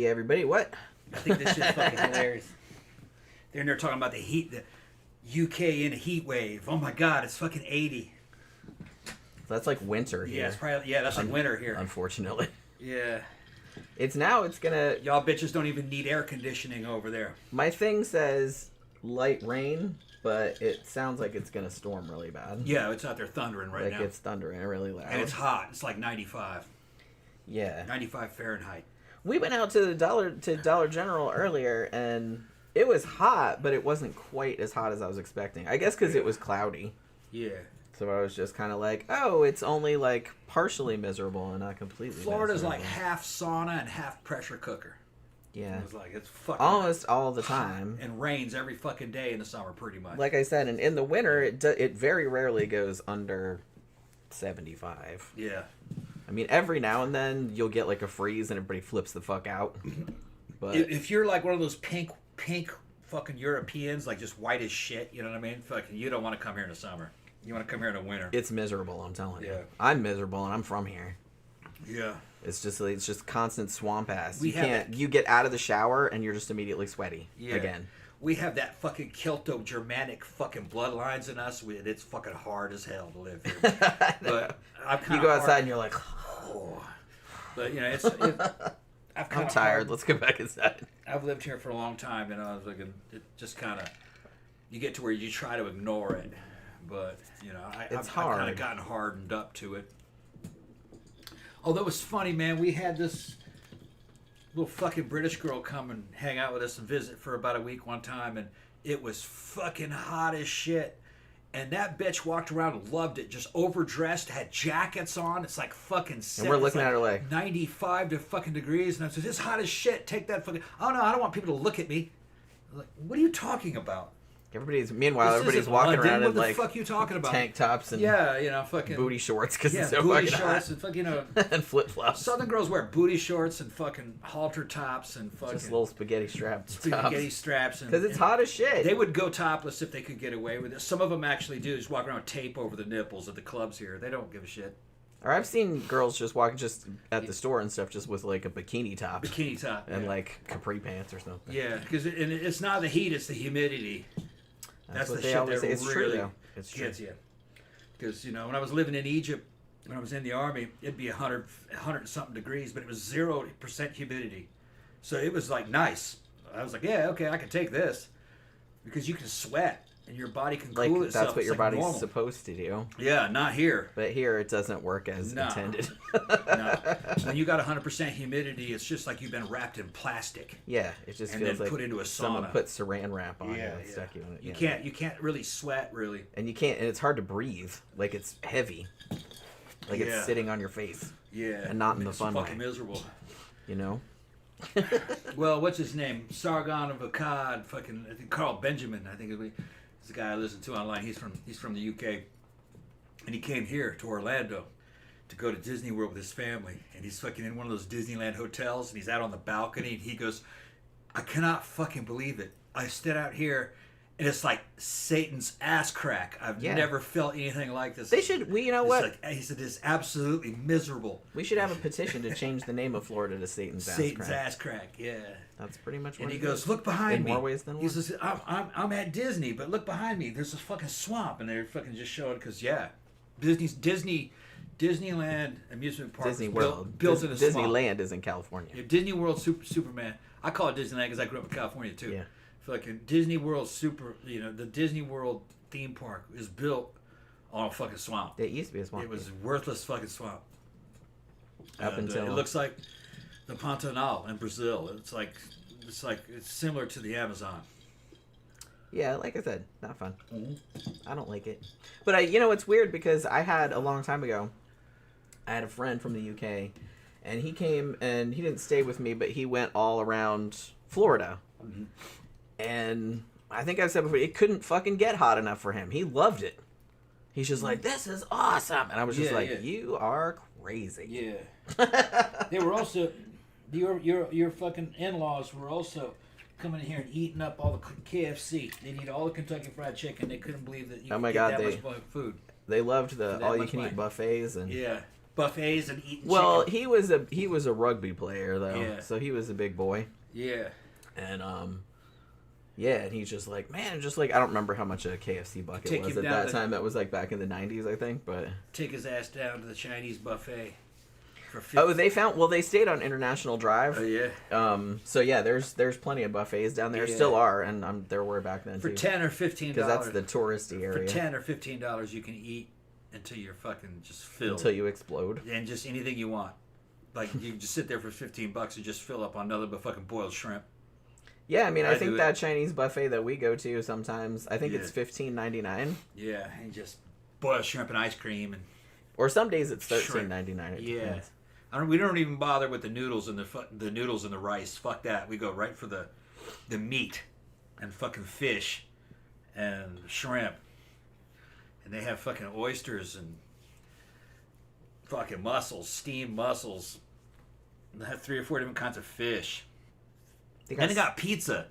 everybody. What? I think this shit's fucking hilarious. They're in there talking about the heat, the UK in a heat wave. Oh my god, it's fucking 80. That's like winter here. Yeah, it's probably that's like winter here. Unfortunately. Yeah. It's gonna. Y'all bitches don't even need air conditioning over there. My thing says light rain, but it sounds like it's gonna storm really bad. Yeah, it's out there thundering right now. Like it's thundering really loud. And it's hot. It's like 95. Yeah. 95 Fahrenheit. We went out to Dollar General earlier, and it was hot, but it wasn't quite as hot as I was expecting. I guess because it was cloudy. Yeah. So I was just kind of like, oh, it's only like partially miserable and not completely Florida's miserable. like half sauna and half pressure cooker. Yeah. It's like, it's fucking almost all the time. And rains every fucking day in the summer, pretty much. Like I said, and in the winter, it very rarely goes under 75. Yeah. I mean, every now and then you'll get like a freeze and everybody flips the fuck out. But if you're like one of those pink fucking Europeans, like just white as shit, you know what I mean? Fucking, you don't want to come here in the summer. You want to come here in the winter. It's miserable, I'm telling you. Yeah. I'm miserable and I'm from here. Yeah. It's just constant swamp ass. You you get out of the shower and you're just immediately sweaty again. We have that fucking Celto-Germanic fucking bloodlines in us. It's fucking hard as hell to live here. But you go outside and you're like, oh. But you know, I'm tired. Let's go back inside. I've lived here for a long time, and I was like, it just kind of, you get to where you try to ignore it, but you know, I've kind of gotten hardened up to it. Although it's funny, man, we had this little fucking British girl come and hang out with us and visit for about a week one time, and it was fucking hot as shit. And that bitch walked around and loved it, just overdressed, had jackets on. It's like fucking And we're looking at her like 95 to fucking degrees, and I said, "It's hot as shit. Take that fucking." Oh no, I don't want people to look at me. I'm like, what are you talking about? Meanwhile, everybody's walking around in like fuck you talking about? Tank tops and fucking booty shorts because it's so booty fucking shorts hot. and fucking and flip flops. Southern girls wear booty shorts and fucking halter tops and fucking just little spaghetti straps. Straps because it's hot as shit. They would go topless if they could get away with it. Some of them actually do. Just walk around with tape over the nipples at the clubs here. They don't give a shit. Or I've seen girls just walking just at the store and stuff, just with like a bikini top. And like capri pants or something. Yeah, because it's not the heat; it's the humidity. That's what they always say. It's true, though. It's true. Gets you. Because, you know, when I was living in Egypt, when I was in the army, it'd be 100 something degrees, but it was 0% humidity. So it was like nice. I was like, yeah, okay, I can take this. Because you can sweat and your body can cool itself. That's what your body's supposed to do. Yeah, not here. But here it doesn't work as intended. No. When you got 100% humidity, it's just like you've been wrapped in plastic. Yeah, it just and feels then like put into a sauna. Someone put saran wrap on you and stuck you in it. You can't really sweat, really. And you can't, and it's hard to breathe. Like it's heavy. Like it's sitting on your face. Yeah. And not in the fun way. It's fucking miserable. You know? Well, what's his name? Sargon of Akkad, fucking, I think Carl Benjamin, I think is the guy I listen to online. He's from the UK. And he came here to Orlando to go to Disney World with his family. And he's fucking in one of those Disneyland hotels, and he's out on the balcony, and he goes, I cannot fucking believe it. I stood out here, and it's like Satan's ass crack. I've never felt anything like this. You know what? He said, it's absolutely miserable. We should have a petition to change the name of Florida to Satan's ass crack. Satan's ass crack, yeah. That's pretty much what And he goes, look behind me. In more ways than one. He says, I'm at Disney, but look behind me. There's this fucking swamp, and they're fucking just showing, because, Disneyland amusement park Disney World. Built in a swamp. Disneyland is in California. Yeah, Disney World Superman. I call it Disneyland because I grew up in California, too. Yeah. Fucking Disney World the Disney World theme park is built on a fucking swamp. It used to be a swamp. It was a worthless fucking swamp. Until it looks like the Pantanal in Brazil. It's similar to the Amazon. Yeah, like I said, not fun. Mm-hmm. I don't like it. But it's weird because I had a long time ago, I had a friend from the UK, and he came and he didn't stay with me, but he went all around Florida. Mm-hmm. And I think I've said before, it couldn't fucking get hot enough for him. He loved it. He's just like, this is awesome. And I was just you are crazy. Yeah. They were also, your fucking in-laws were also coming in here and eating up all the KFC. They'd eat all the Kentucky Fried Chicken. They couldn't believe that you could get that much food. They loved the all-you-can-eat buffets. And yeah. buffets and eating Well, chicken. he was a rugby player though, Yeah. so he was a big boy. Yeah. And yeah, and he's just like, man, just like I don't remember how much a KFC bucket was at that time. That was like back in the 90s, I think. But take his ass down to the Chinese buffet. They stayed on International Drive. Oh yeah. So yeah, there's plenty of buffets down there. Yeah. Still are, and there were back then for too. $10 or $15. Because that's the touristy area. For $10 or $15, you can eat until you're fucking just filled. Until you explode. And just anything you want. Like you just sit there for $15 and just fill up on nothing but fucking boiled shrimp. Yeah, I mean, I think that Chinese buffet that we go to sometimes, I think it's $15.99. Yeah, and just boiled shrimp and ice cream and. Or some days it's $13.99. Yeah. We don't even bother with the noodles and the noodles and the rice. Fuck that. We go right for the meat and fucking fish and shrimp. And they have fucking oysters and fucking mussels, steamed mussels. They have 3 or 4 different kinds of fish. And they got pizza,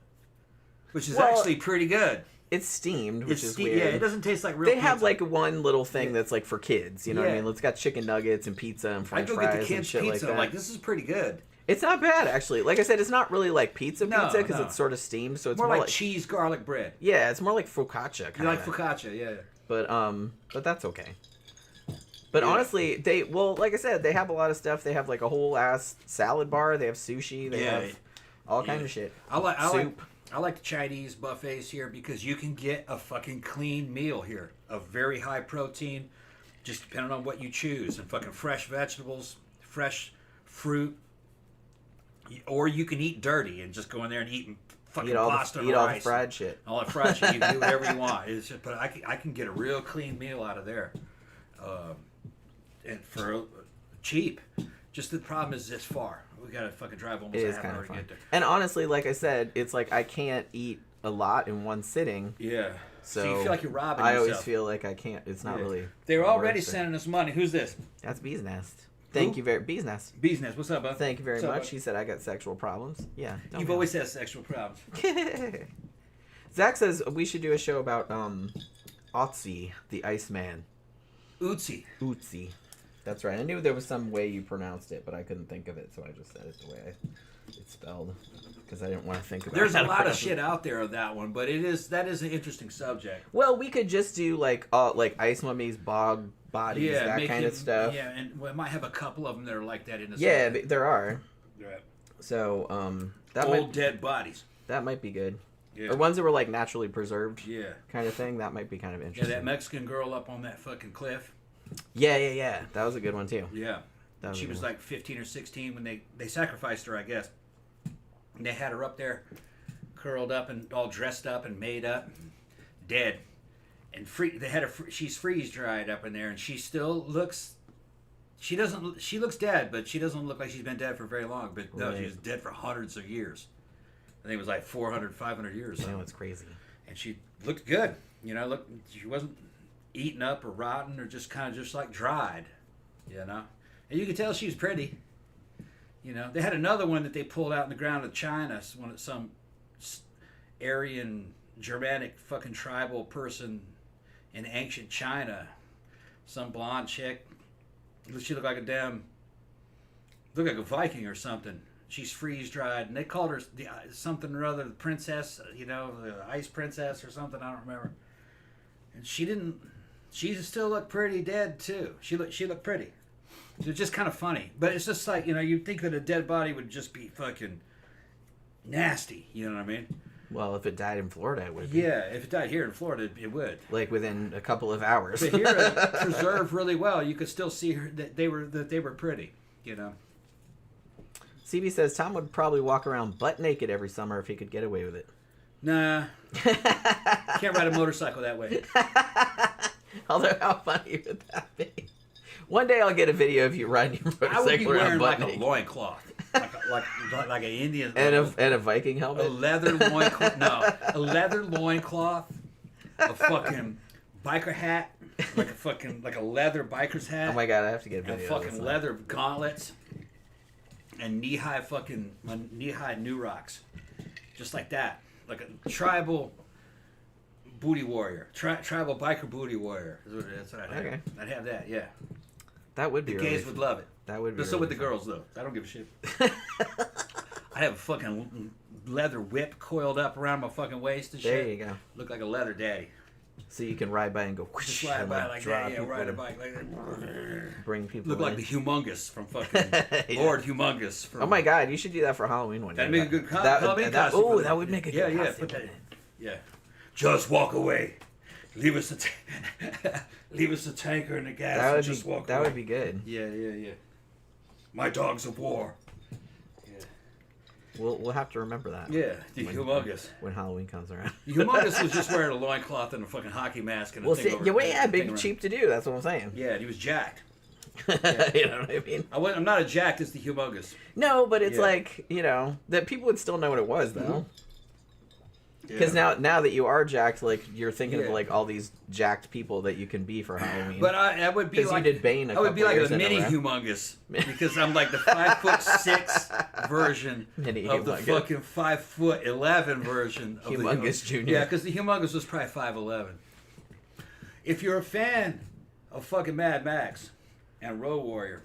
which is actually pretty good. It's steamed, which is weird. Yeah, it doesn't taste like real pizza. They have like one little thing that's like for kids, you know what I mean? It's got chicken nuggets and pizza and french fries and shit like that. I go get the kids' pizza, I'm like, this is pretty good. It's not bad, actually. Like I said, it's not really like pizza because it's sort of steamed, so it's more like cheese garlic bread. Yeah, it's more like focaccia kind of. You like focaccia, yeah. But that's okay. But honestly, like I said, they have a lot of stuff. They have like a whole ass salad bar. They have sushi. They have all kinds of shit. I like the Chinese buffets here because you can get a fucking clean meal here of very high protein, just depending on what you choose, and fucking fresh vegetables, fresh fruit, or you can eat dirty and just go in there and eat fucking pasta and rice. Eat all the fried shit. All the fried shit. You can do whatever you want. But I can get a real clean meal out of there, and for cheap. Just the problem is this far. We gotta fucking drive almost a half hour to get there. And honestly, like I said, it's like I can't eat a lot in one sitting. Yeah. So you feel like you're robbing yourself. I always feel like I can't. It's not really. They're already sending us money. Who's this? That's Bee's Nest. Thank you very Bee's Nest. Bee's Nest. What's up, bud? Thank you very much. He said I got sexual problems. Yeah. You've always had sexual problems. Zach says we should do a show about Otzi, the Iceman. Otzi. That's right. I knew there was some way you pronounced it, but I couldn't think of it, so I just said it the way it's spelled because I didn't want to think about it. There's a lot of shit out there of that one, but that is an interesting subject. Well, we could just do like ice mummies, bog bodies, that kind of stuff. Yeah, and we might have a couple of them that are like that in the subject. There are. Right. So dead bodies. That might be good. Yeah. Or ones that were like naturally preserved. Yeah. Kind of thing. That might be kind of interesting. Yeah, that Mexican girl up on that fucking cliff. Yeah. That was a good one too. Yeah. She was like 15 or 16 when they sacrificed her, I guess. And they had her up there, curled up and all dressed up and made up, dead, and they had her. She's freeze dried up in there, and she still looks. She looks dead, but she doesn't look like she's been dead for very long. But no, she was dead for hundreds of years. I think it was like 400, 500 years. I know, it's crazy. And she looked good. She wasn't eaten up or rotten or just kind of just like dried, and you could tell she was pretty. They had another one that they pulled out in the ground of China. Some Aryan, Germanic fucking tribal person in ancient China. Some blonde chick. She looked like looked like a Viking or something. She's freeze dried, and they called her something or other, the princess. The ice princess or something. I don't remember. And she didn't. She still looked pretty dead too. She looked pretty. It's just kind of funny, but it's just like you'd think that a dead body would just be fucking nasty. You know what I mean? Well, if it died in Florida, it would be. Yeah, if it died here in Florida, it would. Like within a couple of hours. But here, preserved really well. You could still see that they were pretty. CB says Tom would probably walk around butt naked every summer if he could get away with it. Nah, can't ride a motorcycle that way. Although, how funny would that be? One day I'll get a video of you riding your motorcycle. I would be wearing like naked. A loincloth, like an Indian, and a Viking helmet, a leather loincloth. No, a leather loincloth, a fucking biker hat, like a leather biker's hat. Oh my god, I have to get a video. And fucking leather gauntlets, and knee-high new rocks, just like that, like a tribal booty warrior, tribal biker booty warrior. That's what I'd have. Okay. I'd have that, yeah. That would be the really gays would love it. That would be. But so would the girls, though. I don't give a shit. I have a fucking leather whip coiled up around my fucking waist and shit. There you go. Look like a leather daddy. So you can ride by and go whoosh, just ride by like that. Yeah, ride a bike like that. Bring people. Look in. like the Humongous from fucking Lord Humongous. From, oh my God! You should do that for Halloween one year. That'd make a good Halloween costume. Oh, that would make a good costume. Put that in. Yeah. Just walk away. Leave us leave us a tanker and the gas and just walk away. That would be good. Yeah. My dog's of war. We'll have to remember that. Yeah, the Humongous. When Halloween comes around. The Humongous was just wearing a loincloth and a fucking hockey mask and a thing over. Big cheap to do. That's what I'm saying. Yeah, and he was jacked. Yeah. You know what I mean? I'm not a jacked. It's the Humongous. No, but it's like, that people would still know what it was, though. Mm-hmm. Because now that you are jacked, like you're thinking of like all these jacked people that you can be for Halloween. But I would be like you did Bane. I would be like a mini Humongous because I'm like the 5'6" version of the fucking 5'11" version of Humongous the Junior. Yeah, because the Humongous was probably 5'11". If you're a fan of fucking Mad Max and Road Warrior,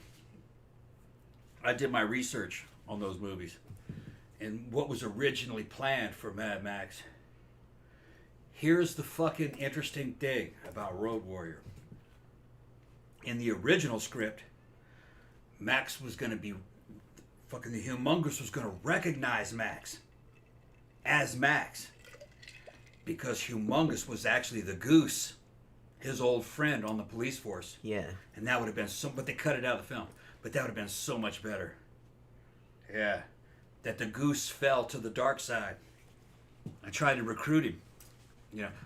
I did my research on those movies and what was originally planned for Mad Max. Here's the fucking interesting thing about Road Warrior. In the original script, Max was going to be... Fucking the Humongous was going to recognize Max as Max. Because Humongous was actually the Goose, his old friend on the police force. Yeah. And that would have been so... But they cut it out of the film. But that would have been so much better. Yeah. That the Goose fell to the dark side. I tried to recruit him.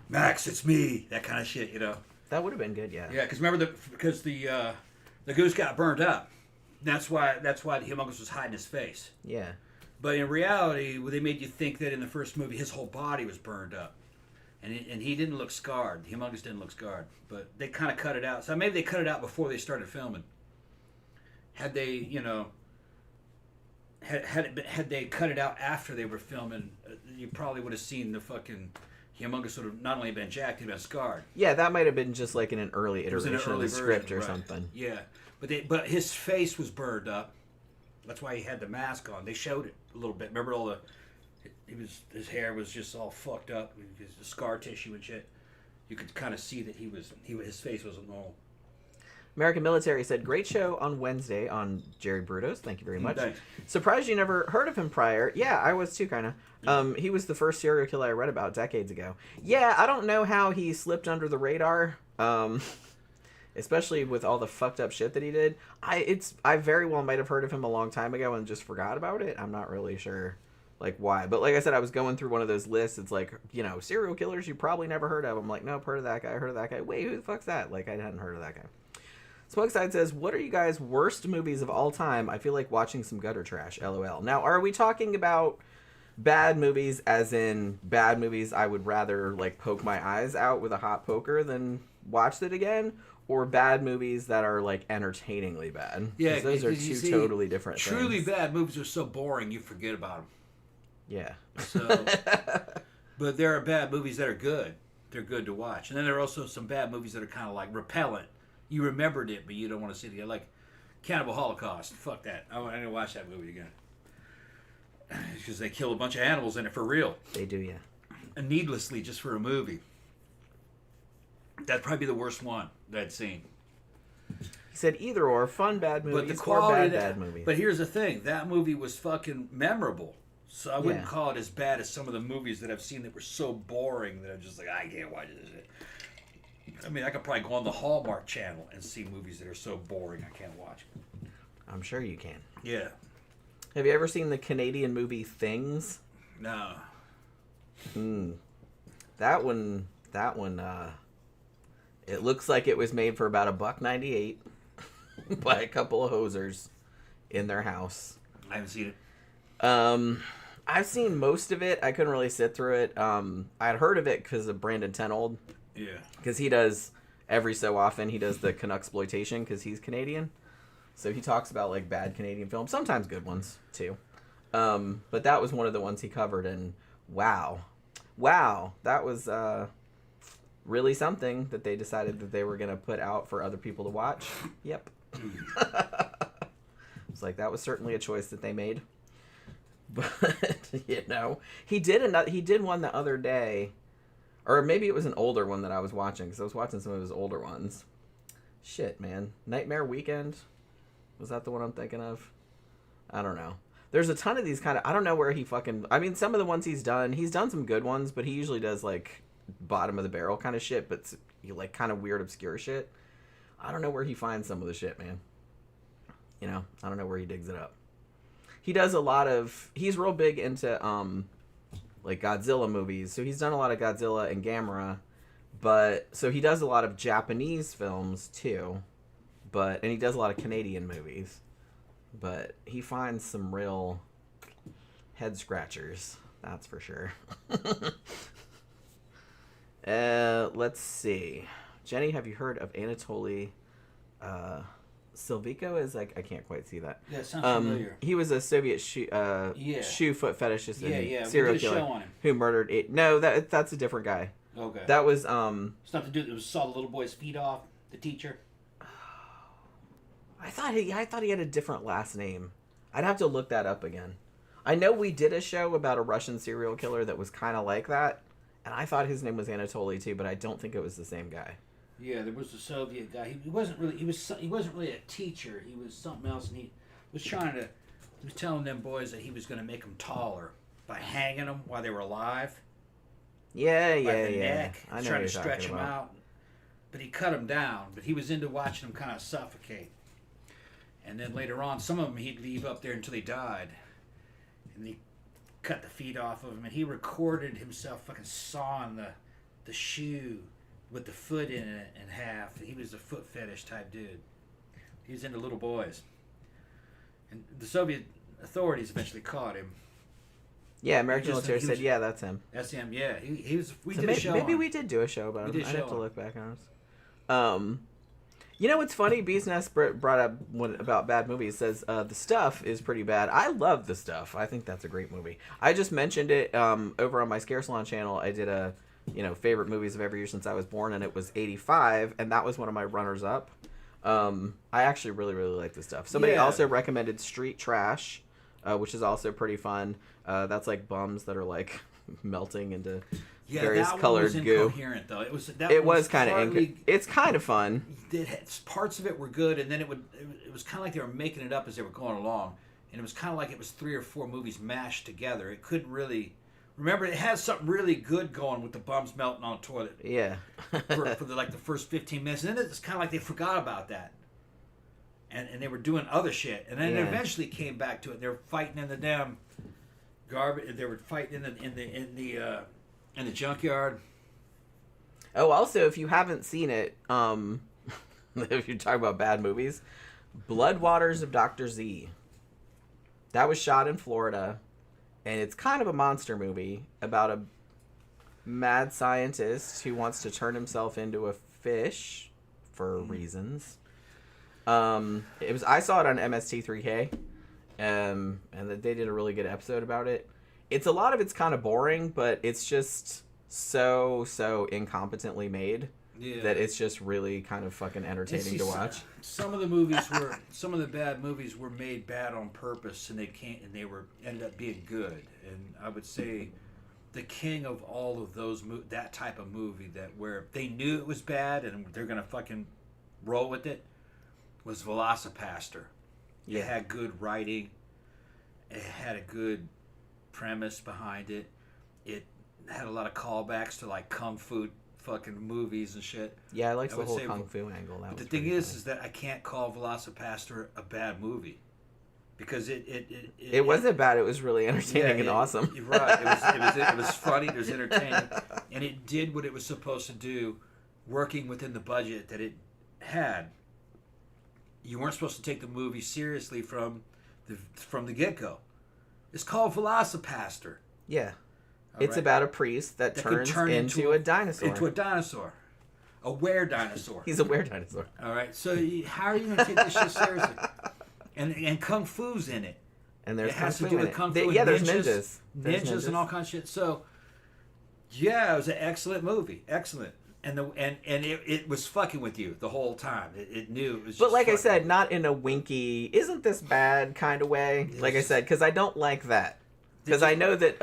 Max, it's me. That kind of shit, That would have been good, yeah. Yeah, because remember the Goose got burned up. That's why the Humongous was hiding his face. Yeah. But in reality, they made you think that in the first movie his whole body was burned up, and he didn't look scarred. The Humongous didn't look scarred, but they kind of cut it out. So maybe they cut it out before they started filming. Had they, had they cut it out after they were filming, you probably would have seen the fucking Humongous would have not only been jacked, he'd been scarred. Yeah, that might have been just like in an early iteration of the script or something. Yeah, but his face was burned up. That's why he had the mask on. They showed it a little bit. Remember his hair was just all fucked up, the scar tissue and shit. You could kind of see that his face wasn't normal. American Military said, great show on Wednesday on Jerry Brutos. Thank you very much. Thanks. Surprised you never heard of him prior. Yeah, I was too, kind of. He was the first serial killer I read about decades ago. Yeah, I don't know how he slipped under the radar, especially with all the fucked up shit that he did. I very well might have heard of him a long time ago and just forgot about it. I'm not really sure why. But like I said, I was going through one of those lists. It's like, serial killers you probably never heard of. I'm like, nope, heard of that guy, heard of that guy. Wait, who the fuck's that? I hadn't heard of that guy. Smokeside says, what are you guys' worst movies of all time? I feel like watching some gutter trash, LOL. Now, are we talking about bad movies as in bad movies I would rather poke my eyes out with a hot poker than watch it again? Or bad movies that are entertainingly bad? Yeah, those are two totally different things. Truly bad movies are so boring you forget about them. Yeah. So, but there are bad movies that are good. They're good to watch. And then there are also some bad movies that are kind of repellent. You remembered it, but you don't want to see it again. Like Cannibal Holocaust. Fuck that. I didn't watch that movie again. Because they kill a bunch of animals in it for real. They do, yeah. And needlessly, just for a movie. That'd probably be the worst one that I'd seen. He said either or, fun bad movies but the quality or bad movies. But here's the thing. That movie was fucking memorable. So I wouldn't call it as bad as some of the movies that I've seen that were so boring that I'm just like, I can't watch this shit. I mean, I could probably go on the Hallmark Channel and see movies that are so boring I can't watch. I'm sure you can. Yeah. Have you ever seen the Canadian movie Things? No. That one, it looks like it was made for about $1.98 by a couple of hosers in their house. I haven't seen it. I've seen most of it. I couldn't really sit through it. I'd heard of it because of Brandon Tenold. Yeah. Because he does, every so often, he does the Canucksploitation because he's Canadian. So he talks about bad Canadian films, sometimes good ones too. But that was one of the ones he covered, and wow, that was really something that they decided that they were going to put out for other people to watch. Yep. It's like, that was certainly a choice that they made. But, you know, he did one the other day, or maybe it was an older one that I was watching, because I was watching some of his older ones. Shit, man. Nightmare Weekend? Was that the one I'm thinking of? I don't know. There's a ton of these kind of... I don't know where he fucking... I mean, some of the ones he's done some good ones, but he usually does, like, bottom of the barrel kind of shit, but, like, kind of weird, obscure shit. I don't know where he finds some of the shit, man. You know, I don't know where he digs it up. He does a lot of... He's real big into, like, Godzilla movies. So he's done a lot of Godzilla and Gamera. But... So he does a lot of Japanese films, too. And he does a lot of Canadian movies. But he finds some real head scratchers. That's for sure. Let's see. Jenny, have you heard of Anatoly Silvico? Is like, I can't quite see that. Yeah, it sounds familiar. He was a Soviet shoe foot fetishist and serial killer show on him. who murdered eight. No, that's a different guy. Okay. That was It's not to do. It was saw the little boy's feet off. The teacher. I thought he had a different last name. I'd have to look that up again. I know we did a show about a Russian serial killer that was kind of like that, and I thought his name was Anatoly too, but I don't think it was the same guy. Yeah, there was a Soviet guy. He wasn't really. He wasn't really a teacher. He was something else, and he was telling them boys that he was going to make them taller by hanging them while they were alive. Yeah. Neck, I know trying to stretch them out, but he cut them down. But he was into watching them kind of suffocate. And then later on, some of them he'd leave up there until he died. And he cut the feet off of him. And he recorded himself fucking sawing the shoe with the foot in it in half. He was a foot fetish type dude. He was into little boys. And the Soviet authorities eventually caught him. Yeah, American military said, yeah, that's him. That's him, yeah. He was. We did a show maybe on. We did do a show about him. I'd have to on. look back on us. You know what's funny? Bee's Nest brought up about bad movies. Says The Stuff is pretty bad. I love The Stuff. I think that's a great movie. I just mentioned it over on my Scare Salon channel. I did a favorite movies of every year since I was born, and it was 85, and that was one of my runners up. I actually really like The Stuff. Somebody also recommended Street Trash, which is also pretty fun. That's like bums that are like melting into various colored goo. Yeah, that was incoherent though. It was kind of it's kind of fun. Parts of it were good, and then it was kind of like they were making it up as they were going along, and it was kind of like it was 3 or 4 movies mashed together. It couldn't really remember. It had something really good going with the bums melting on the toilet. Yeah, for the first 15 minutes, and then it's kind of like they forgot about that, and they were doing other shit, and then it eventually came back to it. They were fighting in the damn garbage. They were fighting in the junkyard. Oh, also, if you haven't seen it, if you're talking about bad movies, Blood Waters of Dr. Z. That was shot in Florida, and it's kind of a monster movie about a mad scientist who wants to turn himself into a fish for reasons. I saw it on MST3K, and they did a really good episode about it. It's a lot of it's kind of boring, but it's just so incompetently made that it's just really kind of fucking entertaining to watch. Some of the bad movies were made bad on purpose, and they ended up being good. And I would say the king of all of those that type of movie where they knew it was bad and they're gonna fucking roll with it was Velocipaster. It had good writing. It had a good premise behind it. It had a lot of callbacks to like kung fu fucking movies and shit. Yeah, I like the whole kung fu angle. But the thing is that I can't call Velocipaster a bad movie because it wasn't bad. It was really entertaining and awesome. Right. It was funny. It was entertaining, and it did what it was supposed to do, working within the budget that it had. You weren't supposed to take the movie seriously from the get-go. It's called Velocipaster. Yeah. It's about a priest that turns into a dinosaur. Into a dinosaur. A were-dinosaur. He's a were-dinosaur. All right. So how are you going to take this shit seriously? And Kung Fu's in it. And there's it has to do with Kung Fu. There's ninjas. Ninjas and all kinds of shit. So, yeah, it was an excellent movie. Excellent. it was fucking with you the whole time. It knew it was. But like I said, not in a winky, isn't this bad kind of way. Like I said, because I don't like that. Because I know that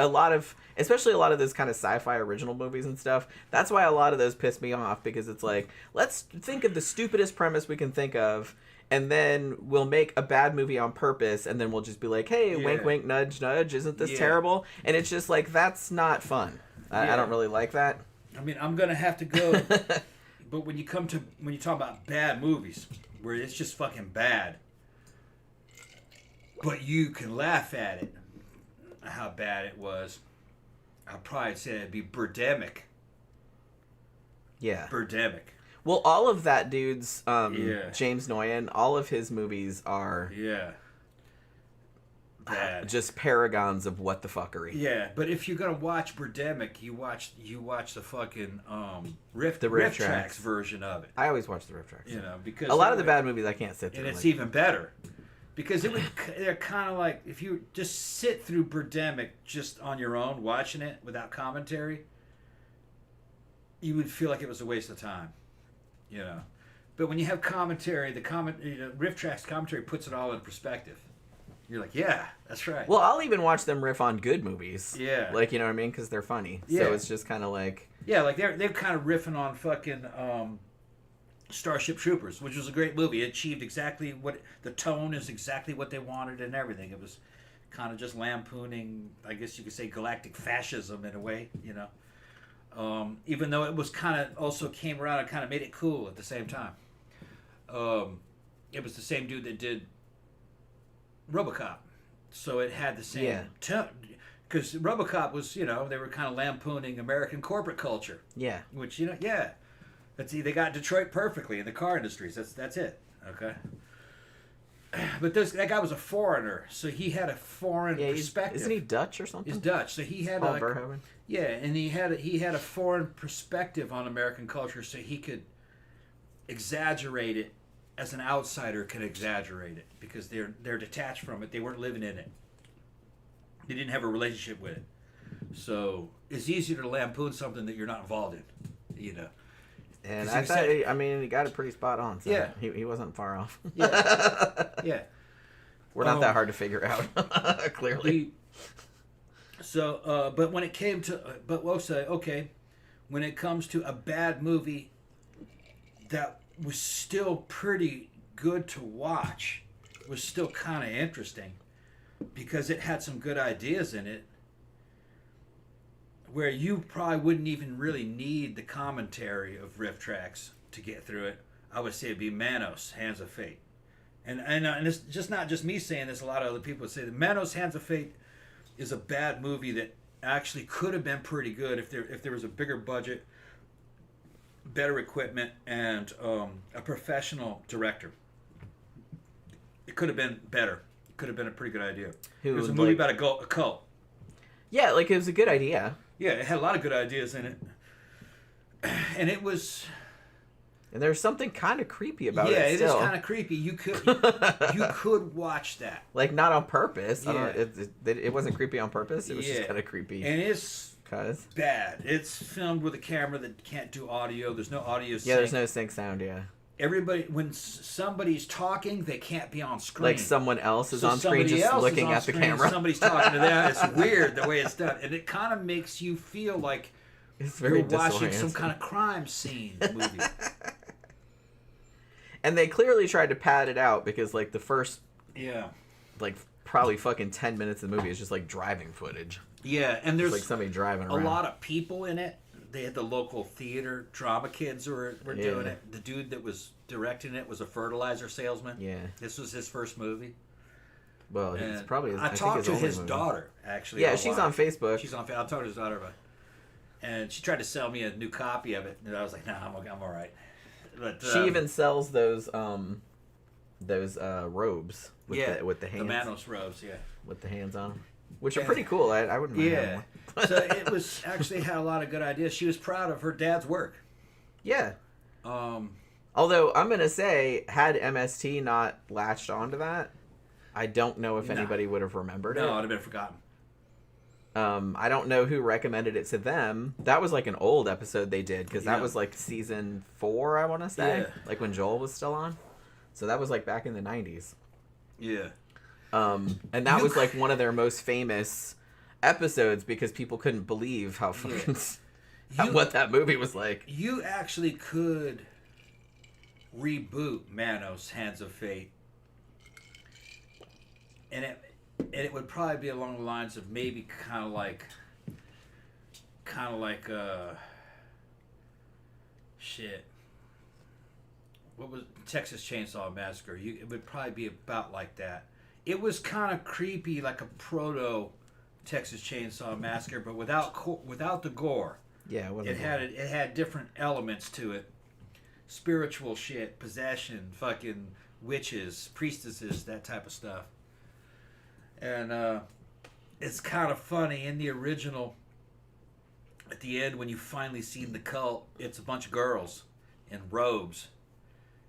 especially a lot of those kind of sci-fi original movies and stuff, that's why a lot of those piss me off, because it's like, let's think of the stupidest premise we can think of, and then we'll make a bad movie on purpose, and then we'll just be like, hey, wink, wink, nudge, nudge, isn't this terrible? And it's just like, that's not fun. I don't really like that. I mean, I'm going to have to go, but when you talk about bad movies, where it's just fucking bad, but you can laugh at it, how bad it was, I'd probably say it'd be Birdemic. Yeah. Birdemic. Well, all of that dude's James Nguyen, all of his movies are bad. Just paragons of what the fuckery. Yeah, but if you're gonna watch Birdemic, you watch the fucking Riff Tracks version of it. I always watch the Riff Tracks. You know, because a lot of the bad movies I can't sit through. And it's even better. Because they're kind of like, if you just sit through Birdemic just on your own, watching it without commentary, you would feel like it was a waste of time, you know. But when you have commentary, Riff Tracks commentary puts it all in perspective. You're like, yeah, that's right. Well, I'll even watch them riff on good movies. Yeah. Like, you know what I mean? Because they're funny. Yeah. So it's just kind of like... Yeah, like they're kind of riffing on fucking... Starship Troopers, which was a great movie. It achieved exactly what the tone is, exactly what they wanted, and everything. It was kind of just lampooning, I guess you could say, galactic fascism in a way, you know. Even though it was kind of also came around and kind of made it cool at the same time. It was the same dude that did RoboCop, so it had the same tone. Because RoboCop was, you know, they were kind of lampooning American corporate culture. Yeah. Which, you know, they got Detroit perfectly in the car industries. That's it. Okay. But that guy was a foreigner, so he had a foreign perspective. Isn't he Dutch or something? He's Dutch, so he had and he had a foreign perspective on American culture, so he could exaggerate it as an outsider can exaggerate it, because they're detached from it. They weren't living in it. They didn't have a relationship with it. So it's easier to lampoon something that you're not involved in, you know. And I thought, he got it pretty spot on. So yeah. He wasn't far off. Yeah. We're not that hard to figure out, clearly. But when it came to, when it comes to a bad movie that was still pretty good to watch, was still kind of interesting, because it had some good ideas in it, where you probably wouldn't even really need the commentary of Riff Tracks to get through it, I would say it'd be Manos, Hands of Fate. And it's just not just me saying this, a lot of other people would say that Manos, Hands of Fate is a bad movie that actually could have been pretty good if there was a bigger budget, better equipment, and a professional director. It could have been better. It could have been a pretty good idea. It was a movie about a cult. Yeah, like it was a good idea. Yeah, it had a lot of good ideas in it. And it was... And there's something kind of creepy about it. Yeah, it is kind of creepy. You could watch that. Like, not on purpose. Yeah. It wasn't creepy on purpose. It was just kind of creepy. And it's bad. It's filmed with a camera that can't do audio. There's no audio sync. Yeah, there's no sync sound, Everybody, when somebody's talking, they can't be on screen. Like someone else is on screen just looking at the camera. Somebody's talking to them. It's weird the way it's done. And it kind of makes you feel like you're watching some kind of crime scene movie. And they clearly tried to pad it out, because like the first probably fucking 10 minutes of the movie is just like driving footage. Yeah, and there's like somebody driving around. A lot of people in it. They had the local theater drama kids who were doing it. The dude that was directing it was a fertilizer salesman. Yeah. This was his first movie. Well, it's probably I talked to his daughter, actually. Yeah, she's on Facebook. I'll talk to his daughter about it. And she tried to sell me a new copy of it, and I was like, nah, I'm all right. But she even sells those robes with the hands. The Manos robes, with the hands on them, which are pretty cool. I wouldn't mind having one. So it was actually had a lot of good ideas. She was proud of her dad's work. Yeah. Although I'm gonna say, had MST not latched onto that, I don't know if anybody would have remembered it. No, it would have been forgotten. I don't know who recommended it to them. That was like an old episode they did because that was like season 4, I want to say, like when Joel was still on. So that was like back in the 90s. Yeah. And that was like one of their most famous episodes because people couldn't believe how fucking what that movie was like. You actually could reboot Manos Hands of Fate, and it would probably be along the lines of maybe kind of like shit. What was Texas Chainsaw Massacre? It would probably be about like that. It was kind of creepy, like a proto Texas Chainsaw Massacre, but without the gore. Yeah, it had different elements to it, spiritual shit, possession, fucking witches, priestesses, that type of stuff. And it's kind of funny in the original. At the end, when you finally see the cult, it's a bunch of girls in robes.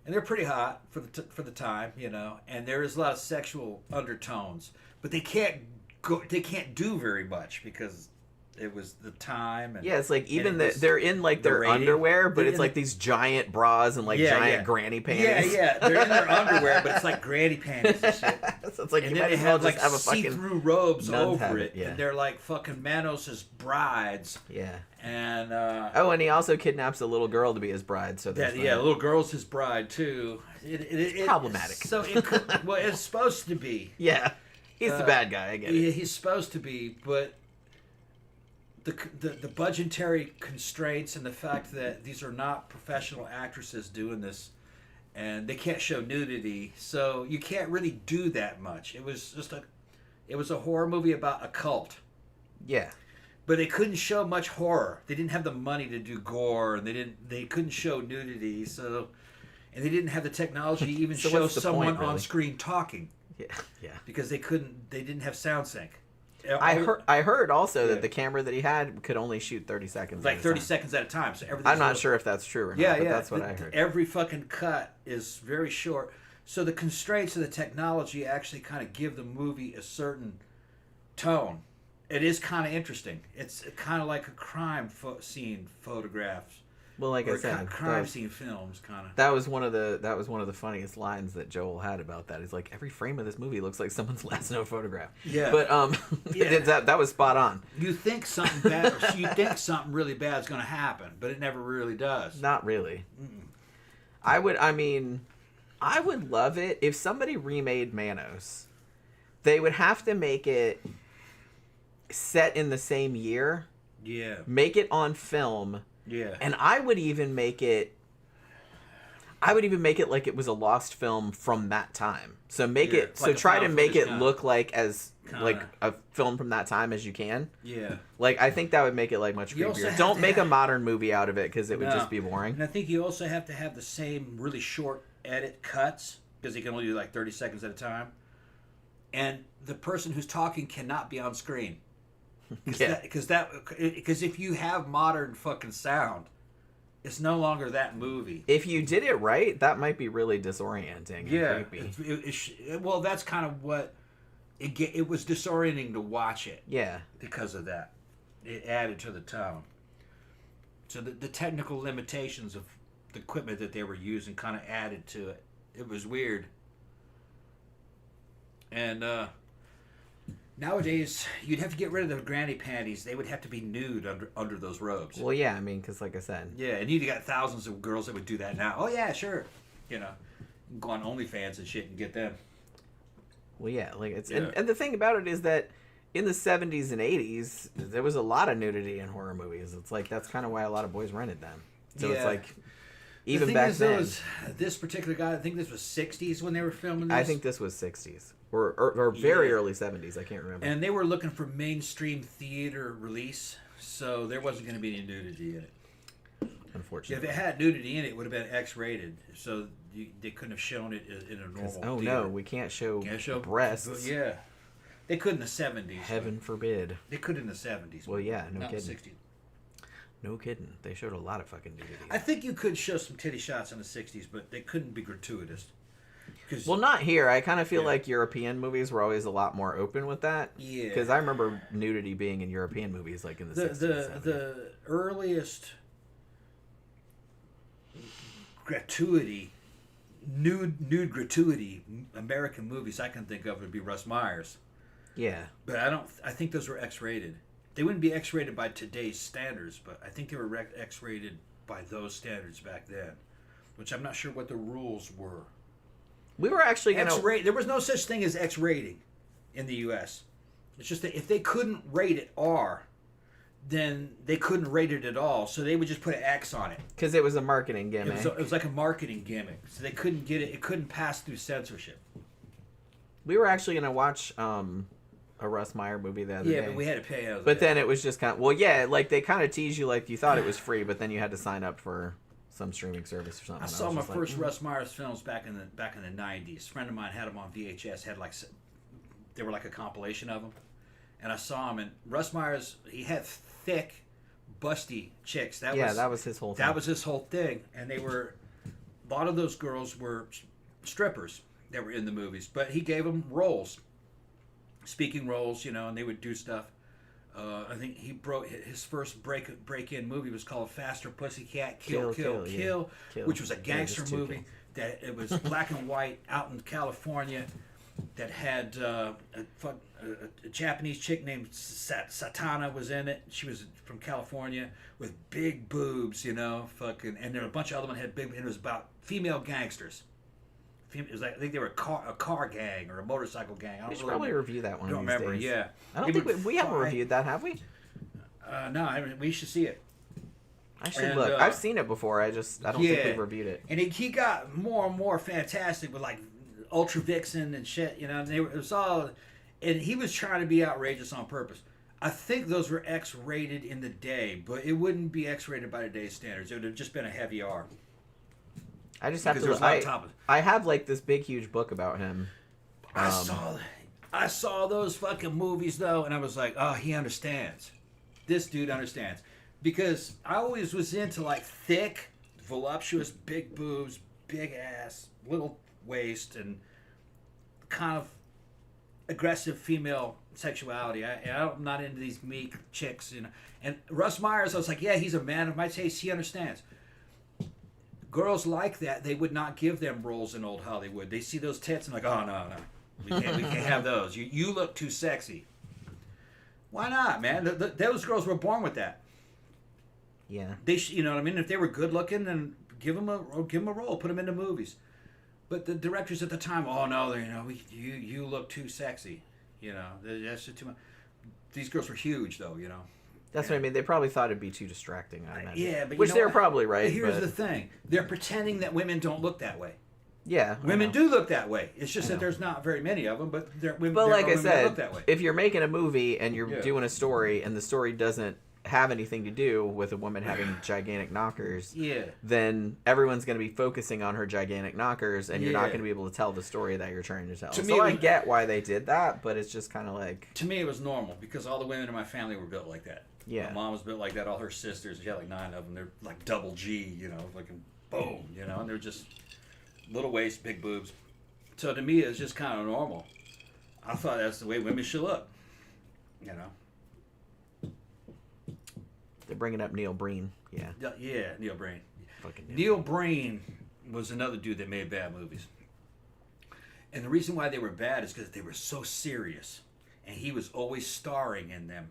And they're pretty hot for the time, you know. And there is a lot of sexual undertones, but they can't do very much because it was the time. And, yeah, it's like even they're in like their underwear, but it's like these giant bras and like giant granny panties. Yeah, they're in their underwear, but it's like granny panties and shit. So it's like and you then might they as well have just like have a fucking see-through robes over it, yeah. and they're like fucking Manos' brides. Yeah. And and he also kidnaps a little girl to be his bride. So the little girl's his bride too. It's problematic. So it could, well, it's supposed to be. Yeah, he's the bad guy. I get it. Yeah, he's supposed to be, but the budgetary constraints and the fact that these are not professional actresses doing this, and they can't show nudity, so you can't really do that much. It was a horror movie about a cult. Yeah. But they couldn't show much horror. They didn't have the money to do gore, and they couldn't show nudity. So, and they didn't have the technology to even show someone really on screen talking. Yeah, yeah. Because they didn't have sound sync. I heard also that the camera that he had could only shoot 30 seconds. Like 30 seconds at a time. So I'm not sure if that's true or not. But that's what I heard. Every fucking cut is very short. So the constraints of the technology actually kind of give the movie a certain tone. It is kind of interesting. It's kind of like a crime scene photographs. Well, like I said, crime scene films, kind of. That was one of the funniest lines that Joel had about that. He's like, every frame of this movie looks like someone's last known photograph. Yeah. But that was spot on. You think something bad, you think something really bad is going to happen, but it never really does. Not really. I would love it if somebody remade Manos. They would have to make it set in the same year. Yeah. Make it on film. Yeah. And I would even make it like it was a lost film from that time. So try to make it look like like a film from that time as you can. Yeah. Like I think that would make it like much creepier. Don't make a modern movie out of it because it would just be boring. And I think you also have to have the same really short edit cuts because you can only do like 30 seconds at a time. And the person who's talking cannot be on screen. Because if you have modern fucking sound, it's no longer that movie. If you did it right, that might be really disorienting. And creepy. Well, that's kind of what it was disorienting to watch it. Yeah, because of that, it added to the tone. So the technical limitations of the equipment that they were using kind of added to it. It was weird. And nowadays, you'd have to get rid of the granny panties. They would have to be nude under those robes. Well, yeah, I mean, because like I said. Yeah, and you'd got thousands of girls that would do that now. Oh, yeah, sure. You know, you can go on OnlyFans and shit and get them. Well, yeah, like it's and the thing about it is that in the 70s and 80s, there was a lot of nudity in horror movies. It's like that's kind of why a lot of boys rented them. So it's like even back then. This particular guy, I think this was 60s when they were filming this. I think this was 60s. Or very early 70s. I can't remember. And they were looking for mainstream theater release, so there wasn't going to be any nudity in it. Unfortunately. If it had nudity in it, it would have been X-rated, so they couldn't have shown it in a normal theater. No, we can't show breasts. Yeah. They could in the 70s. Heaven forbid. They could in the 70s. Well, yeah, no not kidding. The 60s. No kidding. They showed a lot of fucking nudity. I think you could show some titty shots in the 60s, but they couldn't be gratuitous. Well, not here. I kind of feel like European movies were always a lot more open with that. Yeah. Because I remember nudity being in European movies, like in the 60s. The earliest gratuity, nude gratuity American movies I can think of would be Russ Meyer's. Yeah. But I think those were X-rated. They wouldn't be X-rated by today's standards, but I think they were X-rated by those standards back then, which I'm not sure what the rules were. We were actually going to... There was no such thing as X rating in the U.S. It's just that if they couldn't rate it R, then they couldn't rate it at all. So they would just put an X on it. Because it was a marketing gimmick. It was like a marketing gimmick. So they couldn't get it. It couldn't pass through censorship. We were actually going to watch a Russ Meyer movie the other day. Yeah, but we had to pay. But then it was just kind of... Well, yeah, like they kind of teased you like you thought it was free, but then you had to sign up for... some streaming service or something. I saw my first Russ Meyer's films back in the 90s. A friend of mine had them on VHS. They were like a compilation of them, and I saw them. And Russ Meyer's, he had thick, busty chicks. That was his whole thing. That was his whole thing. And they were, a lot of those girls were strippers that were in the movies. But he gave them roles, speaking roles, and they would do stuff. I think he broke his first break-in movie was called Faster Pussycat Kill, which was a gangster movie that it was black and white out in California that had a Japanese chick named Satana was in it. She was from California with big boobs, and then a bunch of other ones had big. And it was about female gangsters. It was like, I think they were a car gang or a motorcycle gang. We should probably review that one. I don't remember. Days. Yeah, I don't think we haven't reviewed that, have we? No, we should see it. I should look. I've seen it before. I don't think we've reviewed it. And he got more and more fantastic with like Ultra Vixen and shit. It was all, and he was trying to be outrageous on purpose. I think those were X-rated in the day, but it wouldn't be X-rated by today's standards. It would have just been a heavy R. I just have to. I have like this big, huge book about him. I saw those fucking movies though, and I was like, oh, he understands. This dude understands, because I always was into like thick, voluptuous, big boobs, big ass, little waist, and kind of aggressive female sexuality. I'm not into these meek chicks, And Russ Meyer's, I was like, yeah, he's a man of my taste. He understands. Girls like that, they would not give them roles in old Hollywood. They see those tits and like, oh no, we can't have those. You look too sexy. Why not, man? Those girls were born with that. Yeah. You know what I mean? If they were good looking, then give them a role, put them into movies. But the directors at the time, oh no, you look too sexy. That's just too much. These girls were huge, though. That's what I mean. They probably thought it'd be too distracting. I imagine. Yeah, but which they're probably right. Here's the thing: they're pretending that women don't look that way. Yeah, women do look that way. It's just that there's not very many of them, but women. But like I said, look that way. If you're making a movie and you're doing a story, and the story doesn't have anything to do with a woman having gigantic knockers, then everyone's going to be focusing on her gigantic knockers, and you're not going to be able to tell the story that you're trying to tell. So I get why they did that, but it's just kind of like... To me, it was normal, because all the women in my family were built like that. Yeah. My mom was built like that. All her sisters, she had like 9 of them. They're like double G, like boom, and they're just little waist, big boobs. So to me, it's just kind of normal. I thought that's the way women should look, They're bringing up Neil Breen. Yeah. Yeah, Neil Breen. Fucking Neil Breen was another dude that made bad movies. And the reason why they were bad is because they were so serious. And he was always starring in them.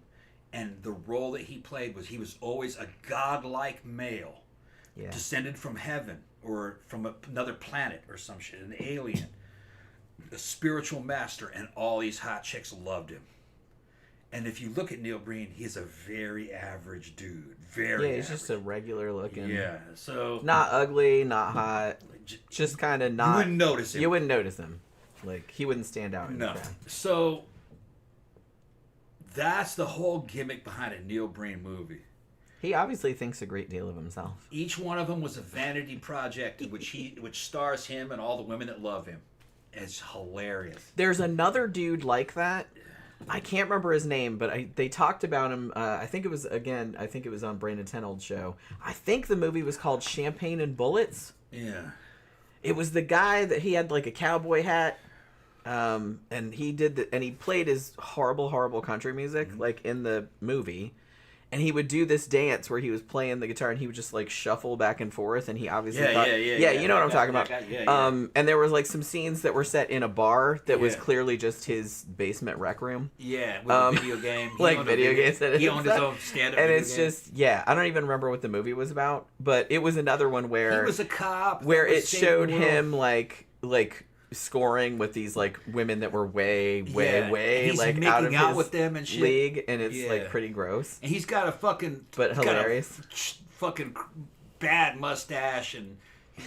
And the role that he played was he was always a godlike male. Yeah. Descended from heaven or from another planet or some shit. An alien. A spiritual master. And all these hot chicks loved him. And if you look at Neil Breen, he's a very average dude. Very he's just a regular looking. Yeah, so... Not ugly, not hot. Just kind of not... You wouldn't notice him. You wouldn't notice him. Like, he wouldn't stand out in the crowd. So, that's the whole gimmick behind a Neil Breen movie. He obviously thinks a great deal of himself. Each one of them was a vanity project which stars him and all the women that love him. It's hilarious. There's another dude like that. I can't remember his name, but they talked about him. I think it was on Brandon Tenold's show. I think the movie was called Champagne and Bullets. Yeah. It was the guy that he had like a cowboy hat. And he played his horrible country music like in the movie, and he would do this dance where he was playing the guitar and he would just like shuffle back and forth, and he obviously you know what I'm talking about. And there was like some scenes that were set in a bar that was clearly just his basement rec room. Yeah, with a video game. Like video games. He owned his own stand-up and video it's game. just I don't even remember what the movie was about, but it was another one where he was a cop where it showed him like scoring with these like women that were way he's like making out of out his with them and shit. League, and it's like pretty gross. And he's got a fucking hilarious fucking bad mustache, and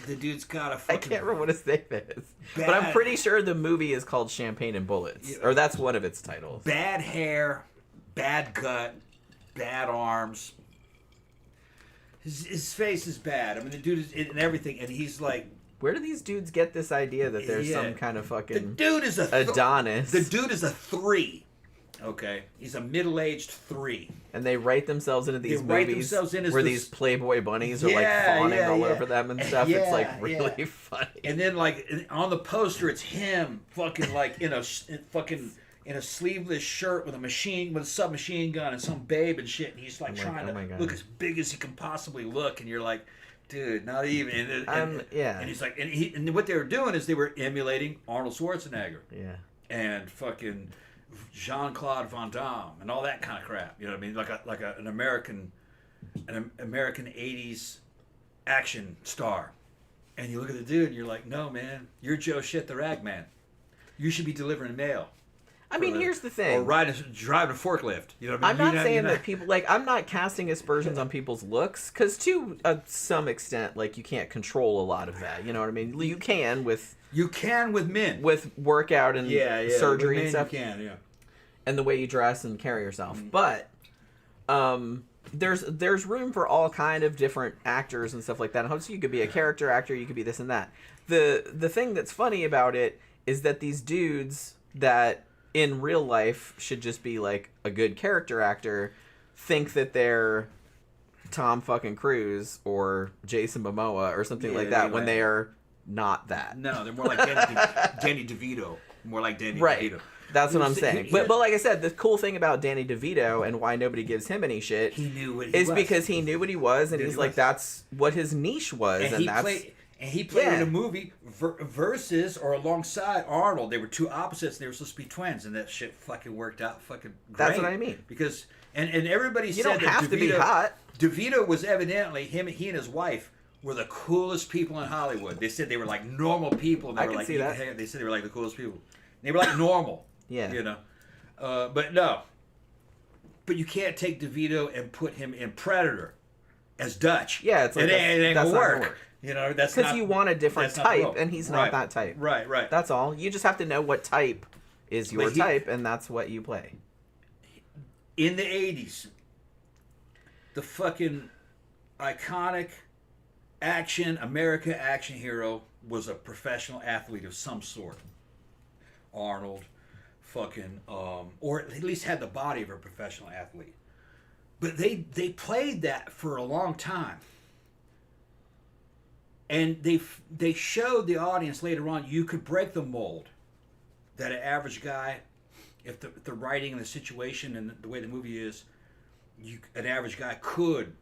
the dude's got a fucking I can't remember what his name is, but I'm pretty sure the movie is called Champagne and Bullets, or that's one of its titles. Bad hair, bad gut, bad arms. His face is bad. I mean, the dude is in everything, and he's like. Where do these dudes get this idea that there's some kind of fucking the dude is Adonis? The dude is a 3. Okay, he's a middle-aged 3. And they write themselves into these movies where these Playboy bunnies are like fawning all over them and stuff. It's like really funny. And then like on the poster, it's him fucking like in a sleeveless shirt with a submachine gun and some babe and shit, and he's like trying to look as big as he can possibly look, and you're like. Dude, not even. And he's like, and what they were doing is they were emulating Arnold Schwarzenegger. Yeah. And fucking Jean-Claude Van Damme and all that kind of crap. You know what I mean? Like an American 80s action star. And you look at the dude and you're like, no, man, you're Joe Shit the Rag Man. You should be delivering mail. I mean, here's the thing. Or driving a forklift. You know what I mean? I'm not saying that people I'm not casting aspersions on people's looks, because to some extent, like you can't control a lot of that. You know what I mean? You can with men with workout and surgery with men and stuff. You can, and the way you dress and carry yourself, but there's room for all kind of different actors and stuff like that. And so you could be a character actor, you could be this and that. The thing that's funny about it is that these dudes that in real life should just be like a good character actor think that they're Tom fucking Cruise or Jason Momoa or something like that when they are not that. No, they're more like Danny DeVito. More like Danny DeVito. That's what I'm saying. But like I said, the cool thing about Danny DeVito and why nobody gives him any shit because he knew what he was, and he's like, that's what his niche was, and he played in a movie versus or alongside Arnold. They were two opposites, and they were supposed to be twins, and that shit fucking worked out fucking great. That's what I mean. Because and everybody said don't have to be hot. DeVito was eventually he and his wife were the coolest people in Hollywood. They said they were like normal people. And I can see that. They said they were like the coolest people. They were like normal. Yeah. You know, but no. But you can't take DeVito and put him in Predator as Dutch. Yeah, it's like it ain't gonna work. Work. You know, that's because you want a different type, and he's not that type. Right. That's all. You just have to know what type is your type, and that's what you play. In the 80s, the fucking iconic American action hero was a professional athlete of some sort. Arnold, fucking, or at least had the body of a professional athlete. But they played that for a long time. And they showed the audience later on you could break the mold that an average guy, if the writing and the situation and the way the movie is, an average guy could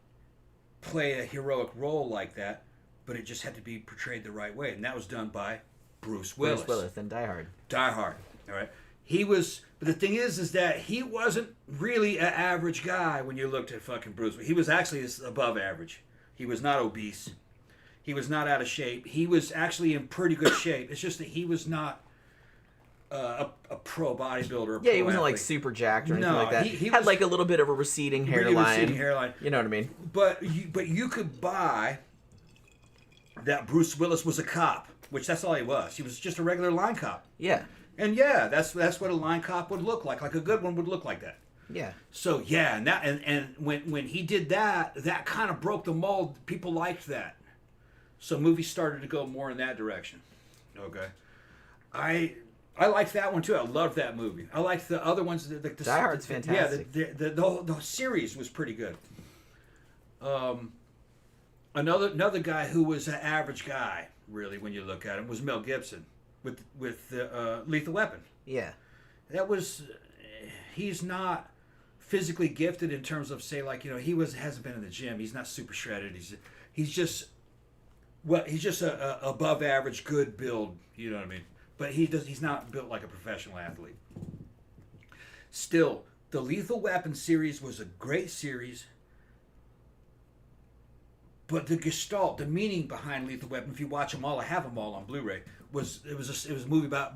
play a heroic role like that, but it just had to be portrayed the right way. And that was done by Bruce Willis. Bruce Willis in Die Hard. Die Hard, all right? But the thing is that he wasn't really an average guy when you looked at fucking Bruce. He was actually above average. He was not obese. He was not out of shape. He was actually in pretty good shape. It's just that he was not a pro bodybuilder. Yeah, he wasn't like super jacked or anything like that. He had like a little bit of a receding hairline. You know what I mean? But you could buy that Bruce Willis was a cop, which that's all he was. He was just a regular line cop. Yeah. And yeah, that's what a line cop would look like. Like a good one would look like that. Yeah. So yeah, and when he did that kind of broke the mold. People liked that. So movies started to go more in that direction. Okay. I liked that one too. I loved that movie. I liked the other ones. Die Hard's fantastic. Yeah, the whole series was pretty good. Another guy who was an average guy really, when you look at him, was Mel Gibson with Lethal Weapon. Yeah. That was, he's not physically gifted in terms of, say, like, hasn't been in the gym. He's not super shredded. He's just a above average good build, you know what I mean? But he's not built like a professional athlete. Still, the Lethal Weapon series was a great series. But the gestalt, the meaning behind Lethal Weapon, if you watch them all, I have them all on Blu-ray, was a movie about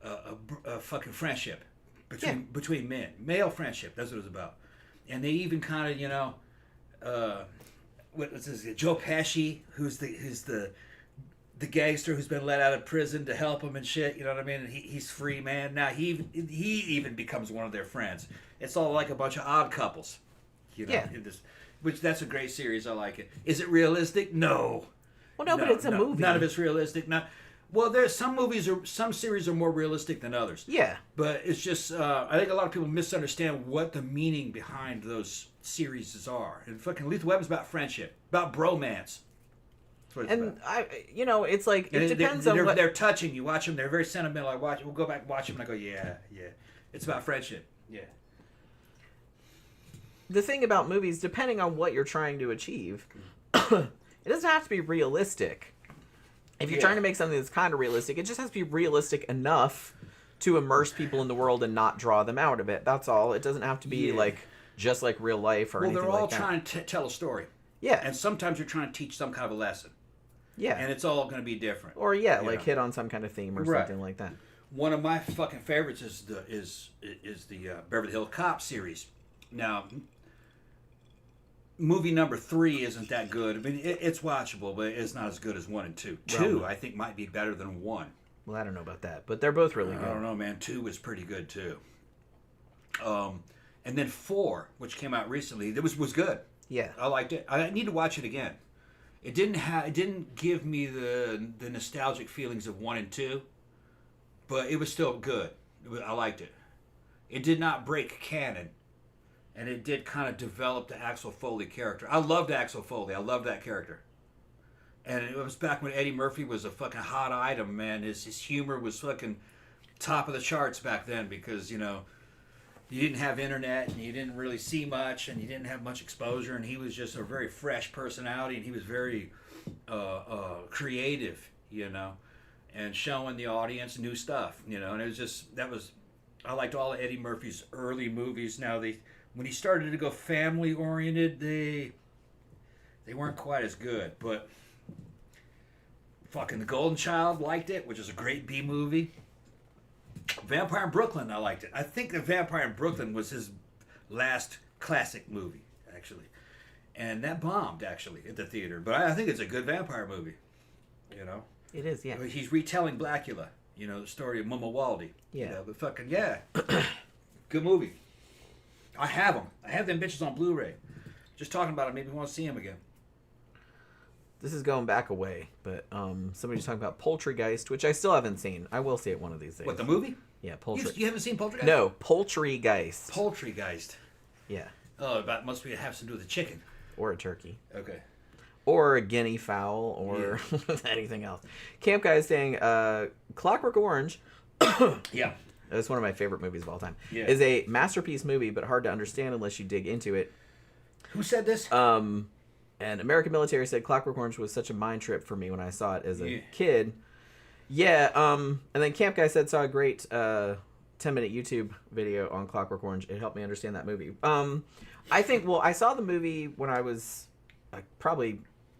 a fucking friendship between men, male friendship. That's what it was about. And they even kind of, what's this? Joe Pesci, who's the gangster who's been let out of prison to help him and shit. You know what I mean? And he's free, man. Now he even becomes one of their friends. It's all like a bunch of odd couples. Yeah. Which that's a great series. I like it. Is it realistic? No. Well, no, but it's a movie. None of it's realistic. Well, there's some series are more realistic than others. Yeah. But it's just I think a lot of people misunderstand what the meaning behind those series are. And fucking Lethal Weapon's about friendship, about bromance. And it's like it depends on what they're touching. You watch them; they're very sentimental. We'll go back and watch them, and I go, yeah. It's about friendship. Yeah. The thing about movies, depending on what you're trying to achieve, it doesn't have to be realistic. If you're trying to make something that's kind of realistic, it just has to be realistic enough to immerse people in the world and not draw them out of it. That's all. It doesn't have to be just like real life or anything like that. Well, they're all trying to tell a story. Yeah. And sometimes you're trying to teach some kind of a lesson. Yeah. And it's all going to be different. Or hit on some kind of theme or something like that. One of my fucking favorites is the Beverly Hills Cop series. Now, movie number 3 isn't that good. I mean, it's watchable, but it's not as good as 1 and 2. 2, I think, might be better than 1. Well, I don't know about that, but they're both really good. I don't know, man. 2 was pretty good too. And then 4, which came out recently, it was good. Yeah, I liked it. I need to watch it again. It didn't give me the nostalgic feelings of 1 and 2, but it was still good. I liked it. It did not break canon. And it did kind of develop the Axel Foley character. I loved Axel Foley. I loved that character. And it was back when Eddie Murphy was a fucking hot item, man. His humor was fucking top of the charts back then because, you didn't have internet and you didn't really see much and you didn't have much exposure. And he was just a very fresh personality and he was very creative, and showing the audience new stuff, And it was just, I liked all of Eddie Murphy's early movies. Now, when he started to go family oriented, they weren't quite as good. But fucking The Golden Child, liked it, which is a great B movie. Vampire in Brooklyn, I liked it. I think that Vampire in Brooklyn was his last classic movie, actually, and that bombed actually at the theater. But I think it's a good vampire movie. It is. Yeah. He's retelling Blackula. The story of Mama Waldy. Yeah. But fucking good movie. I have them. I have them bitches on Blu-ray. Just talking about it, maybe want to see them again. This is going back away, but somebody's talking about Poultrygeist, which I still haven't seen. I will see it one of these days. What, the movie? Yeah, Poultrygeist. You haven't seen Poultrygeist? No, Poultrygeist. Poultrygeist. Yeah. Oh, that must have to do with a chicken. Or a turkey. Okay. Or a guinea fowl, or anything else. Camp Guy is saying, Clockwork Orange. Yeah. It's one of my favorite movies of all time. Yeah. Is a masterpiece movie, but hard to understand unless you dig into it. Who said this? And American Military said Clockwork Orange was such a mind trip for me when I saw it as a kid. Yeah. And then Camp Guy saw a great 10-minute YouTube video on Clockwork Orange. It helped me understand that movie. I saw the movie when I was probably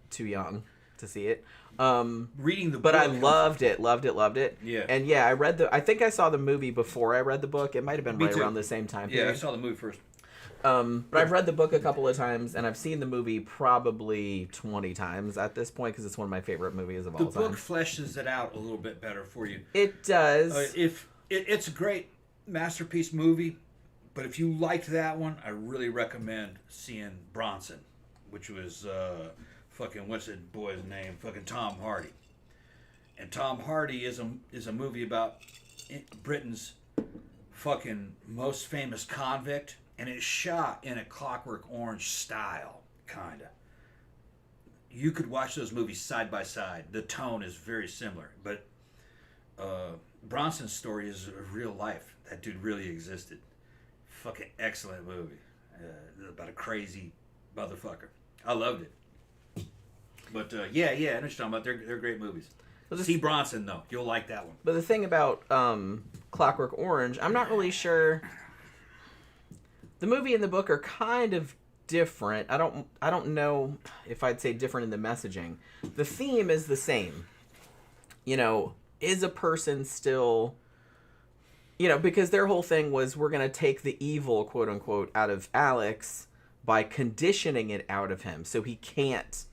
too young to see it. Reading the book. But I loved it. Yeah. And I think I saw the movie before I read the book. It might have been around the same time period. Yeah, I saw the movie first. But I've read the book a couple of times, and I've seen the movie probably 20 times at this point because it's one of my favorite movies of all time. The book fleshes it out a little bit better for you. It does. It's a great masterpiece movie, but if you liked that one, I really recommend seeing Bronson, which was what's that boy's name? Fucking Tom Hardy. And Tom Hardy is a movie about Britain's fucking most famous convict. And it's shot in a Clockwork Orange style, kind of. you could watch those movies side by side. The tone is very similar, but Bronson's story is real life. That dude really existed. Fucking excellent movie about a crazy motherfucker. I loved it. But yeah, I know what you're talking about. They're great movies. See Bronson though, you'll like that one. But the thing about Clockwork Orange, I'm not really sure. The movie and the book are kind of different. I don't know if I'd say different in the messaging. The theme is the same. You know, is a person still, you know, because their whole thing was we're going to take the evil, quote unquote, out of Alex by conditioning it out of him so he can't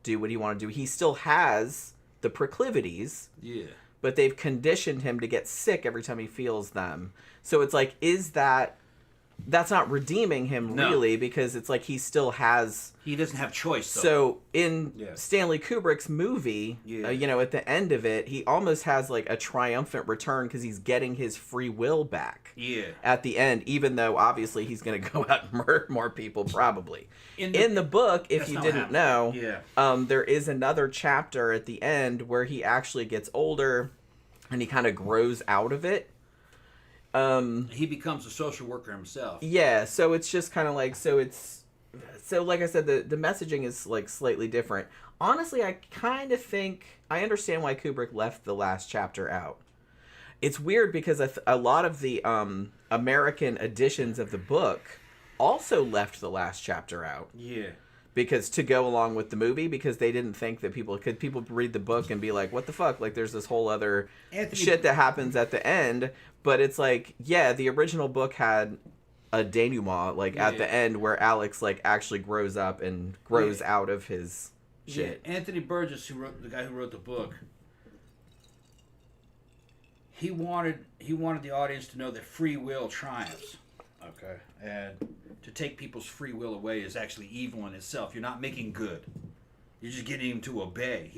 do what he want to do. He still has the proclivities. Yeah. But they've conditioned him to get sick every time he feels them. So it's like, that's not redeeming him really, because it's like he still has... He doesn't have choice, though. So in Stanley Kubrick's movie, you know, at the end of it, he almost has like a triumphant return because he's getting his free will back. Yeah. At the end, even though obviously he's going to go out and murder more people, probably. In the book, if you didn't know, there is another chapter at the end where he actually gets older and he kind of grows out of it. He becomes a social worker himself. Yeah, so it's just kind of like, so like I said, the messaging is like slightly different. Honestly, I kind of think I understand why Kubrick left the last chapter out. It's weird because a lot of the American editions of the book also left the last chapter out. Yeah. Because to go along with the movie, because they didn't think that people read the book and be like, what the fuck? Like, there's this whole other shit that happens at the end. But it's like, yeah, the original book had a denouement, like, at the end where Alex, like, actually grows up and grows out of his shit. Yeah. Anthony Burgess, the guy who wrote the book, he wanted the audience to know that free will triumphs. Okay. And to take people's free will away is actually evil in itself. You're not making good. You're just getting him to obey.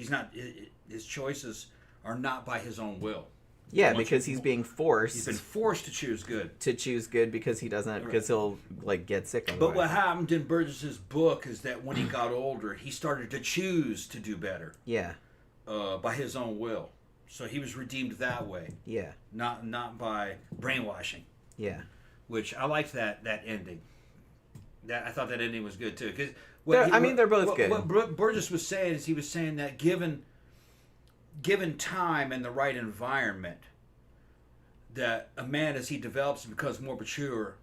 His choices are not by his own will. Yeah, because he's being forced. He's been forced to choose good. To choose good because he doesn't, because he'll like get sick. Otherwise. But what happened in Burgess's book is that when he got older, he started to choose to do better. Yeah. By his own will. So he was redeemed that way. Yeah. Not by brainwashing. Yeah. Which I liked that ending. I thought that ending was good too. Because they're both good. What Burgess was saying is he was saying that given time and the right environment, that a man, as he develops and becomes more mature,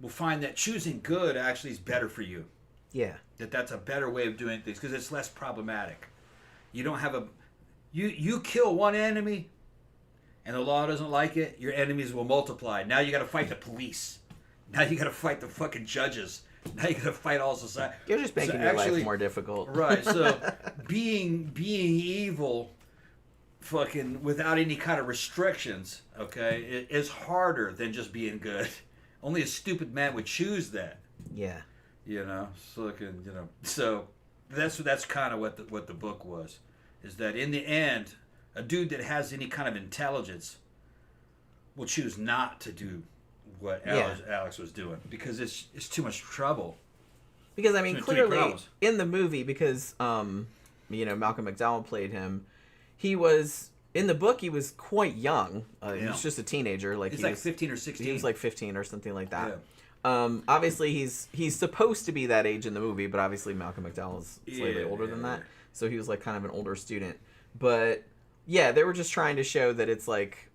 will find that choosing good actually is better for you. Yeah. That's a better way of doing things because it's less problematic. You don't have you kill one enemy and the law doesn't like it, your enemies will multiply. Now you got to fight the police. Now you got to fight the fucking judges. Now you got to fight all society. You're just making your life more difficult. Right. So being evil, fucking without any kind of restrictions, okay, it is harder than just being good. Only a stupid man would choose that. Yeah. You know, so that's kind of what the book was, is that in the end, a dude that has any kind of intelligence will choose not to do what Alex was doing because it's too much trouble. Because I mean, clearly in the movie, because Malcolm McDowell played him, he was in the book. He was quite young. He was just a teenager. Like he was 15 or 16. He was like 15 or something like that. Yeah. Obviously, he's supposed to be that age in the movie, but obviously Malcolm McDowell is slightly older than that, so he was like kind of an older student. But yeah, they were just trying to show that it's like,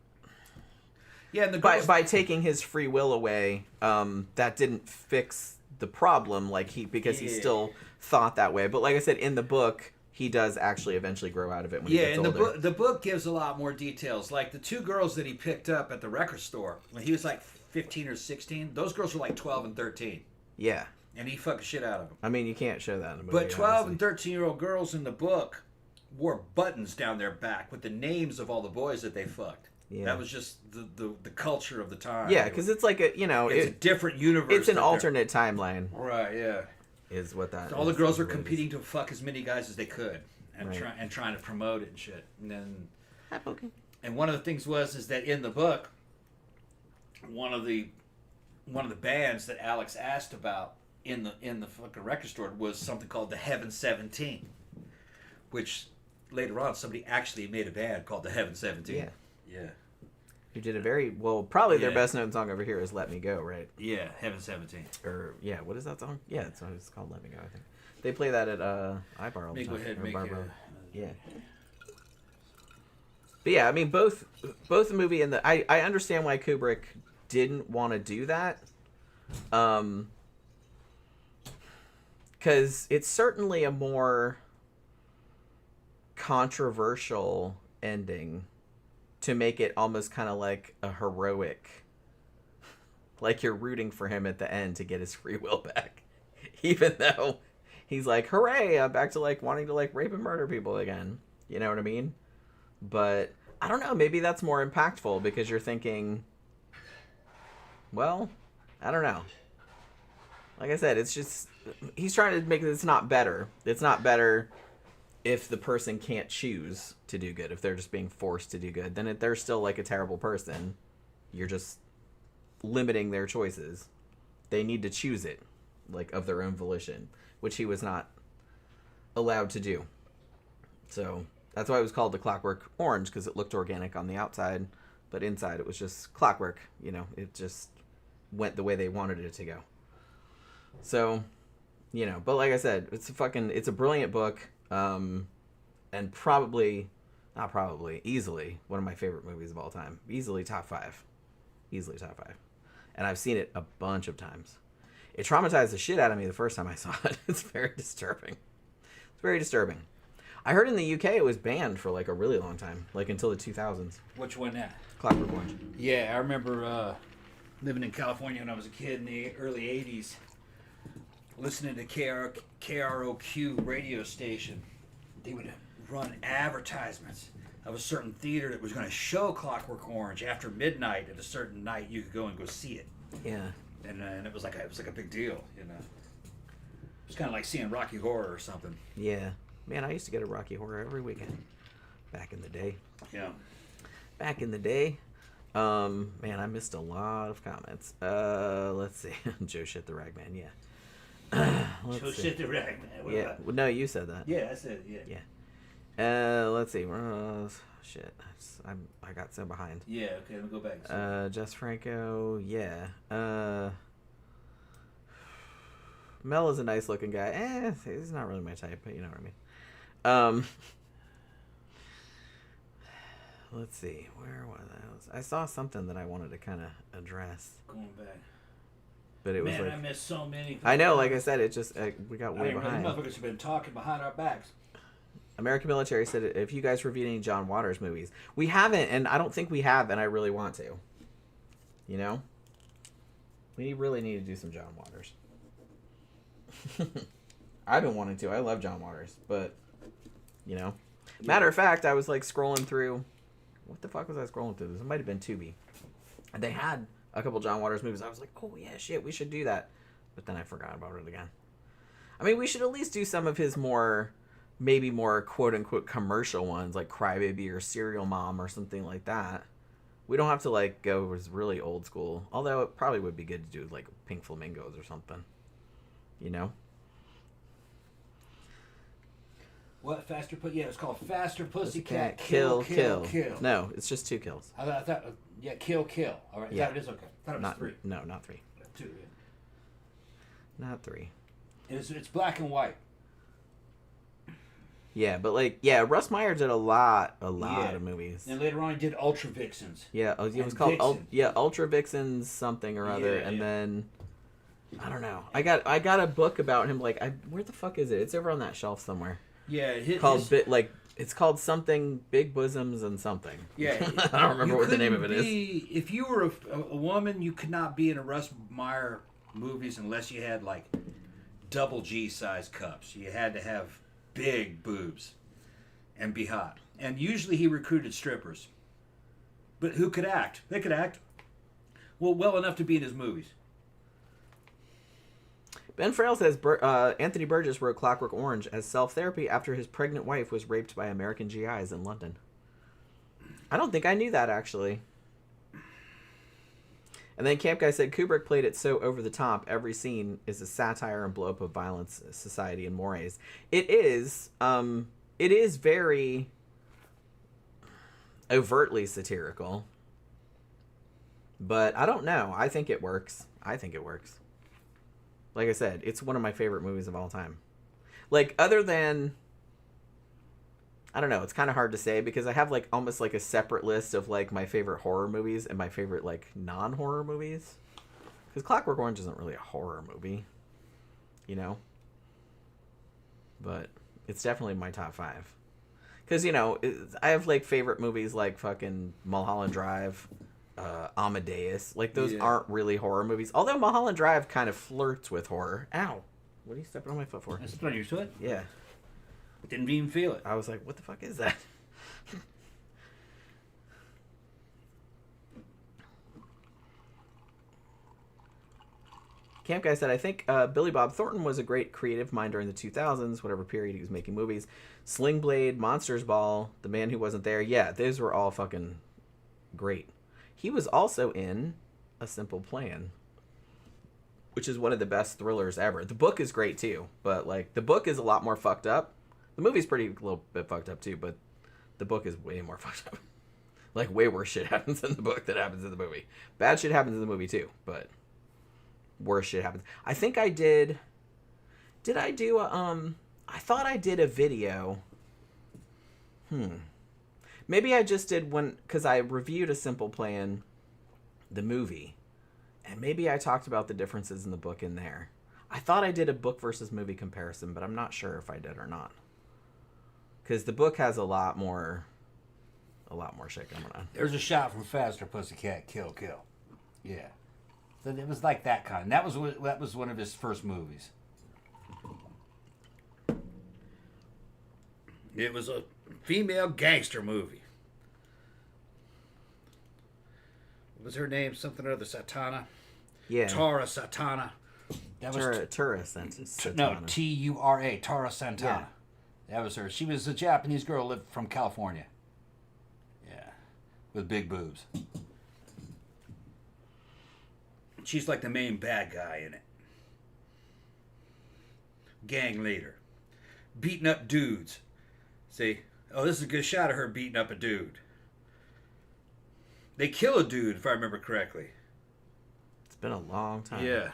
and by taking his free will away, that didn't fix the problem, because he still thought that way. But like I said, in the book, he does actually eventually grow out of it when he gets older. The book gives a lot more details. Like the two girls that he picked up at the record store when he was like 15 or 16, those girls were like 12 and 13. Yeah. And he fucked shit out of them. I mean, you can't show that in the movie. But 12 and 13-year-old girls in the book wore buttons down their back with the names of all the boys that they fucked. Yeah. That was just the culture of the time. Yeah, because it's like it's a different universe. It's an alternate timeline. Right, yeah. Is what that so all the girls were competing to fuck as many guys as they could and trying to promote it and shit. And then and one of the things is that in the book, one of the bands that Alex asked about in the fucking record store was something called the Heaven 17. which later on somebody actually made a band called the Heaven 17. Yeah. Yeah. Who did a very well? Probably their best known song over here is "Let Me Go," right? Yeah, Heaven 17. Or yeah, what is that song? Yeah, it's called "Let Me Go." I think they play that at iBar all the time. Go ahead, make yeah. But yeah, I mean both the movie and I understand why Kubrick didn't want to do that, because it's certainly a more controversial ending. To make it almost kind of like a heroic, like you're rooting for him at the end to get his free will back, even though he's like, hooray, I'm back to like wanting to like rape and murder people again. You know what I mean? But I don't know, maybe that's more impactful because you're thinking, well, I don't know. Like I said, it's just, he's trying to make it, it's not better. It's not better if the person can't choose to do good, if they're just being forced to do good, then they're still like a terrible person. You're just limiting their choices. They need to choose it, like of their own volition, which he was not allowed to do. So that's why it was called the Clockwork Orange, because it looked organic on the outside, but inside it was just clockwork. You know, it just went the way they wanted it to go. So, you know, but like I said, it's a brilliant book. And easily one of my favorite movies of all time. Easily top 5. And I've seen it a bunch of times. It traumatized the shit out of me the first time I saw it. It's very disturbing. I heard in the UK it was banned for like a really long time, like until the 2000s. Which one that? Clockwork Orange. Yeah, I remember living in California when I was a kid in the early 80s. Listening to KROQ radio station, they would run advertisements of a certain theater that was going to show Clockwork Orange after midnight at a certain night. You could go and go see it. Yeah. And it was like a big deal, you know. It's kind of like seeing Rocky Horror or something. Yeah, man, I used to go to Rocky Horror every weekend back in the day. Yeah. Back in the day. Man, I missed a lot of comments. Let's see. Joe Shit the Ragman, yeah. Shit the Ragman. Yeah. Well, no, you said that. Yeah, I said it. Yeah. Let's see. Shit. I got so behind. Yeah. Okay. Let me go back. Jess Franco. Yeah. Mel is a nice looking guy. He's not really my type, but you know what I mean. Let's see. Where was I? I saw something that I wanted to kind of address. Going back. But it was like, I missed so many. I know, like I said, it just we got way behind. The motherfuckers have been talking behind our backs. American Military said, if you guys reviewed any John Waters movies, we haven't, and I don't think we have, and I really want to. You know, we really need to do some John Waters. I've been wanting to. I love John Waters, but you know, matter of fact, I was like scrolling through. What the fuck was I scrolling through? This might have been Tubi, and they had a couple John Waters movies. I was like, oh yeah, shit, we should do that. But then I forgot about it again. I mean, we should at least do some of his maybe more quote unquote commercial ones, like Crybaby or Serial Mom or something like that. We don't have to like go as really old school. Although it probably would be good to do like Pink Flamingos or something. You know? What? Faster Pussy? Yeah, it's called Faster Pussycat. Kill. No, it's just 2 kills. I thought, yeah, kill. All right, yeah, it is okay. I thought it was 3. No, not 3. 2. Yeah. Not 3. It's black and white. Yeah, but like, Russ Meyer did a lot of movies. And later on, he did Ultra Vixens. Yeah, it was called Ultra Vixens something or other, and then I don't know. I got a book about him. Like, where the fuck is it? It's over on that shelf somewhere. Yeah, it's called something Big Bosoms and something. Yeah, I don't remember what the name of it is. If you were a woman, you could not be in a Russ Meyer movies unless you had like double G size cups. You had to have big boobs and be hot. And usually he recruited strippers. But who could act? They could act well enough to be in his movies. Ben Frail says Anthony Burgess wrote Clockwork Orange as self-therapy after his pregnant wife was raped by American GIs in London. I don't think I knew that, actually. And then Camp Guy said Kubrick played it so over the top, every scene is a satire and blow-up of violence, society, and mores. It is, it is very overtly satirical. But I don't know. I think it works. Like I said, it's one of my favorite movies of all time. Like, other than... I don't know. It's kind of hard to say because I have, like, almost, like, a separate list of, like, my favorite horror movies and my favorite, like, non-horror movies. Because Clockwork Orange isn't really a horror movie. You know? But it's definitely my top 5. Because, you know, I have, like, favorite movies like fucking Mulholland Drive... Amadeus. Like, those aren't really horror movies. Although Mulholland Drive kind of flirts with horror. Ow. What are you stepping on my foot for? I stepped on your foot? Yeah. Didn't even feel it. I was like, what the fuck is that? Camp Guy said, I think Billy Bob Thornton was a great creative mind during the 2000s, whatever period he was making movies. Sling Blade, Monsters Ball, The Man Who Wasn't There. Yeah, those were all fucking great. He was also in A Simple Plan, which is one of the best thrillers ever. The book is great too, but like the book is a lot more fucked up. The movie's a little bit fucked up too, but the book is way more fucked up. Like, way worse shit happens in the book than happens in the movie. Bad shit happens in the movie too, but worse shit happens. I think I did. Did I do a I thought I did a video. Maybe I just did one, because I reviewed A Simple Plan, the movie, and maybe I talked about the differences in the book in there. I thought I did a book versus movie comparison, but I'm not sure if I did or not. Because the book has a lot more shit going on. There's a shot from Faster Pussycat Kill Kill. Yeah. So it was like that kind. That was one of his first movies. It was a female gangster movie. What was her name? Something or other, Satana? Yeah. Tara Satana. That was Tura Satana. No, Tura, Tara Santana. Yeah. That was her. She was a Japanese girl, lived from California. Yeah. With big boobs. She's like the main bad guy in it. Gang leader. Beating up dudes. See? Oh, this is a good shot of her beating up a dude. They kill a dude, if I remember correctly. It's been a long time. Yeah.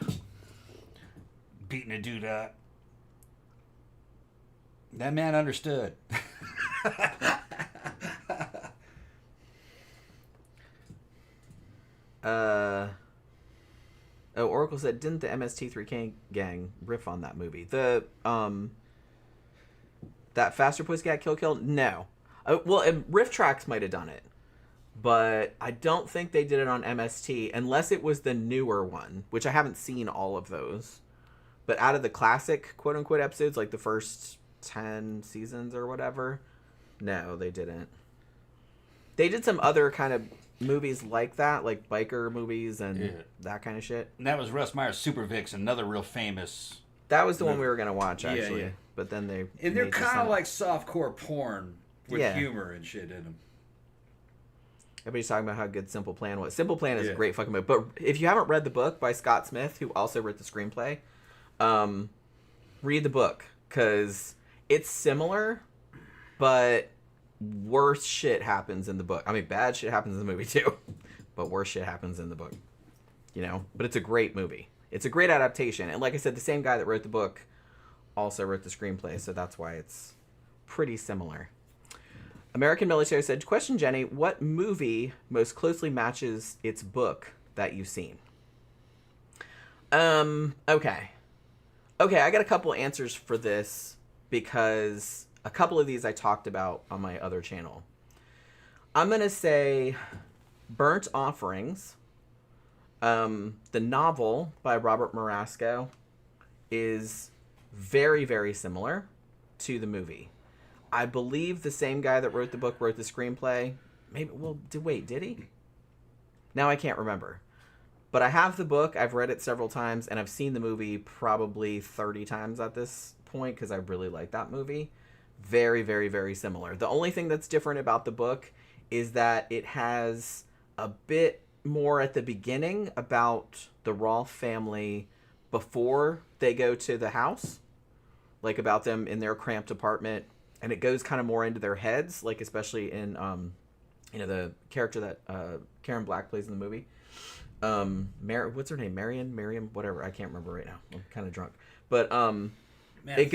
Beating a dude up. That man understood. Oracle said, didn't the MST3K gang riff on that movie? The that Faster Pussycat Kill Kill? No. Riff Tracks might have done it, but I don't think they did it on MST unless it was the newer one, which I haven't seen all of those. But out of the classic quote unquote episodes, like the first 10 seasons or whatever, no, they didn't. They did some other kind of movies like that, like biker movies and that kind of shit. And that was Russ Meyer's Super Vixen, another real famous. That was the one we were gonna watch actually, yeah. But then they're kind of like softcore porn with humor and shit in them. Everybody's talking about how good Simple Plan was. Simple Plan is a great fucking movie. But if you haven't read the book by Scott Smith, who also wrote the screenplay, read the book because it's similar, but worse shit happens in the book. I mean, bad shit happens in the movie too, but worse shit happens in the book. You know, but it's a great movie. It's a great adaptation, and like I said, the same guy that wrote the book also wrote the screenplay, so that's why it's pretty similar. American Military said, question Jenny, what movie most closely matches its book that you've seen? Okay, I got a couple answers for this because a couple of these I talked about on my other channel. I'm going to say Burnt Offerings. The novel by Robert Marasco is very, very similar to the movie. I believe the same guy that wrote the book wrote the screenplay. Maybe, well, did he? Now I can't remember. But I have the book, I've read it several times, and I've seen the movie probably 30 times at this point because I really like that movie. Very, very, very similar. The only thing that's different about the book is that it has a bit more at the beginning about the Rolfe family before they go to the house. Like about them in their cramped apartment and it goes kind of more into their heads, like especially in the character that Karen Black plays in the movie. What's her name? Miriam, whatever. I can't remember right now. I'm kind of drunk, but it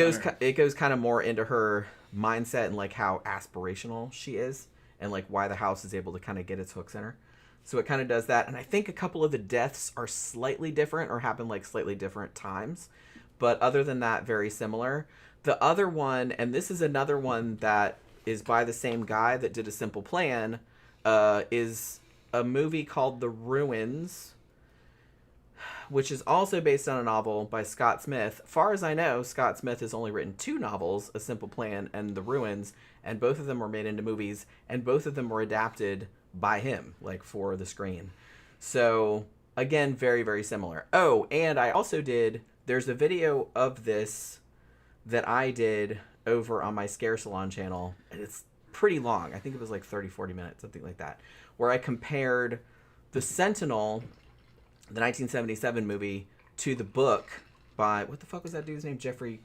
goes kind of more into her mindset and like how aspirational she is, and like why the house is able to kind of get its hooks in her. So it kind of does that, and I think a couple of the deaths are slightly different or happen like slightly different times, but other than that, very similar. The other one, and this is another one that is by the same guy that did A Simple Plan, is a movie called The Ruins, which is also based on a novel by Scott Smith. Far as I know, Scott Smith has only written 2 novels, A Simple Plan and The Ruins, and both of them were made into movies, and both of them were adapted by him, like for the screen. So, again, very, very similar. Oh, and I also there's a video of this that I did over on my Scare Salon channel, and it's pretty long. I think it was like 30-40 minutes, something like that, where I compared The Sentinel, the 1977 movie, to the book by, what the fuck was that dude's name? Jeffrey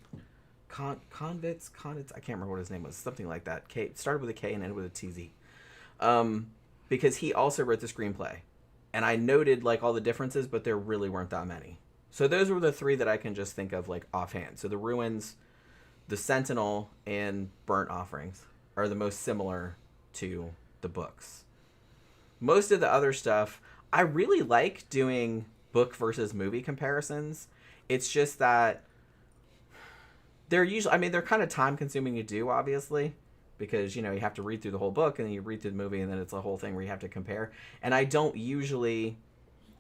Convitz? I can't remember what his name was. Something like that. Started with a K and ended with a TZ. Because he also wrote the screenplay. And I noted like all the differences, but there really weren't that many. So those were the 3 that I can just think of like offhand. So The Ruins, The Sentinel, and Burnt Offerings are the most similar to the books. Most of the other stuff, I really like doing book versus movie comparisons. It's just that they're they're kind of time consuming to do, obviously, because, you have to read through the whole book and then you read through the movie and then it's a whole thing where you have to compare. And I don't usually,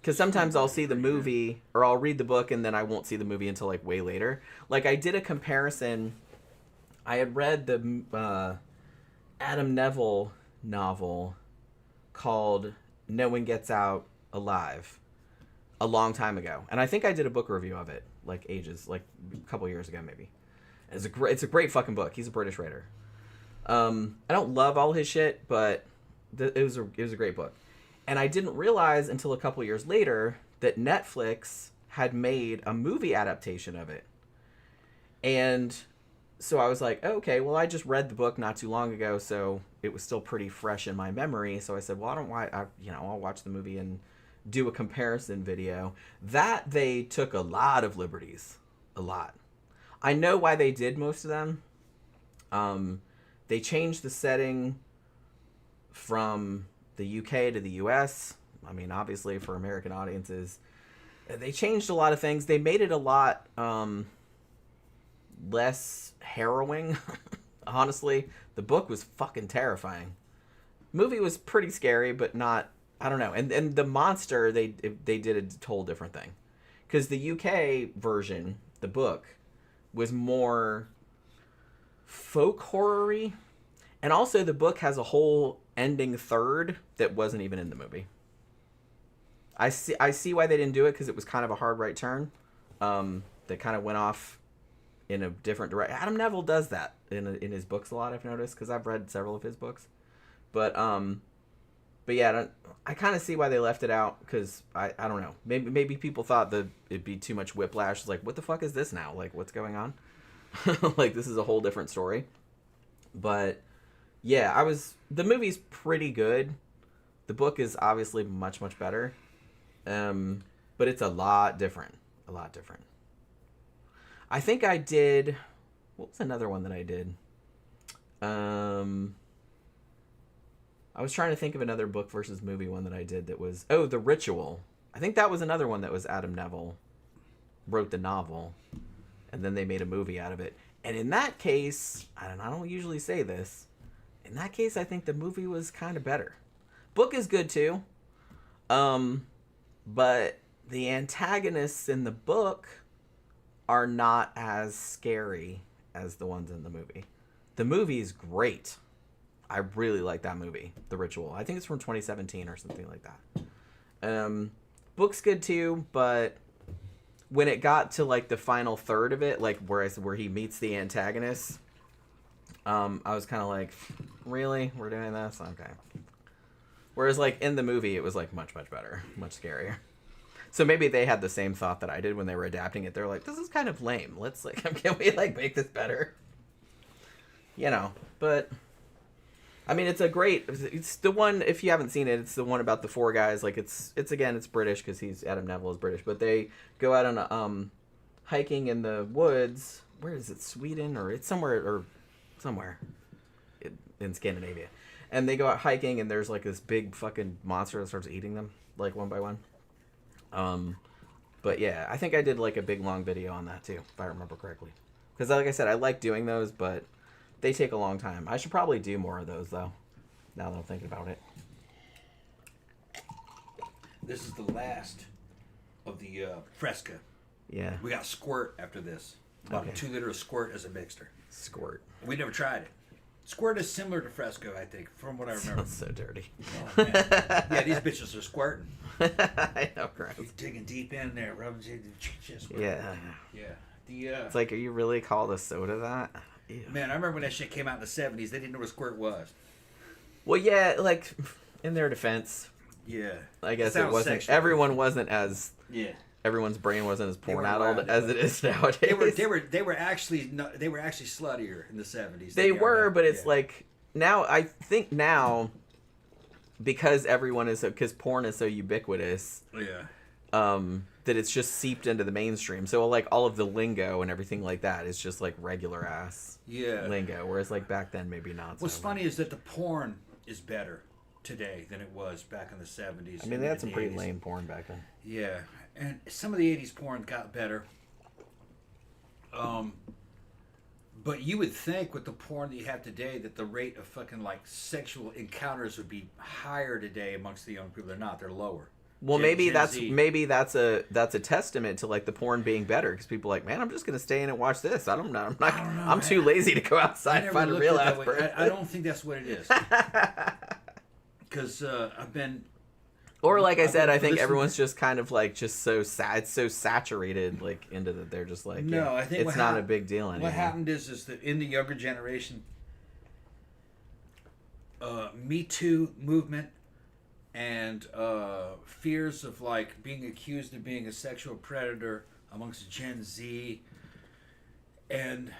because sometimes I'll see the movie or I'll read the book and then I won't see the movie until like way later. Like I did a comparison. I had read the Adam Neville novel called No One Gets Out Alive a long time ago, and I think I did a book review of it like a couple years ago maybe. It's a great fucking book. He's a British writer. I don't love all his shit, but it was a great book, and I didn't realize until a couple years later that Netflix had made a movie adaptation of it. And so I was like, oh, okay, well, I just read the book not too long ago, so it was still pretty fresh in my memory. So I said, well, I'll watch the movie and do a comparison video. That they took a lot of liberties, a lot. I know why they did most of them. They changed the setting from the UK to the US. I mean, obviously for American audiences, they changed a lot of things. They made it a lot less harrowing. Honestly, the book was fucking terrifying. Movie was pretty scary, but not, I don't know. And the monster, they did a whole different thing, because the UK version, the book, was more folk horror-y, and also the book has a whole ending third that wasn't even in the movie. I see why they didn't do it, because it was kind of a hard right turn. That kind of went off in a different direction. Adam Neville does that in his books a lot, I've noticed, because I've read several of his books. But yeah, I kind of see why they left it out, because I don't know. Maybe people thought that it'd be too much whiplash. It's like, what the fuck is this now? Like, what's going on? Like, this is a whole different story. But yeah, the movie's pretty good. The book is obviously much, much better. But it's a lot different. A lot different. I think I did... What was another one that I did? I was trying to think of another book versus movie one that I did that was... Oh, The Ritual. I think that was another one that was Adam Neville wrote the novel, and then they made a movie out of it. And in that case, I don't usually say this, in that case, I think the movie was kind of better. Book is good too. But the antagonists in the book are not as scary as the ones in the movie. The movie is great. I really like that movie, The Ritual. I think it's from 2017 or something like that. Book's good too, but when it got to like the final third of it, like where he meets the antagonist, I was kind of like, really? We're doing this? Okay. Whereas like in the movie, it was like much, much better, much scarier. So maybe they had the same thought that I did when they were adapting it. They're like, this is kind of lame. Let's like, can we like make this better? you know, but I mean, it's the one, if you haven't seen it, it's the one about the 4 guys. Like it's British because Adam Neville is British, but they go out on a, hiking in the woods. Where is it? Sweden or it's somewhere in Scandinavia. And they go out hiking and there's like this big fucking monster that starts eating them like one by one. But yeah, I think I did like a big long video on that too, if I remember correctly. Because like I said, I like doing those, but they take a long time. I should probably do more of those though, now that I'm thinking about it. This is the last of the Fresca. Yeah. We got Squirt after this. About 2 liter of Squirt as a mixer. Squirt. We never tried it. Squirt is similar to Fresco, I think, from what I remember. Smells so dirty. Oh, man. Yeah, these bitches are squirting. I know, gross. He's digging deep in there, rubbing just Yeah. Yeah. It's like, are you really called a soda that? Ew. Man, I remember when that shit came out in the 70s, they didn't know what Squirt was. Well, yeah, like, in their defense, Yeah. I guess it wasn't, sexual. Everyone wasn't as, yeah. Everyone's brain wasn't as porn-addled as it is nowadays. They were actually sluttier in the 70s. They were, but it's like now. I think now, because porn is so ubiquitous. Yeah. That it's just seeped into the mainstream. So like all of the lingo and everything like that is just like regular ass lingo. Whereas like back then maybe not. What's funny is that the porn is better today than it was back in the 70s. I mean, they had some pretty lame porn back then. Yeah. And some of the 80s porn got better. But you would think with the porn that you have today that the rate of fucking like sexual encounters would be higher today amongst the young people. They're not. They're lower. Well, maybe that's a testament to like the porn being better because people are like, man, I'm just gonna stay in and watch this. I don't know. I'm too lazy to go outside and find a real ass person. I don't think that's what it is. Because I've been. Or like I said, I think everyone's just kind of like just so sad, it's so saturated like into that they're just like I think it's not a big deal anymore. What happened is that in the younger generation, Me Too movement and fears of like being accused of being a sexual predator amongst Gen Z, and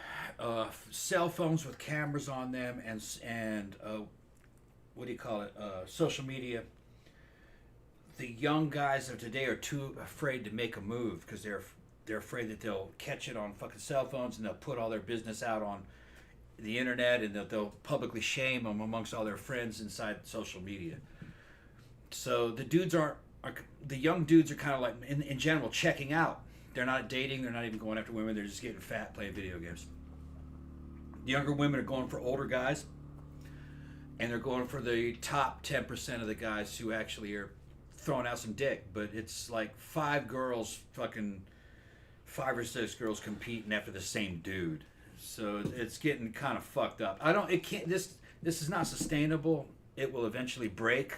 cell phones with cameras on them, and what do you call it? Social media. The young guys of today are too afraid to make a move because they're afraid that they'll catch it on fucking cell phones and they'll put all their business out on the internet and they'll publicly shame them amongst all their friends inside social media. So the young dudes are kind of like in general checking out. They're not dating. They're not even going after women. They're just getting fat playing video games. The younger women are going for older guys, and they're going for the top 10% of the guys who actually are throwing out some dick, but it's like 5 or 6 girls competing after the same dude. So it's getting kind of fucked up. This is not sustainable. It will eventually break.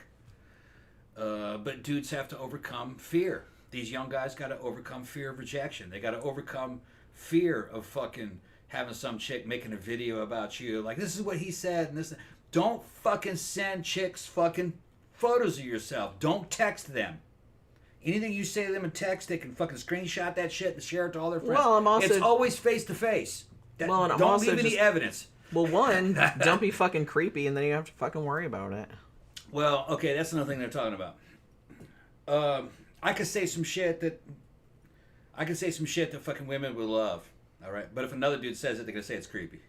But dudes have to overcome fear. These young guys got to overcome fear of rejection. They got to overcome fear of fucking having some chick making a video about you. Like, this is what he said, and this. Don't fucking send chicks fucking photos of yourself. Don't text them. Anything you say to them in text, they can fucking screenshot that shit and share it to all their friends. Well, it's always face to face. Don't leave any evidence. Well, one, don't be fucking creepy, and then you have to fucking worry about it. Well, okay, that's another thing they're talking about. I could say some shit that fucking women will love. All right, but if another dude says it, they're gonna say it's creepy,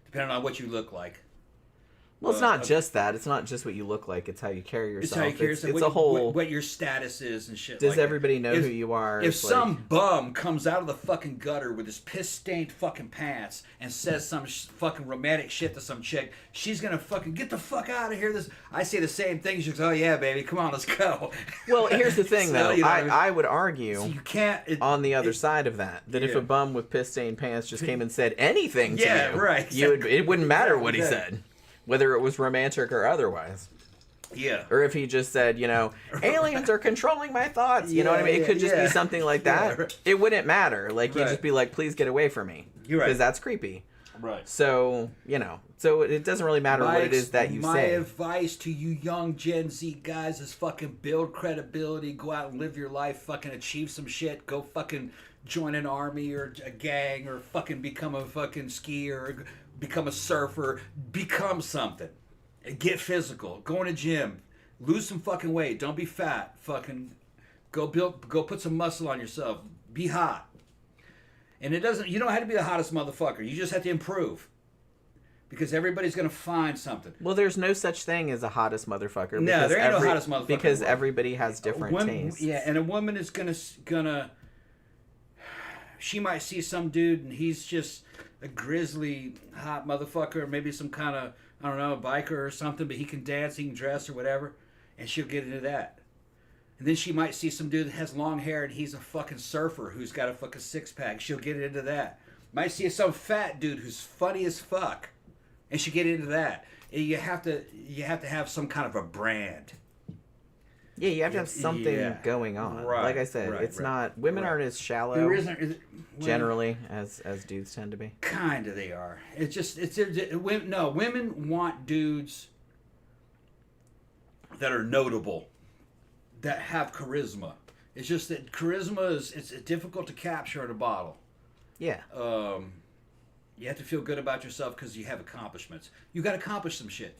depending on what you look like. Well, it's not just that. It's not just what you look like. It's how you carry yourself. It's how you carry yourself. It's a whole... What your status is and shit. Does everybody know who you are? If some bum comes out of the fucking gutter with his piss-stained fucking pants and says some fucking romantic shit to some chick, she's gonna fucking get the fuck out of here. I say the same thing. She goes, "Oh yeah, baby, come on, let's go." Well, here's the thing, though. You know I would argue so you can't, on the other side of that if a bum with piss-stained pants just came and said anything to you, right, it wouldn't matter what he said. Whether it was romantic or otherwise. Yeah. Or if he just said, aliens are controlling my thoughts. You know what I mean? It could just be something like that. Yeah, right. It wouldn't matter. Like, you'd just be like, please get away from me. You're right. Because that's creepy. Right. So, so it doesn't really matter what it is that you say. My advice to you young Gen Z guys is fucking build credibility. Go out and live your life. Fucking achieve some shit. Go fucking join an army or a gang or fucking become a fucking skier or become a surfer. Become something. Get physical. Go in a gym. Lose some fucking weight. Don't be fat. Fucking go put some muscle on yourself. Be hot. And you don't have to be the hottest motherfucker. You just have to improve. Because everybody's going to find something. Well, there's no such thing as a hottest motherfucker. No, there ain't no hottest motherfucker. Because everybody has different tastes. Yeah, and a woman is gonna she might see some dude and he's just a grizzly hot motherfucker, or maybe some kind of, I don't know, biker or something, but he can dance, he can dress or whatever, and she'll get into that. And then she might see some dude that has long hair and he's a fucking surfer who's got a fucking six-pack. She'll get into that. Might see some fat dude who's funny as fuck, and she'll get into that. And you have to have some kind of a brand. Yeah, you have to have something going on. Right, like I said, it's not... Women aren't as shallow, generally, as dudes tend to be. Kind of they are. Women want dudes that are notable, that have charisma. It's just that charisma it's difficult to capture in a bottle. Yeah. You have to feel good about yourself because you have accomplishments. You got to accomplish some shit.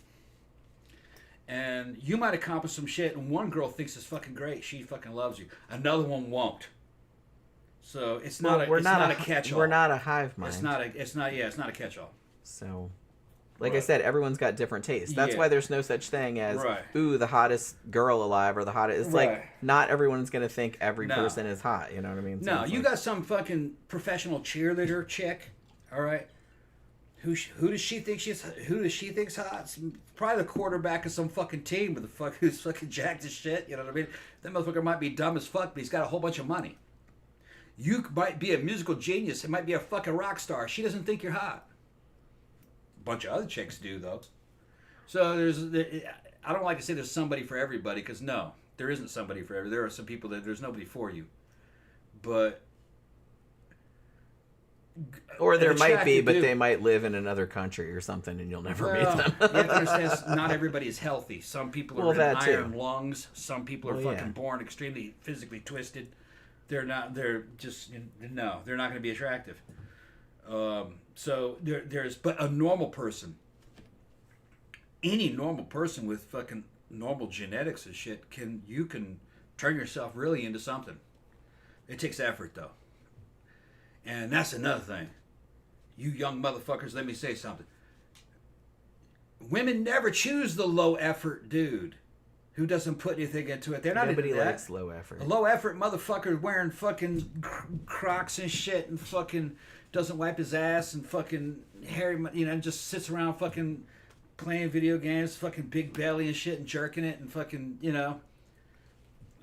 And you might accomplish some shit, and one girl thinks it's fucking great. She fucking loves you. Another one won't. So it's not a catch-all. We're not a hive mind. It's not a catch-all. So, like I said, everyone's got different tastes. That's why there's no such thing as ooh, the hottest girl alive or the hottest. It's like not everyone's gonna think every person is hot. You know what I mean? So you got some fucking professional cheerleader chick, all right? Who does she think's hot? It's probably the quarterback of some fucking team who's fucking jacked as shit. You know what I mean? That motherfucker might be dumb as fuck, but he's got a whole bunch of money. You might be a musical genius. It might be a fucking rock star. She doesn't think you're hot. A bunch of other chicks do, though. So I don't like to say there's somebody for everybody, because no, there isn't somebody for everybody. There are some people that there's nobody for you. But... Or there might be, but they might live in another country or something, and you'll never meet them. You have to understand, not everybody is healthy. Some people are in iron lungs. Some people are fucking born extremely physically twisted. They're not going to be attractive. So but a normal person, any normal person with fucking normal genetics and shit, you can turn yourself really into something. It takes effort, though. And that's another thing. You young motherfuckers, let me say something. Women never choose the low effort dude who doesn't put anything into it. They're not into that. Nobody likes low effort. A low effort motherfucker wearing fucking Crocs and shit and fucking doesn't wipe his ass and fucking hairy, just sits around fucking playing video games, fucking big belly and shit and jerking it and fucking, I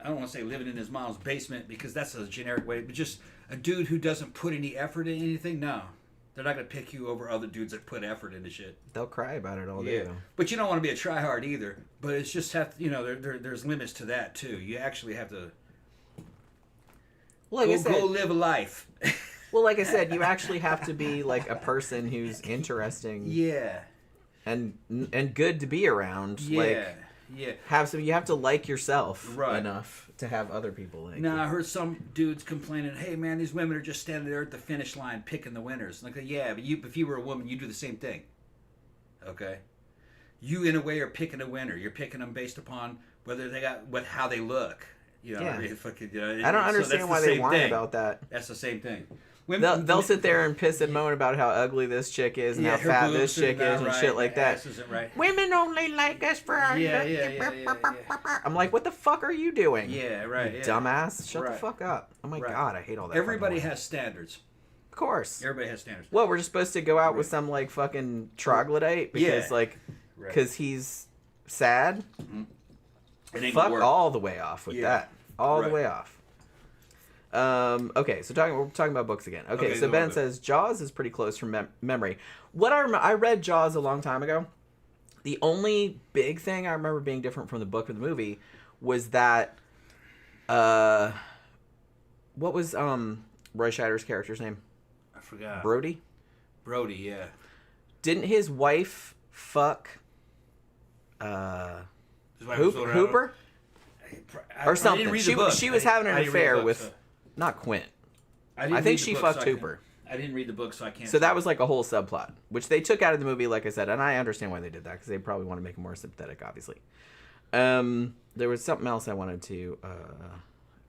don't want to say living in his mom's basement because that's a generic way, but just a dude who doesn't put any effort in anything, no. They're not going to pick you over other dudes that put effort into shit. They'll cry about it all day, though. But you don't want to be a tryhard either. But it's just there's limits to that, too. You actually have to go live a life. Well, like I said, you actually have to be like a person who's interesting. Yeah. And good to be around. Yeah. You have to like yourself enough to have other people like you. I heard some dudes complaining, hey man, these women are just standing there at the finish line picking the winners. Like, yeah, but if you were a woman, you do the same thing. Okay? You in a way are picking a winner. You're picking them based upon whether they got how they look. I don't understand why they whine about that. That's the same thing. They'll sit there and piss and moan about how ugly this chick is and how fat this chick is and shit like that. Women only like us for our I'm like, what the fuck are you doing? Yeah, right. Dumbass. Shut the fuck up. Oh my god, I hate all that. Everybody has standards. Of course. Everybody has standards. Well, we're just supposed to go out with some like fucking troglodyte because because he's sad. Mm-hmm. Fuck all the way off with that. All the way off. Okay, so we're talking about books again. Okay, so Ben says Jaws is pretty close from memory. I read Jaws a long time ago. The only big thing I remember being different from the book or the movie was that what was Roy Scheider's character's name? I forgot. Brody, yeah. Didn't his wife fuck Hooper? Or something. She was having an affair with not Quint. I think she fucked Hooper. I didn't read the book, so I can't. So that was like a whole subplot, which they took out of the movie, like I said, and I understand why they did that because they probably want to make it more sympathetic, obviously. There was something else I wanted to,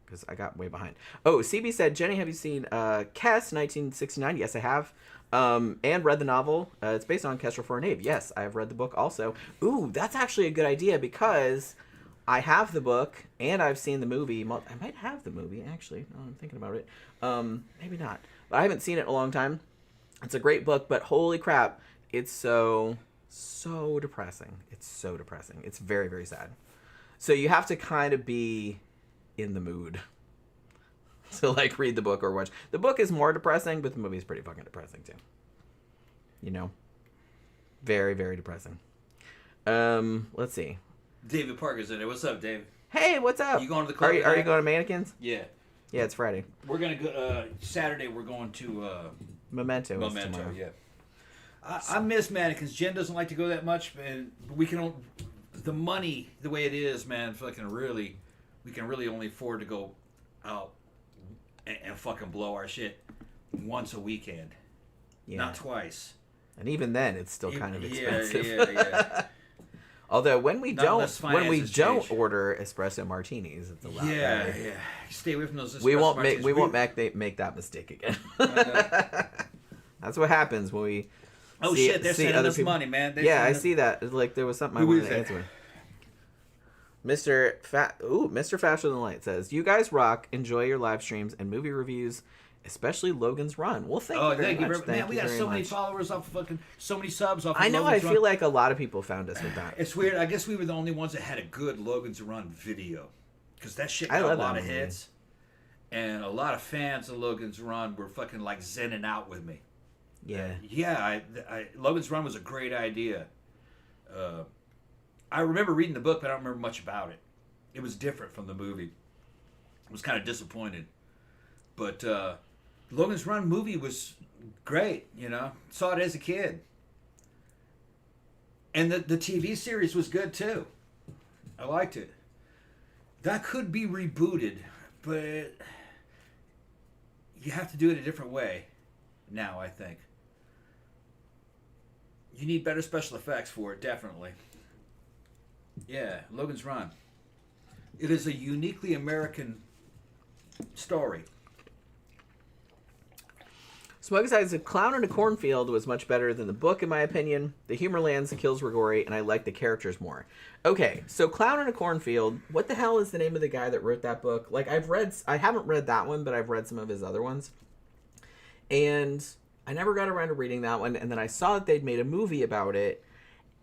because I got way behind. Oh, CB said, Jenny, have you seen Kess 1969? Yes, I have. And read the novel. It's based on Kestrel for a Knave. Yes, I have read the book also. Ooh, that's actually a good idea because I have the book and I've seen the movie. I might have the movie, actually. Now I'm thinking about it. Maybe not. But I haven't seen it in a long time. It's a great book, but holy crap, it's so depressing. It's so depressing. It's very, very sad. So you have to kind of be in the mood to like read the book or watch. The book is more depressing, but the movie is pretty fucking depressing too. You know? Very, very depressing. Let's see. David Parker's in it. What's up, Dave? Hey, what's up? You going to the club? Are you going to Mannequins? Yeah. Yeah, it's Friday. We're gonna go Saturday. We're going to Memento. Yeah. I miss Mannequins. Jen doesn't like to go that much, and we can. The money, the way it is, man, we can really only afford to go out and fucking blow our shit once a weekend, not twice. And even then, it's still kind of expensive. Yeah. Although when we don't order espresso martinis, it's a lot better. Yeah. Stay away from those. We won't make that mistake again. That's what happens when we. Oh shit! They're sending us money, man. I see that. It's like there was something I wanted to answer. Mr. Faster Than Light says, "You guys rock. Enjoy your live streams and movie reviews, especially Logan's Run." Well, thank you very much. Man, we got so many followers off fucking so many subs off. I know. I feel like a lot of people found us with that. It's weird. I guess we were the only ones that had a good Logan's Run video, because that shit got a lot of hits, and a lot of fans of Logan's Run were fucking like zenning out with me. Yeah. Logan's Run was a great idea. I remember reading the book, but I don't remember much about it. It was different from the movie. I was kind of disappointed. But Logan's Run movie was great, you know. Saw it as a kid. And the TV series was good, too. I liked it. That could be rebooted, but you have to do it a different way now, I think. You need better special effects for it, definitely. Yeah, Logan's Run. It is a uniquely American story. Smug says, "A Clown in a Cornfield was much better than the book, in my opinion. The humor lands, the kills were gory, and I like the characters more." Okay, so Clown in a Cornfield, what the hell is the name of the guy that wrote that book? Like, I haven't read that one, but I've read some of his other ones. And I never got around to reading that one, and then I saw that they'd made a movie about it,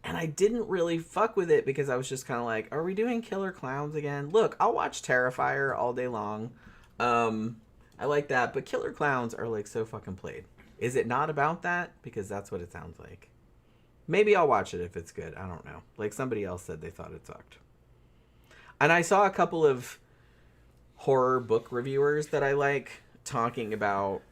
and I didn't really fuck with it because I was just kind of like, are we doing killer clowns again? Look, I'll watch Terrifier all day long. I like that, but killer clowns are like so fucking played. Is it not about that? Because that's what it sounds like. Maybe I'll watch it if it's good. I don't know. Like somebody else said they thought it sucked. And I saw a couple of horror book reviewers that I like talking about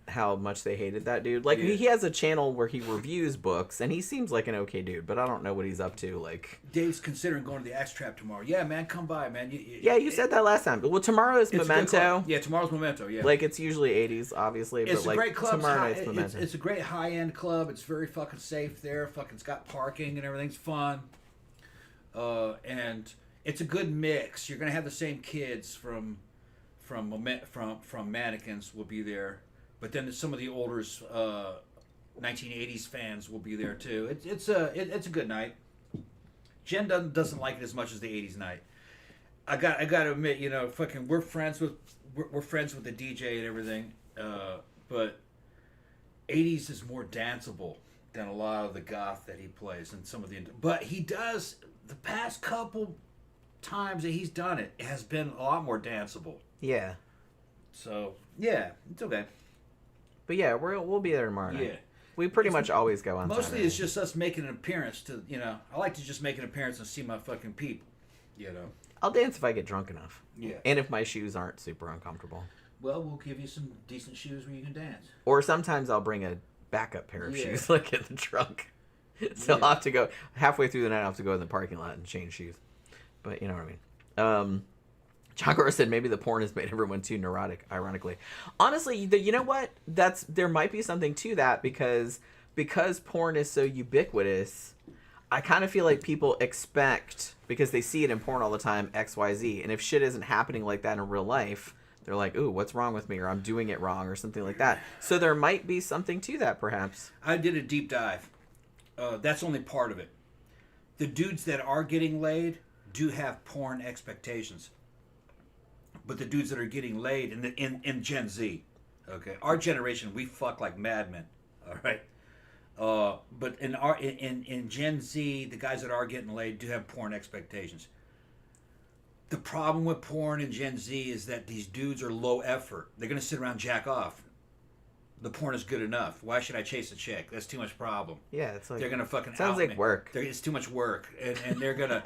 how much they hated that dude. Like, he has a channel where he reviews books, and he seems like an okay dude, but I don't know what he's up to. Like, Dave's considering going to the Axe Trap tomorrow. Yeah, man, come by, man. You said that last time. Well, tomorrow is Memento. Yeah, tomorrow's Memento, yeah. Like, it's usually 80s, obviously, it's but, a great club. Tomorrow night's Memento. It's a great high-end club. It's very fucking safe there. It's got parking and everything's fun. And it's a good mix. You're going to have the same kids from Mannequins will be there. But then some of the older 1980s fans will be there too. It's a good night. Jen doesn't like it as much as the 80s night. I got to admit, you know, fucking we're friends with the DJ and everything. But 80s is more danceable than a lot of the goth that he plays and some of the. But he does the past couple times that he's done it has been a lot more danceable. Yeah. So yeah, it's okay. But yeah, we'll be there tomorrow night. Yeah. We pretty much always go on Mostly Saturday. It's just us making an appearance to, you know, I like to just make an appearance and see my fucking people, you know. I'll dance if I get drunk enough. Yeah. And if my shoes aren't super uncomfortable. Well, we'll give you some decent shoes where you can dance. Or sometimes I'll bring a backup pair of shoes, like in the trunk. So I'll have to go, halfway through the night, I'll have to go in the parking lot and change shoes. But you know what I mean. Chagor said maybe the porn has made everyone too neurotic, ironically. Honestly, you know what? There might be something to that because porn is so ubiquitous, I kind of feel like people expect, because they see it in porn all the time, XYZ. And if shit isn't happening like that in real life, they're like, ooh, what's wrong with me? Or I'm doing it wrong or something like that. So there might be something to that, perhaps. I did a deep dive. That's only part of it. The dudes that are getting laid do have porn expectations. But the dudes that are getting laid in Gen Z, okay, our generation, we fuck like madmen, all right. But in Gen Z, the guys that are getting laid do have porn expectations. The problem with porn in Gen Z is that these dudes are low effort. They're gonna sit around jack off. The porn is good enough. Why should I chase a chick? That's too much problem. Yeah, it's like they're gonna fucking sounds like work. It's too much work, and they're gonna.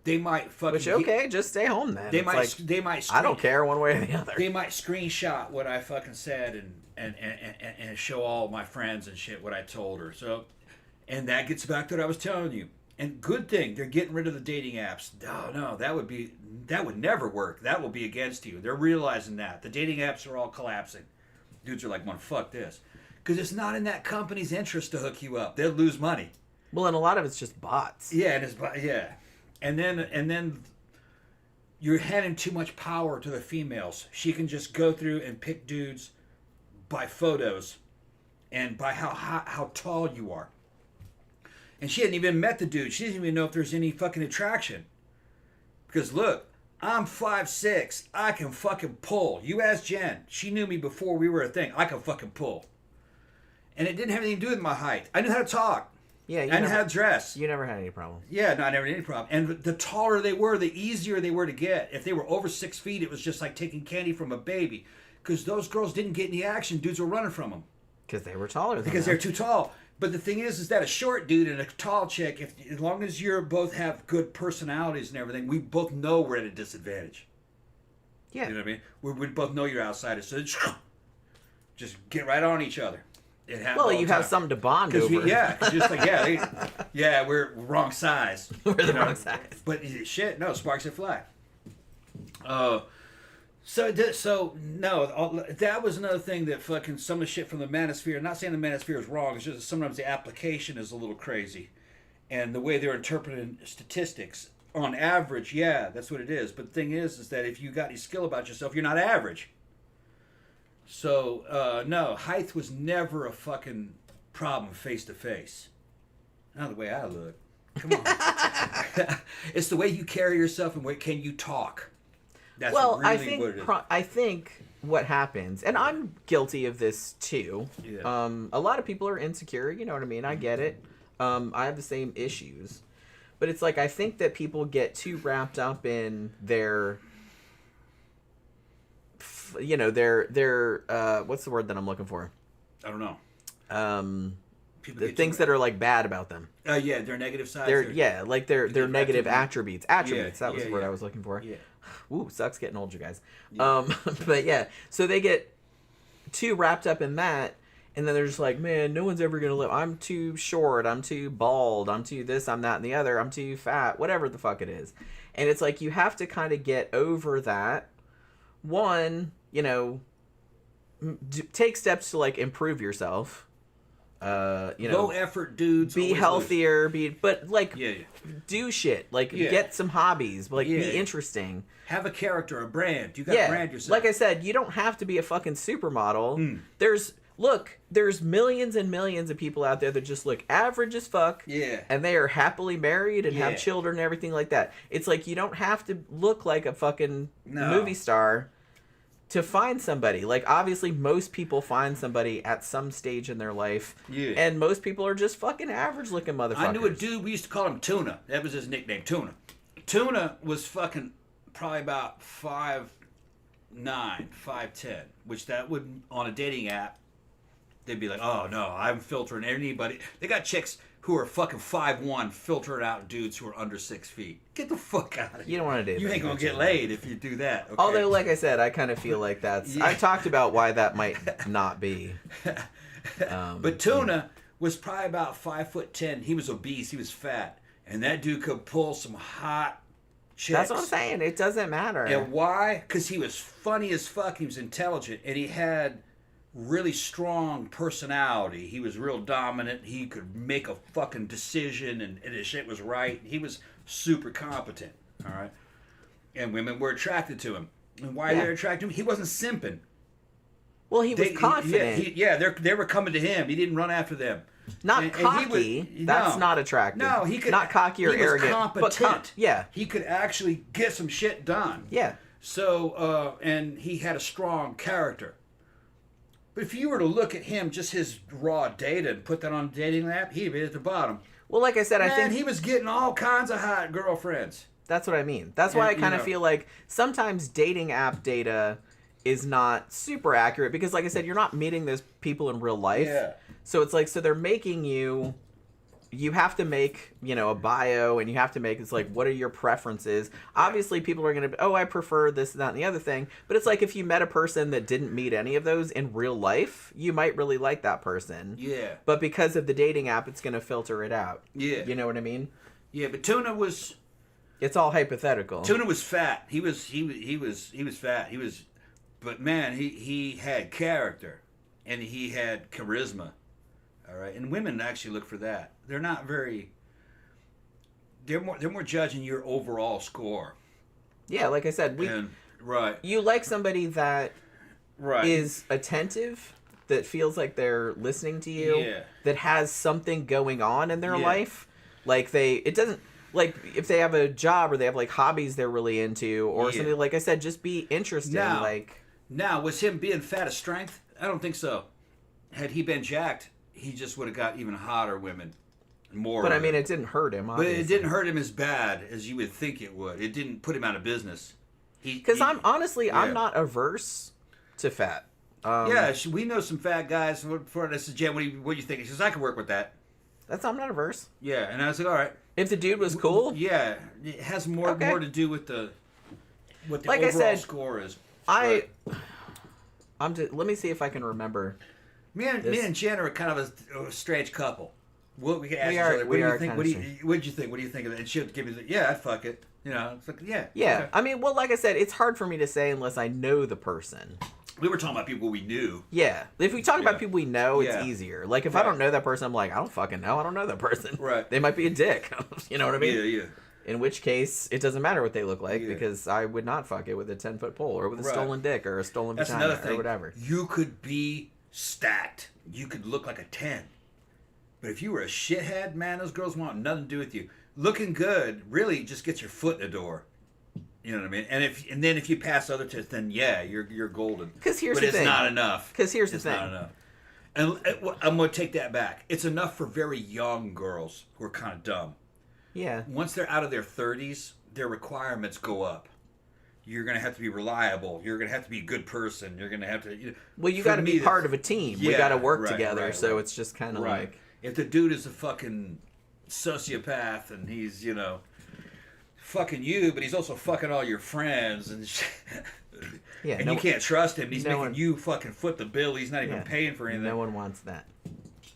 They might fucking. Which okay, just stay home then. They might. I don't care one way or the other. They might screenshot what I fucking said and show all my friends and shit what I told her. So, and that gets back to what I was telling you. And good thing they're getting rid of the dating apps. Oh no, that would never work. That will be against you. They're realizing that the dating apps are all collapsing. Dudes are like, "Man, fuck this," because it's not in that company's interest to hook you up. They'll lose money. Well, and a lot of it's just bots. Yeah, and then you're handing too much power to the females. She can just go through and pick dudes by photos and by how tall you are. And she hadn't even met the dude. She doesn't even know if there's any fucking attraction. Because look, I'm 5'6". I can fucking pull. You ask Jen. She knew me before we were a thing. I can fucking pull. And it didn't have anything to do with my height. I knew how to talk. Yeah, I knew how to dress. You never had any problem. Yeah, no, I never had any problem. And the taller they were, the easier they were to get. If they were over 6 feet, it was just like taking candy from a baby. Because those girls didn't get any action. Dudes were running from them. Because they were taller than them. Because they're too tall. But the thing is that a short dude and a tall chick, as long as you both have good personalities and everything, we both know we're at a disadvantage. Yeah. You know what I mean? We both know you're outsiders. So just get right on each other. It happens. Well, you have something to bond over. Just like, we're wrong size. We're the wrong size. But shit, no, sparks that fly. So no, that was another thing that fucking some of the shit from the manosphere. Not saying the manosphere is wrong. It's just that sometimes the application is a little crazy, and the way they're interpreting statistics. On average, yeah, that's what it is. But the thing is that if you got any skill about yourself, you're not average. So no, height was never a fucking problem face to face. Not the way I look. Come on, it's the way you carry yourself and what can you talk. That's really I think what it is. I think what happens, and I'm guilty of this too. Yeah. A lot of people are insecure. You know what I mean? I get it. I have the same issues, but it's like I think that people get too wrapped up in their, their what's the word that I'm looking for? I don't know. The things that are like bad about them. Yeah, their negative sides. Their negative attributes. Attributes. That was the word I was looking for. Yeah. Ooh, sucks getting old, you guys. Yeah. But yeah, so they get too wrapped up in that, and then they're just like, man, no one's ever gonna live. I'm too short. I'm too bald. I'm too this. I'm that, and the other. I'm too fat. Whatever the fuck it is, and it's like you have to kind of get over that. One, take steps to like improve yourself. Low effort dudes. Be healthier. Do shit. Get some hobbies. Be interesting. Have a character, a brand. You got to brand yourself. Like I said, you don't have to be a fucking supermodel. There's millions and millions of people out there that just look average as fuck. Yeah. And they are happily married and have children and everything like that. It's like you don't have to look like a fucking movie star to find somebody. Like, obviously, most people find somebody at some stage in their life. Yeah. And most people are just fucking average-looking motherfuckers. I knew a dude, we used to call him Tuna. That was his nickname, Tuna. Tuna was fucking probably about 5'9", 5'10", which that would, on a dating app, they'd be like, oh, no, I'm filtering anybody. They got chicks who are fucking 5'1", filtering out dudes who are under 6 feet. Get the fuck out of here. You don't want to do that. You ain't going to get laid if you do that. Okay? Although, like I said, I kind of feel like that's... I talked about why that might not be. But Tuna was probably about 5'10". He was obese. He was fat. And that dude could pull some hot chicks. That's what I'm saying. It doesn't matter. And why? Because he was funny as fuck. He was intelligent, and he had really strong personality. He was real dominant. He could make a fucking decision, and his shit was right. He was super competent. All right, and women were attracted to him. And why they were attracted to him? He wasn't simping. Well, he was confident. They were coming to him. He didn't run after them. Not cocky. That's not attractive. No, he could not cocky or arrogant. Competent. Yeah, he could actually get some shit done. Yeah. So, and he had a strong character. But if you were to look at him, just his raw data, and put that on a dating app, he'd be at the bottom. Well, like I said, I think he was getting all kinds of hot girlfriends. That's what I mean. That's why I kind of feel like sometimes dating app data is not super accurate because, like I said, you're not meeting those people in real life. Yeah. So it's like, so they're making you have to make, a bio, and you have to make, it's like, what are your preferences? Obviously, people are going to, I prefer this, that, and the other thing. But it's like, if you met a person that didn't meet any of those in real life, you might really like that person. Yeah. But because of the dating app, it's going to filter it out. Yeah. You know what I mean? Yeah, but Tuna was... It's all hypothetical. Tuna was fat. He was fat. But man, he had character, and he had charisma. All right, and women actually look for that. They're not very. They're more judging your overall score. Yeah, like I said, right. You like somebody that right. is attentive, that feels like they're listening to you, that has something going on in their life. Like it doesn't. Like, if they have a job or they have, like, hobbies they're really into or something, like I said, just be interesting. Now, was him being fat a strength? I don't think so. Had he been jacked, he just would have got even hotter women. More. But, I mean, it didn't hurt him, obviously. But it didn't hurt him as bad as you would think it would. It didn't put him out of business. Because I'm not averse to fat. We know some fat guys. I said, Jen, what do you think? He says, I could work with that. I'm not averse. Yeah, and I was like, all right. If the dude was cool? Yeah, it has more to do with what the like overall score is. Let me see if I can remember. Me and Jen are kind of a strange couple. We can ask each other, what do you think? What did you think? What do you think of it? And she'll give me I'd fuck it. It's like, yeah. Yeah, okay. I mean, well, like I said, it's hard for me to say unless I know the person. We were talking about people we knew. Yeah. If we talk about people we know, it's easier. Like, if I don't know that person, I'm like, I don't fucking know. I don't know that person. Right. They might be a dick. You know what I mean? Yeah. In which case, it doesn't matter what they look like because I would not fuck it with a 10-foot pole or with a stolen dick or a stolen vagina or whatever. You could be stacked. You could look like a 10. But if you were a shithead, man, those girls want nothing to do with you. Looking good really just gets your foot in the door. You know what I mean? And then if you pass other tests, then you're golden. Because here's the thing. But it's not enough. Because here's the thing. It's not enough. And I'm going to take that back. It's enough for very young girls who are kind of dumb. Yeah. Once they're out of their 30s, their requirements go up. You're going to have to be reliable. You're going to have to be a good person. You're going to have to... Well, you got to be part of a team. We got to work together. So it's just kind of like... If the dude is a fucking sociopath and he's, fucking you, but he's also fucking all your friends and shit. Yeah, and you can't trust him. He's making you fucking foot the bill. He's not even paying for anything. No one wants that.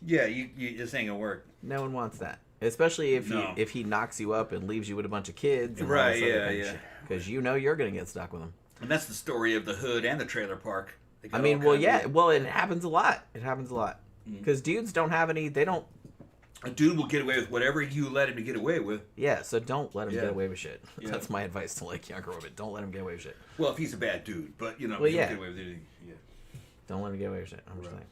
Yeah, you this ain't gonna work. No one wants that, especially if he knocks you up and leaves you with a bunch of kids. And right? Yeah. Because you're gonna get stuck with him. And that's the story of the hood and the trailer park. I mean, it happens a lot. It happens a lot because dudes don't have any. They don't. A dude will get away with whatever you let him to get away with. Yeah, so don't let him get away with shit. Yeah. That's my advice to younger women. Don't let him get away with shit. Well, if he's a bad dude, but he'll get away with anything. Yeah. Don't let him get away with shit. I'm just saying.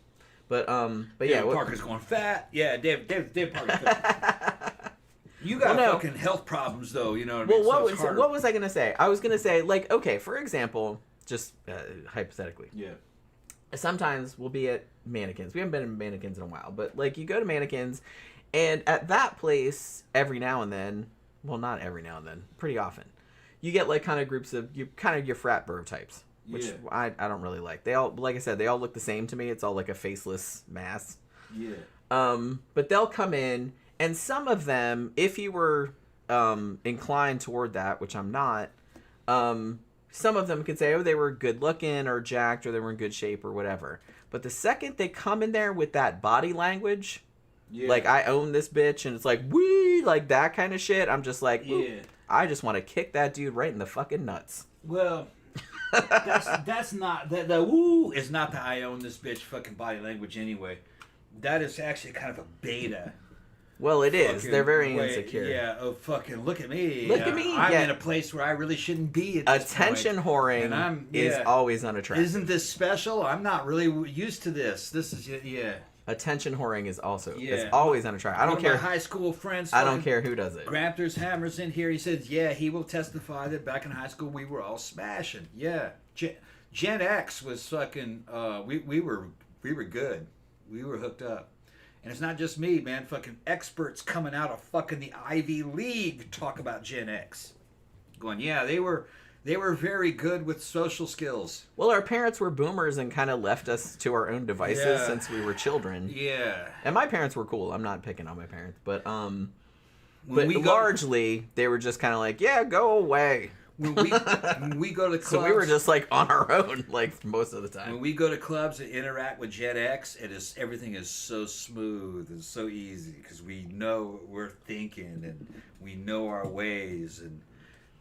But Parker's going fat. Yeah, Dave Parker's fat. You got fucking health problems though. You know what I mean? Well, what was I gonna say? I was gonna say okay, for example, just hypothetically. Yeah. Sometimes we'll be at mannequins. We haven't been in mannequins in a while, but you go to mannequins. And at that place, every now and then, well, not every now and then, pretty often, you get kind of groups of your frat bro types, which I don't really like. They all, like I said, they all look the same to me. It's all like a faceless mass. Yeah. But they'll come in, and some of them, if you were inclined toward that, which I'm not, some of them could say, they were good looking or jacked or they were in good shape or whatever. But the second they come in there with that body language. Yeah. I own this bitch, and it's wee, that kind of shit. I'm just like, I just want to kick that dude right in the fucking nuts. Well, that's not the woo is not the I own this bitch fucking body language anyway. That is actually kind of a beta. Well, it is. They're very insecure. Yeah. Oh, fucking look at me. Look at me. I'm in a place where I really shouldn't be. At this Attention point. whoring is always unattractive. Isn't this special? I'm not really used to this. This is Attention whoring is also it's always unattractive. I don't care. My high school friends. I don't care who does it. Grapter's Hammer's in here. He says, yeah, he will testify that back in high school we were all smashing. Yeah, Gen X was fucking. We were good. We were hooked up. And it's not just me, man. Fucking experts coming out of fucking the Ivy League talk about Gen X. Going, yeah, they were very good with social skills. Well, our parents were boomers and kind of left us to our own devices since we were children. Yeah. And my parents were cool. I'm not picking on my parents, but largely they were just kind of like, yeah, go away. When we go to clubs, so we were just like on our own, like most of the time. When we go to clubs and interact with Gen X, everything is so smooth and so easy because we know what we're thinking and we know our ways, and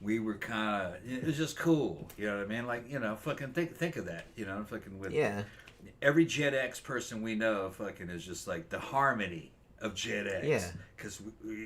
we were kind of, it was just cool, you know what I mean? Like, you know, fucking think of that, you know, fucking with every Gen X person we know, fucking is just like the harmony of Gen X. Yeah. Because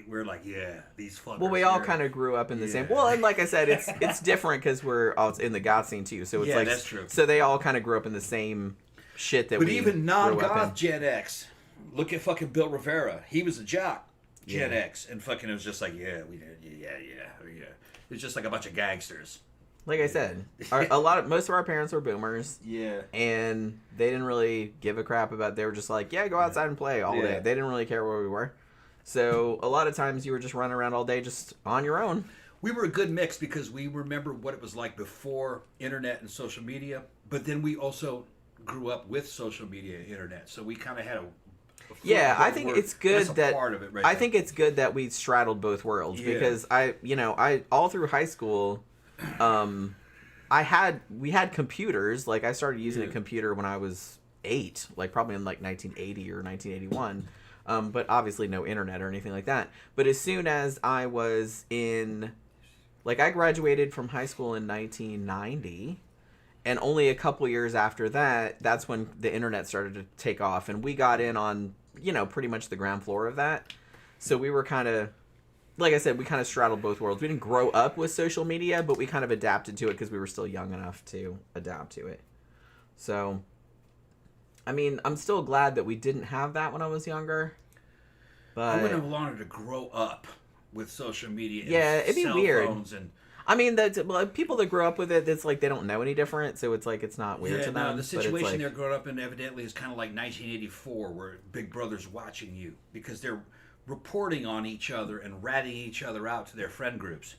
we're like, these fuckers. Well, we all kind of grew up in the same. Well, and like I said, it's different because we're all in the goth scene too. So it's like, that's true. So they all kind of grew up in the same shit that but we. But even non-goth Gen X, look at fucking Bill Rivera. He was a jock, Gen X, and fucking it was just like, we did, It was just like a bunch of gangsters. Like I said, most of our parents were boomers. Yeah. And they didn't really give a crap about. They were just like, go outside and play all day. They didn't really care where we were. So a lot of times you were just running around all day just on your own. We were a good mix because we remember what it was like before internet and social media, but then we also grew up with social media and internet. So we kind of had I think it's good that part of it right I think it's good that we straddled both worlds because I all through high school we had computers. Like I started using a computer when I was 8, like probably in like 1980 or 1981. But obviously no internet or anything like that. But as soon as I was I graduated from high school in 1990, and only a couple years after that, that's when the internet started to take off, and we got in on, pretty much the ground floor of that. So we were kind of, like I said, we kind of straddled both worlds. We didn't grow up with social media, but we kind of adapted to it because we were still young enough to adapt to it. So, I mean, I'm still glad that we didn't have that when I was younger. But I wouldn't have wanted to grow up with social media. Yeah, it'd be weird. And I mean, people that grow up with it, it's like they don't know any different, so it's like it's not weird to them. No, the situation they're growing up in evidently is kind of like 1984, where Big Brother's watching you because they're reporting on each other and ratting each other out to their friend groups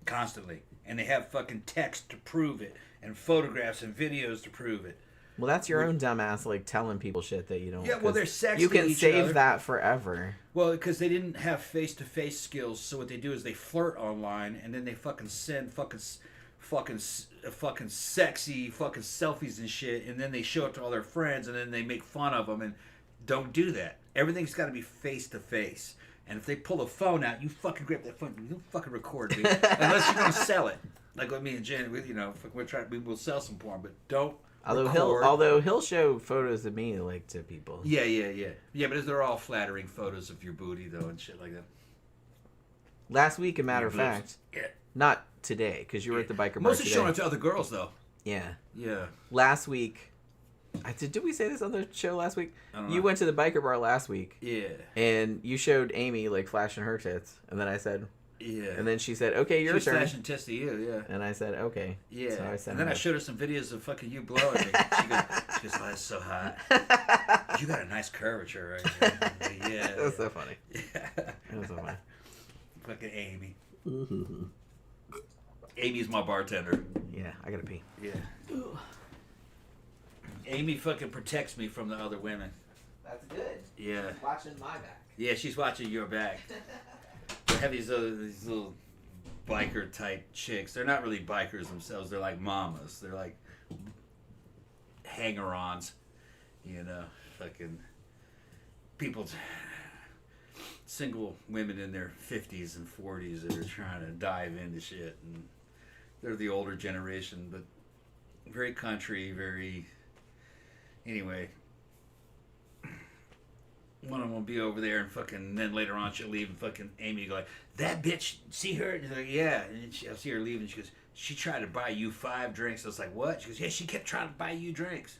constantly, and they have fucking text to prove it, and photographs and videos to prove it. Well, that's your own dumbass, telling people shit that you don't. Yeah, well, they're sexting You can each save other. that forever. Well, because they didn't have face-to-face skills, so what they do is they flirt online, and then they fucking send fucking sexy fucking selfies and shit, and then they show it to all their friends, and then they make fun of them, and don't do that. Everything's got to be face-to-face. And if they pull a phone out, you fucking grab that phone. You don't fucking record me. Unless you're going to sell it. Like with me and Jen, we will sell some porn, but don't record. Although he'll show photos of me, to people. Yeah. Yeah, but they're all flattering photos of your booty, though, and shit like that. Last week, a matter of fact. Yeah. Not today, because you were at the biker bar Mostly showing it to other girls, though. Yeah. Yeah. Last week... Did we say this on the show last week? I don't know. You went to the biker bar last week. Yeah. And you showed Amy, flashing her tits. And then I said... Yeah. And then she said, okay, your turn. She was flashing tits to you, yeah. And I said, okay. Yeah. So and then I showed her some videos of fucking you blowing me. She goes, that's so hot. You got a nice curvature right there. Yeah. That was so funny. Yeah. That was so funny. Fucking Amy. Amy's my bartender. Yeah, I gotta pee. Yeah. Ooh. Amy fucking protects me from the other women. That's good. Yeah. She's watching my back. Yeah, she's watching your back. They have these little biker type chicks. They're not really bikers themselves. They're like mamas. They're like hanger-ons. Fucking people. single women in their 50s and 40s that are trying to dive into shit, and they're the older generation, but very country, very... Anyway, one of them will be over there and fucking, and then later on she'll leave and fucking Amy go like, that bitch, see her? And he's like, yeah. And I'll see her leave and she goes, she tried to buy you 5 drinks. I was like, what? She goes, yeah, she kept trying to buy you drinks.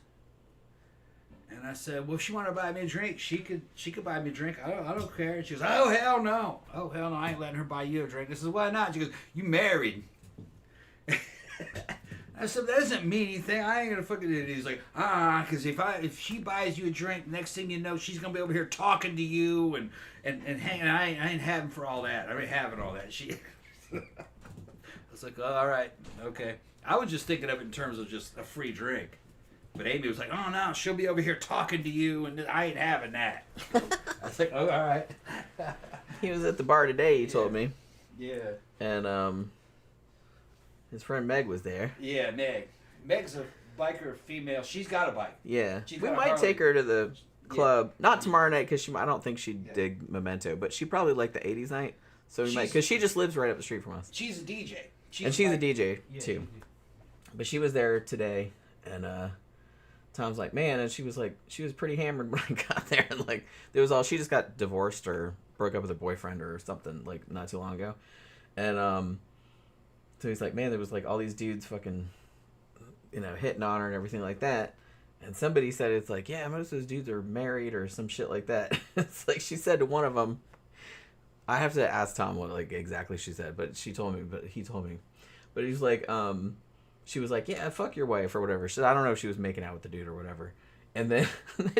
And I said, well, if she wanted to buy me a drink, she could buy me a drink. I don't care. And she goes, oh, hell no. Oh, hell no, I ain't letting her buy you a drink. I said, why not? She goes, you married. I said, that doesn't mean anything. I ain't gonna fucking do it. He's like, because if she buys you a drink, next thing you know, she's gonna be over here talking to you and hanging. I ain't having for all that. I ain't having all that. I was like, oh, all right, okay. I was just thinking of it in terms of just a free drink. But Amy was like, oh no, she'll be over here talking to you, and I ain't having that. I was like, oh, all right. He was at the bar today, he told me. Yeah. And his friend Meg was there. Yeah, Meg. Meg's a biker female. She's got a bike. Yeah. We might take her to the club. Yeah. Not tomorrow night, because I don't think she'd dig Memento, but she probably like the 80s night. So we might, because she just lives right up the street from us. She's a DJ. She's a DJ, too. But she was there today, and Tom's like, man, and she was pretty hammered when I got there, and like, she just got divorced or broke up with her boyfriend or something, like, not too long ago. And, so he's like, man, there was like all these dudes fucking, hitting on her and everything like that. And somebody said, it's like, yeah, most of those dudes are married or some shit like that. It's like, she said to one of them, I have to ask Tom what like exactly she said, but he told me. But he's like, she was like, yeah, fuck your wife or whatever. She said, I don't know if she was making out with the dude or whatever. And then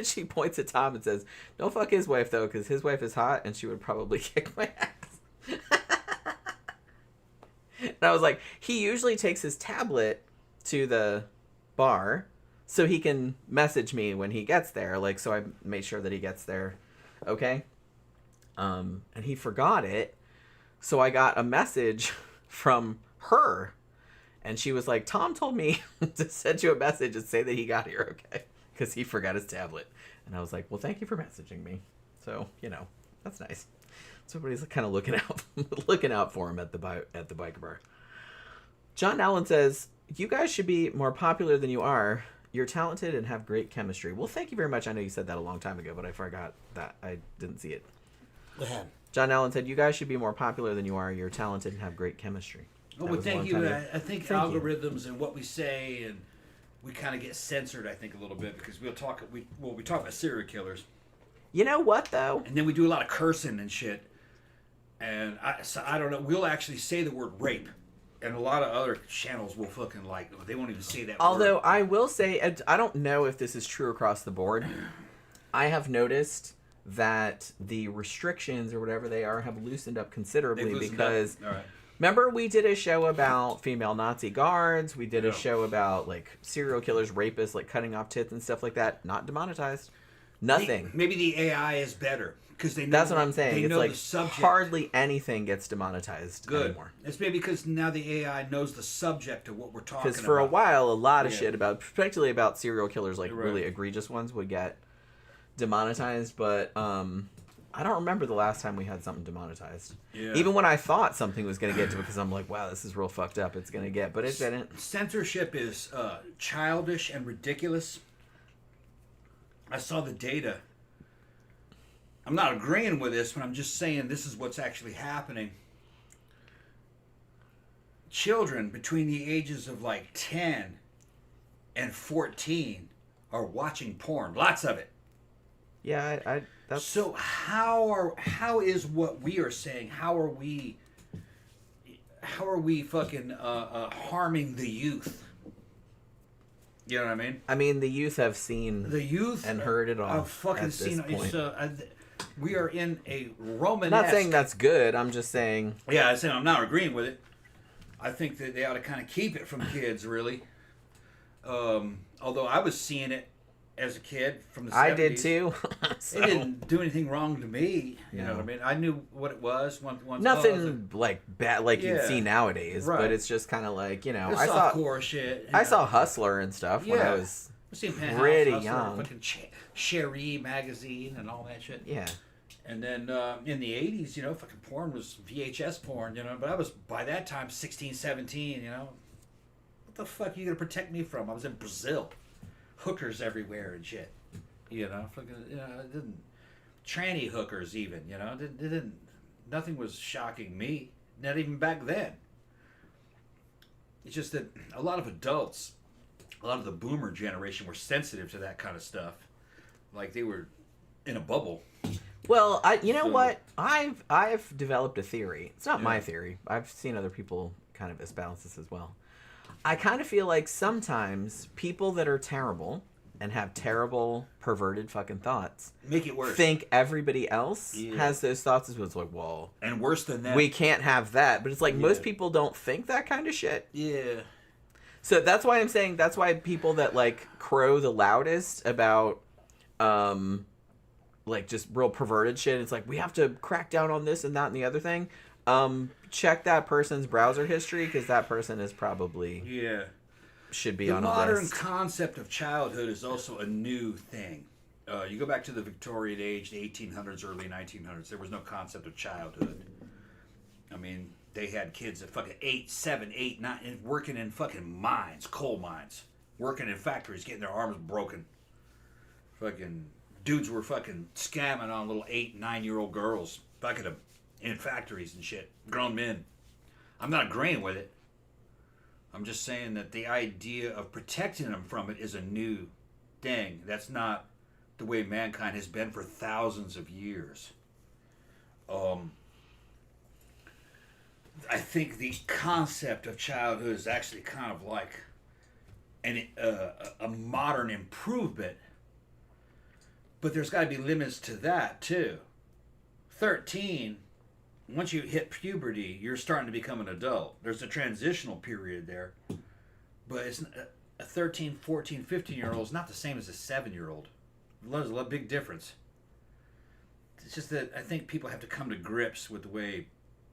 she points at Tom and says, don't fuck his wife though, because his wife is hot and she would probably kick my ass. And I was like, he usually takes his tablet to the bar so he can message me when he gets there. Like, so I made sure that he gets there. Okay. And he forgot it. So I got a message from her. And she was like, Tom told me to send you a message and say that he got here okay. Because he forgot his tablet. And I was like, well, thank you for messaging me. So, that's nice. Somebody's kind of looking out for him at the biker bar. John Allen says, you guys should be more popular than you are. You're talented and have great chemistry. Well, thank you very much. I know you said that a long time ago, but I forgot that. I didn't see it. Go ahead. John Allen said, you guys should be more popular than you are. You're talented and have great chemistry. Oh, well, thank you. I think algorithms and what we say, and we kind of get censored, I think, a little bit, because we talk about serial killers. You know what, though? And then we do a lot of cursing and shit. And I don't know. We'll actually say the word rape. And a lot of other channels will fucking they won't even say that Although word. I will say, I don't know if this is true across the board. I have noticed that the restrictions or whatever they are have loosened up considerably because... All right. Remember we did a show about female Nazi guards. We did a show about like serial killers, rapists, like cutting off tits and stuff like that. Not demonetized. Nothing. Maybe the AI is better. Because they know, that's what I'm saying. It's like the subject. Hardly anything gets demonetized anymore. It's maybe because now the AI knows the subject of what we're talking about. Because for a while, a lot of shit about, particularly about serial killers, like really egregious ones, would get demonetized. But I don't remember the last time we had something demonetized. Yeah. Even when I thought something was going to get to it, because I'm like, wow, this is real fucked up. It's going to get, but it didn't. Censorship is childish and ridiculous. I saw the data. I'm not agreeing with this, but I'm just saying this is what's actually happening. Children between the ages of like 10 and 14 are watching porn. Lots of it. Yeah, that's... So how is what we are saying? How are we fucking harming the youth? You know what I mean? I mean, the youth have seen and heard it all. I've fucking seen it. We are in a Romanesque... I'm not saying that's good. I'm just saying... Yeah, I'm not agreeing with it. I think that they ought to kind of keep it from kids, really. Although I was seeing it as a kid from the 70s. I did too. So. It didn't do anything wrong to me. You know what I mean? I knew what it was. Nothing like bad like you'd see nowadays, but it's just kind of like, I saw softcore shit. I saw Hustler and stuff when I was pretty young. Fucking Sherry magazine and all that shit. Yeah. And then in the 80s, fucking porn was VHS porn, but I was, by that time, 16, 17, What the fuck are you going to protect me from? I was in Brazil. Hookers everywhere and shit. Fucking, it didn't... Tranny hookers even, it didn't... Nothing was shocking me. Not even back then. It's just that a lot of adults, a lot of the boomer generation were sensitive to that kind of stuff. Like they were in a bubble. Well, what? I've developed a theory. It's not my theory. I've seen other people kind of espouse this as well. I kind of feel like sometimes people that are terrible and have terrible, perverted fucking thoughts make it worse. Think everybody else has those thoughts as well. It's like, well... And worse than that. We can't have that. But it's like most people don't think that kind of shit. Yeah. So that's why I'm saying that's why people that, like, crow the loudest about... like just real perverted shit. It's like we have to crack down on this and that and the other thing. Check that person's browser history because that person is probably should be on a list. The modern concept of childhood is also a new thing. You go back to the Victorian age, the 1800s, early 1900s. There was no concept of childhood. I mean, they had kids at fucking 8, 7, 8, 9, and working in fucking mines, coal mines, working in factories, getting their arms broken. Fucking dudes were fucking scamming on little 8, 9-year-old girls, fucking them in factories and shit. Grown men. I'm not agreeing with it. I'm just saying that the idea of protecting them from it is a new thing. That's not the way mankind has been for thousands of years. I think the concept of childhood is actually kind of like a modern improvement. But there's got to be limits to that, too. 13, once you hit puberty, you're starting to become an adult. There's a transitional period there. But it's a 13, 14, 15-year-old is not the same as a 7-year-old. There's a big difference. It's just that I think people have to come to grips with the way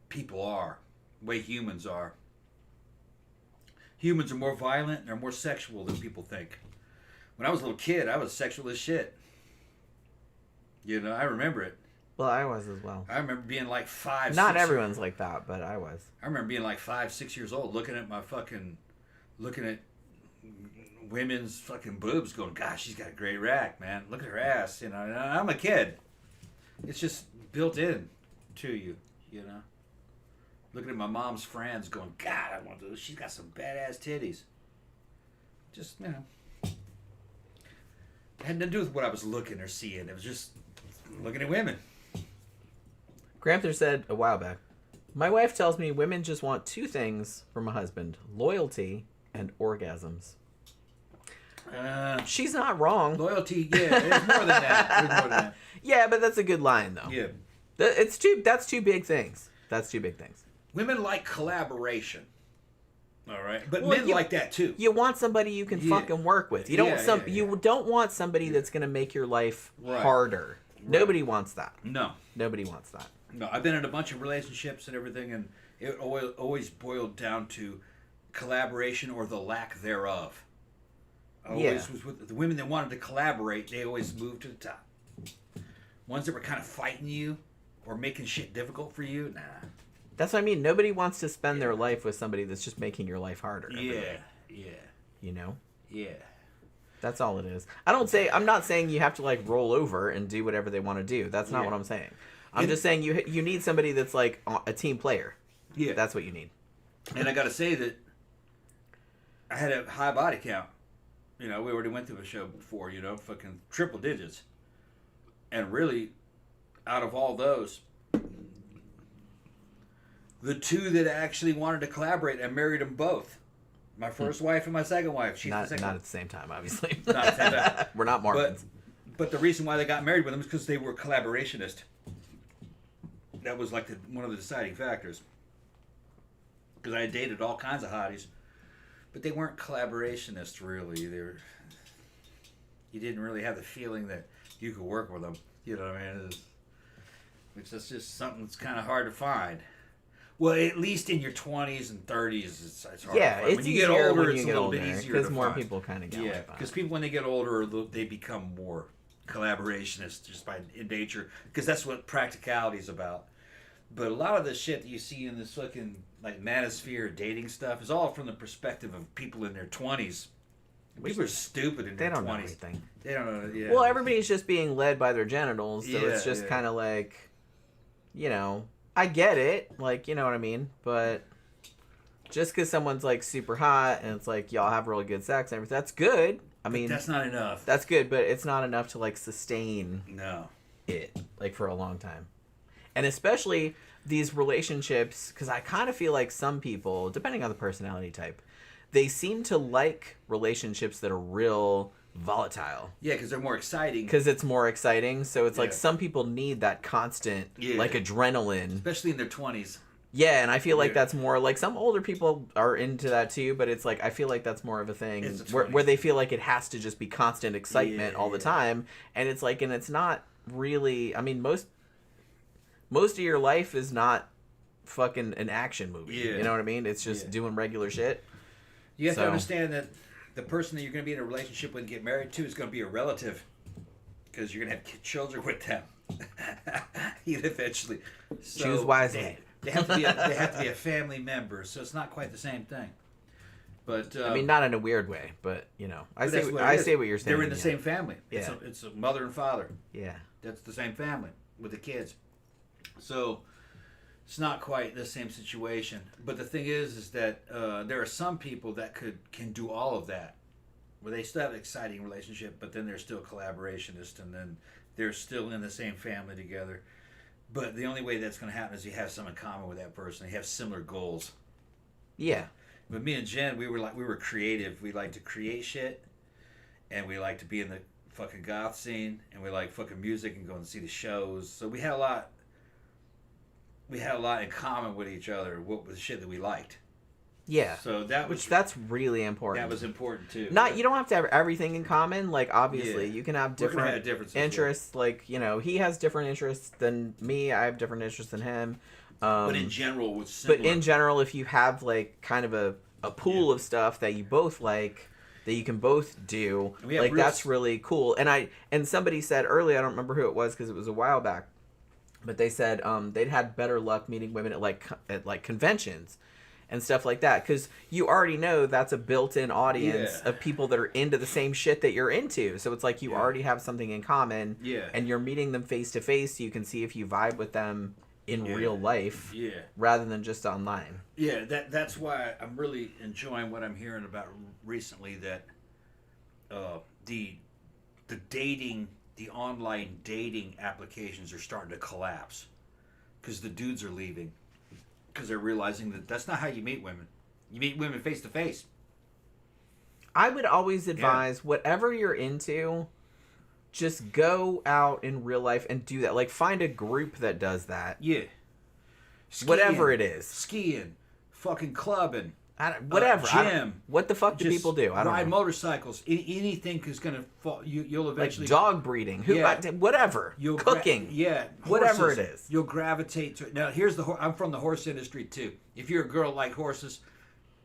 people are, the way humans are. Humans are more violent and they're more sexual than people think. When I was a little kid, I was sexual as shit. I remember it. Well, I was as well. I remember being like 5, Not 6 everyone's like that, but I was. I remember being like 5, 6 years old, looking at women's fucking boobs, going, "Gosh, she's got a great rack, man. Look at her ass." And I'm a kid. It's just built in to you, Looking at my mom's friends, going, "God, I want those. She's got some badass titties." Just, It had nothing to do with what I was looking or seeing. It was just looking at women. Granther said a while back, "My wife tells me women just want 2 things from a husband, loyalty and orgasms." She's not wrong. Loyalty, it's more than that. Yeah, but that's a good line, though. Yeah. That's 2 big things. That's 2 big things. Women like collaboration. All right, but men like that too. You want somebody you can fucking work with. You don't You don't want somebody that's going to make your life harder. Right. Nobody wants that. No, nobody wants that. No, I've been in a bunch of relationships and everything, and it always boiled down to collaboration or the lack thereof. Always was with the women that wanted to collaborate. They always moved to the top. Ones that were kind of fighting you or making shit difficult for you, nah. That's what I mean. Nobody wants to spend their life with somebody that's just making your life harder. Yeah. Yeah. That's all it is. I'm not saying you have to like roll over and do whatever they want to do. That's not what I'm saying. I'm just saying you need somebody that's like a team player. Yeah. That's what you need. And I got to say that I had a high body count. We already went through a show before, fucking triple digits. And really, out of all those, the 2 that actually wanted to collaborate, I married them both. My first wife and my second wife. She's the second. Not at the same time, obviously. Not at the same time. We're not Mormons. But the reason why they got married with them is because they were collaborationists. That was like one of the deciding factors. Because I had dated all kinds of hotties, but they weren't collaborationists really. You didn't really have the feeling that you could work with them. You know what I mean? Which is just something that's kind of hard to find. Well, at least in your 20s and 30s, it's hard to find. When you get older, it's a little bit easier because more people kind of get like that. Because people, when they get older, they become more collaboration is just by in nature, because that's what practicality is about. But a lot of the shit that you see in this fucking like manosphere dating stuff is all from the perspective of people in their 20s. People are stupid in their 20s. They don't know anything. They don't know. Yeah. Well, everybody's just being led by their genitals, so it's just kind of like, you know, I get it, like, you know what I mean, but just because someone's like super hot and it's like y'all have really good sex and everything, that's good. I mean, that's not enough. That's good, but it's not enough to like sustain it like for a long time. And especially these relationships, because I kind of feel like some people, depending on the personality type, they seem to like relationships that are real volatile. Yeah, because they're more exciting. Because it's more exciting. So it's like some people need that constant, like adrenaline. Especially in their 20s. Yeah, and I feel like that's more like some older people are into that too, but it's like I feel like that's more of a thing where they feel like it has to just be constant excitement all the time. And it's like, and it's not really, I mean, most of your life is not fucking an action movie. Yeah. You know what I mean? It's just doing regular shit. You have to understand that the person that you're going to be in a relationship with and get married to is going to be a relative, because you're going to have children with them. Eventually. So choose wisely. They have to be a family member, so it's not quite the same thing. But I mean, not in a weird way, but you know, I say what you're saying. They're in the same family. Yeah. It's a mother and father. Yeah. That's the same family with the kids. So it's not quite the same situation. But the thing is that there are some people that can do all of that, where they still have an exciting relationship, but then they're still collaborationists, and then they're still in the same family together. But the only way that's going to happen is you have some in common with that person. You have similar goals. Yeah. But me and Jen, we were creative. We like to create shit, and we like to be in the fucking goth scene, and we like fucking music and go and see the shows. So we had a lot in common with each other. What was the shit that we liked? Yeah. So that's really important. That was important too. You don't have to have everything in common. Like obviously, you can have different interests. Like he has different interests than me. I have different interests than him. But in general, it's similar. But in general, if you have like kind of a pool of stuff that you both like, that you can both do, like that's really cool. And somebody said earlier, I don't remember who it was because it was a while back, but they said they'd had better luck meeting women at conventions and stuff like that, because you already know that's a built-in audience of people that are into the same shit that you're into. So it's like you already have something in common, and you're meeting them face to face, so you can see if you vibe with them in real life, rather than just online. Yeah, that's why I'm really enjoying what I'm hearing about recently, that the online dating applications are starting to collapse, because the dudes are leaving, because they're realizing that that's not how you meet women. You meet women face to face. I would always advise whatever you're into, just go out in real life and do that. Like, find a group that does that. Yeah. Skiing, whatever it is. Skiing, fucking clubbing, whatever. Gym. What the fuck do people do? I don't ride know. Motorcycles. Anything is going to fall. You'll eventually... Like dog breeding. Whatever. Cooking. Whatever it is. You'll gravitate to it. Now, I'm from the horse industry, too. If you're a girl like horses,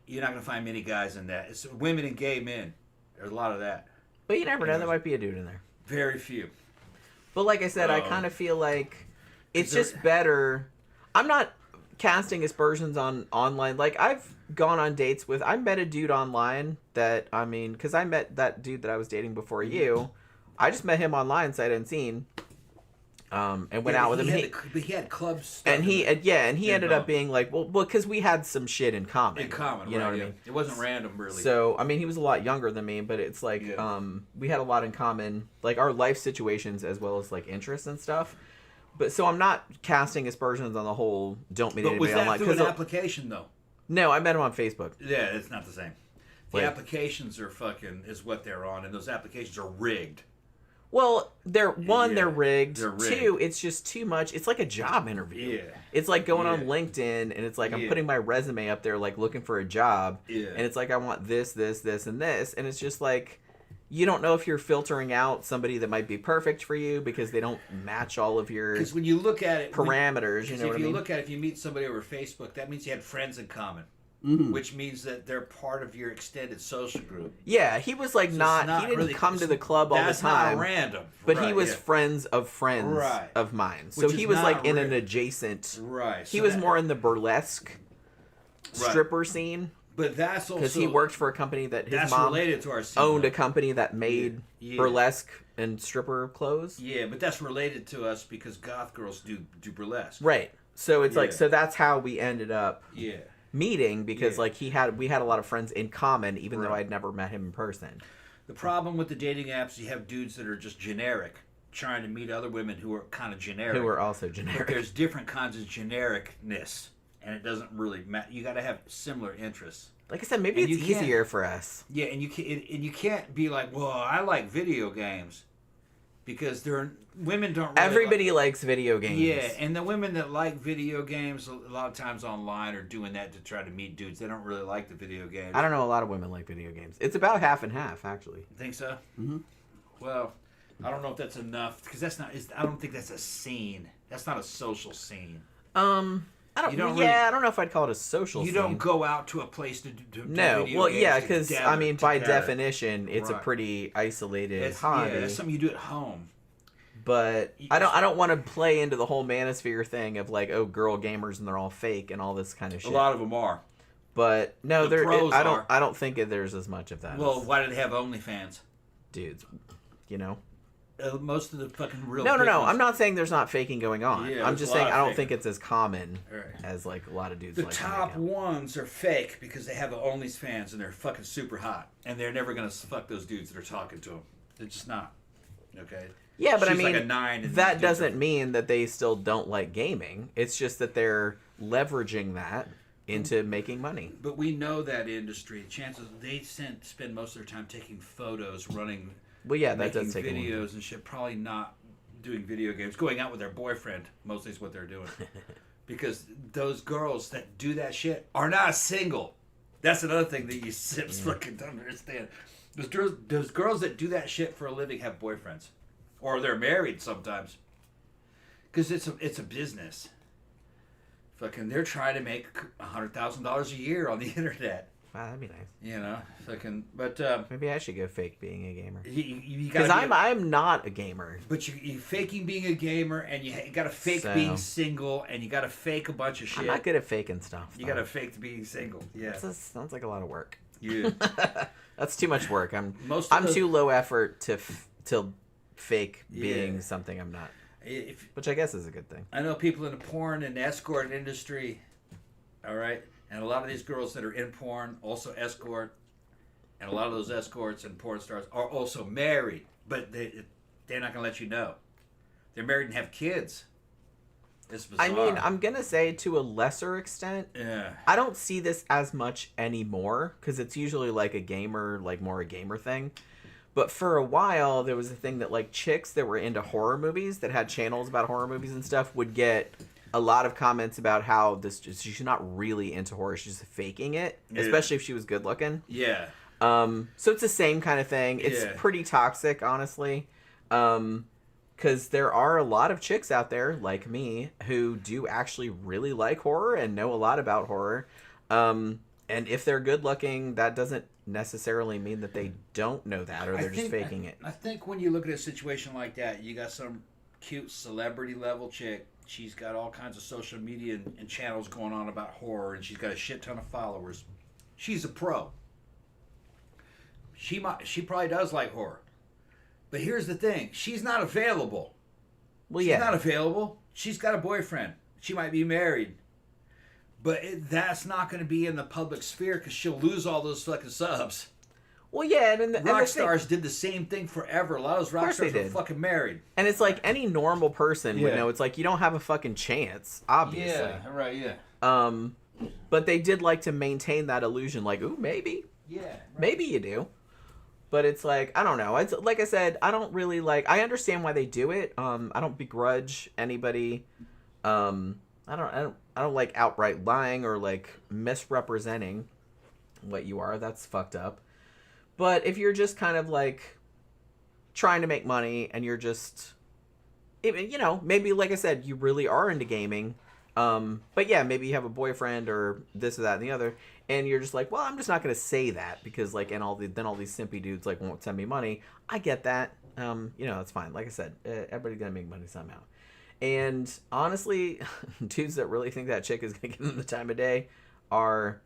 you're not going to find many guys in that. It's women and gay men. There's a lot of that. But you never know. There might be a dude in there. Very few. But like I said, I kind of feel like it's just better. I'm not casting aspersions on online. Like, I've gone on dates with... I met a dude online that, I mean... Because I met that dude that I was dating before you. I just met him online, sight unseen. And went out with him. But he had club stuff. And he ended up being like... Well, because we had some shit in common. You know what I mean? It wasn't random, really. So, I mean, he was a lot younger than me, but it's like... we had a lot in common. Like, our life situations as well as, like, interests and stuff. But so I'm not casting aspersions on the whole don't meet anybody online. But was that through an application, though? No, I met him on Facebook. Yeah, it's not the same. The applications are is what they're on, and those applications are rigged. Well, they're rigged. Two, it's just too much. It's like a job interview. Yeah. It's like going on LinkedIn, and it's like I'm putting my resume up there, like looking for a job. Yeah. And it's like I want this, this, this, and this, and it's just like... You don't know if you're filtering out somebody that might be perfect for you because they don't match all of your because when you look at it parameters. If you meet somebody over Facebook, that means you had friends in common. which means that they're part of your extended social group. Yeah, he was like he didn't really come to the club all the time. That's not random. But he was friends of friends of mine. So he was like in an adjacent... Right. He was more in the burlesque stripper scene. But that's also... Because he worked for a company that his mom related to our scene, owned a company that made burlesque and stripper clothes. Yeah, but that's related to us because goth girls do burlesque. Right. So it's like, so that's how we ended up meeting, because like we had a lot of friends in common, even though I'd never met him in person. The problem with the dating apps, you have dudes that are just generic, trying to meet other women who are kind of generic. Who are also generic. But there's different kinds of genericness, and it doesn't really matter. You got to have similar interests. Like I said, maybe it's easier for us. Yeah, and you can't be like, well, I like video games. Because women don't really Everybody likes video games. Yeah, and the women that like video games a lot of times online are doing that to try to meet dudes. They don't really like the video games. I don't know, a lot of women like video games. It's about half and half, actually. Think so? Mm-hmm. Well, I don't know if that's enough, because I don't think that's a scene. That's not a social scene. I don't know if I'd call it a social scene. You don't go out to a place to do No, video well, games yeah, because, I mean, by together. definition, it's a pretty isolated hobby. Yeah, that's something you do at home. But I don't want to play into the whole manosphere thing of like, oh, girl gamers and they're all fake and all this kind of shit. A lot of them are. But no, I don't think there's as much of that. Well, why do they have OnlyFans? Dudes, you know. Most of the fucking real. No. I'm not saying there's not faking going on. Yeah, I'm just saying I don't think it's as common as like a lot of dudes. The like top ones are fake because they have the OnlyFans and they're fucking super hot, and they're never gonna fuck those dudes that are talking to them. They're just not. Okay. Yeah, but She's I mean, like a 9 and that doesn't mean that they still don't like gaming. It's just that they're leveraging that into making money. But we know that industry. Chances they spend most of their time taking photos, running. Well, yeah, that does take videos and shit. Probably not doing video games. Going out with their boyfriend mostly is what they're doing. Because those girls that do that shit are not single. That's another thing that you sips fucking don't understand. Those girls that do that shit for a living have boyfriends, or they're married sometimes. Because it's a business. Fucking, they're trying to make $100,000 a year on the internet. Wow, that'd be nice. You know, fucking, but maybe I should go fake being a gamer. Because I'm not a gamer. But you faking being a gamer, and you got to fake being single, and you got to fake a bunch of shit. I'm not good at faking stuff. You got to fake being single. Yeah, sounds like a lot of work. Yeah, that's too much work. I'm too low effort to fake being something I'm not. Which I guess is a good thing. I know people in the porn and escort industry. All right. And a lot of these girls that are in porn also escort, and a lot of those escorts and porn stars are also married, but they're not going to let you know. They're married and have kids. It's bizarre. I mean, I'm going to say to a lesser extent. Yeah. I don't see this as much anymore because it's usually like a gamer, like more a gamer thing. But for a while, there was a thing that like chicks that were into horror movies that had channels about horror movies and stuff would get a lot of comments about how she's not really into horror, she's faking it, especially if she was good looking. Yeah. So it's the same kind of thing. It's pretty toxic, honestly. Because there are a lot of chicks out there, like me, who do actually really like horror and know a lot about horror. And if they're good looking, that doesn't necessarily mean that they don't know that or they're just faking it. I think when you look at a situation like that, you got some cute celebrity level chick. She's got all kinds of social media and channels going on about horror, and she's got a shit ton of followers. She's a pro. She probably does like horror. But here's the thing. She's not available. Well, she's not available. She's got a boyfriend. She might be married. But that's not going to be in the public sphere because she'll lose all those fucking subs. Well, yeah, and rock stars did the same thing forever. A lot of those rock stars were fucking married. And it's like any normal person would know. It's like you don't have a fucking chance, obviously. Yeah, right, yeah. But they did like to maintain that illusion, like, ooh, maybe. Yeah. Right. Maybe you do. But it's like, I don't know. It's like I said, I don't really like. I understand why they do it. I don't begrudge anybody. I don't like outright lying or like misrepresenting what you are. That's fucked up. But if you're just kind of like trying to make money and you're just, you know, maybe like I said, you really are into gaming But yeah, maybe you have a boyfriend or this or that and the other, and you're just like, well, I'm just not going to say that because like, and then all these simpy dudes like won't send me money. I get that. That's fine. Like I said, everybody's going to make money somehow. And honestly, dudes that really think that chick is going to give them the time of day are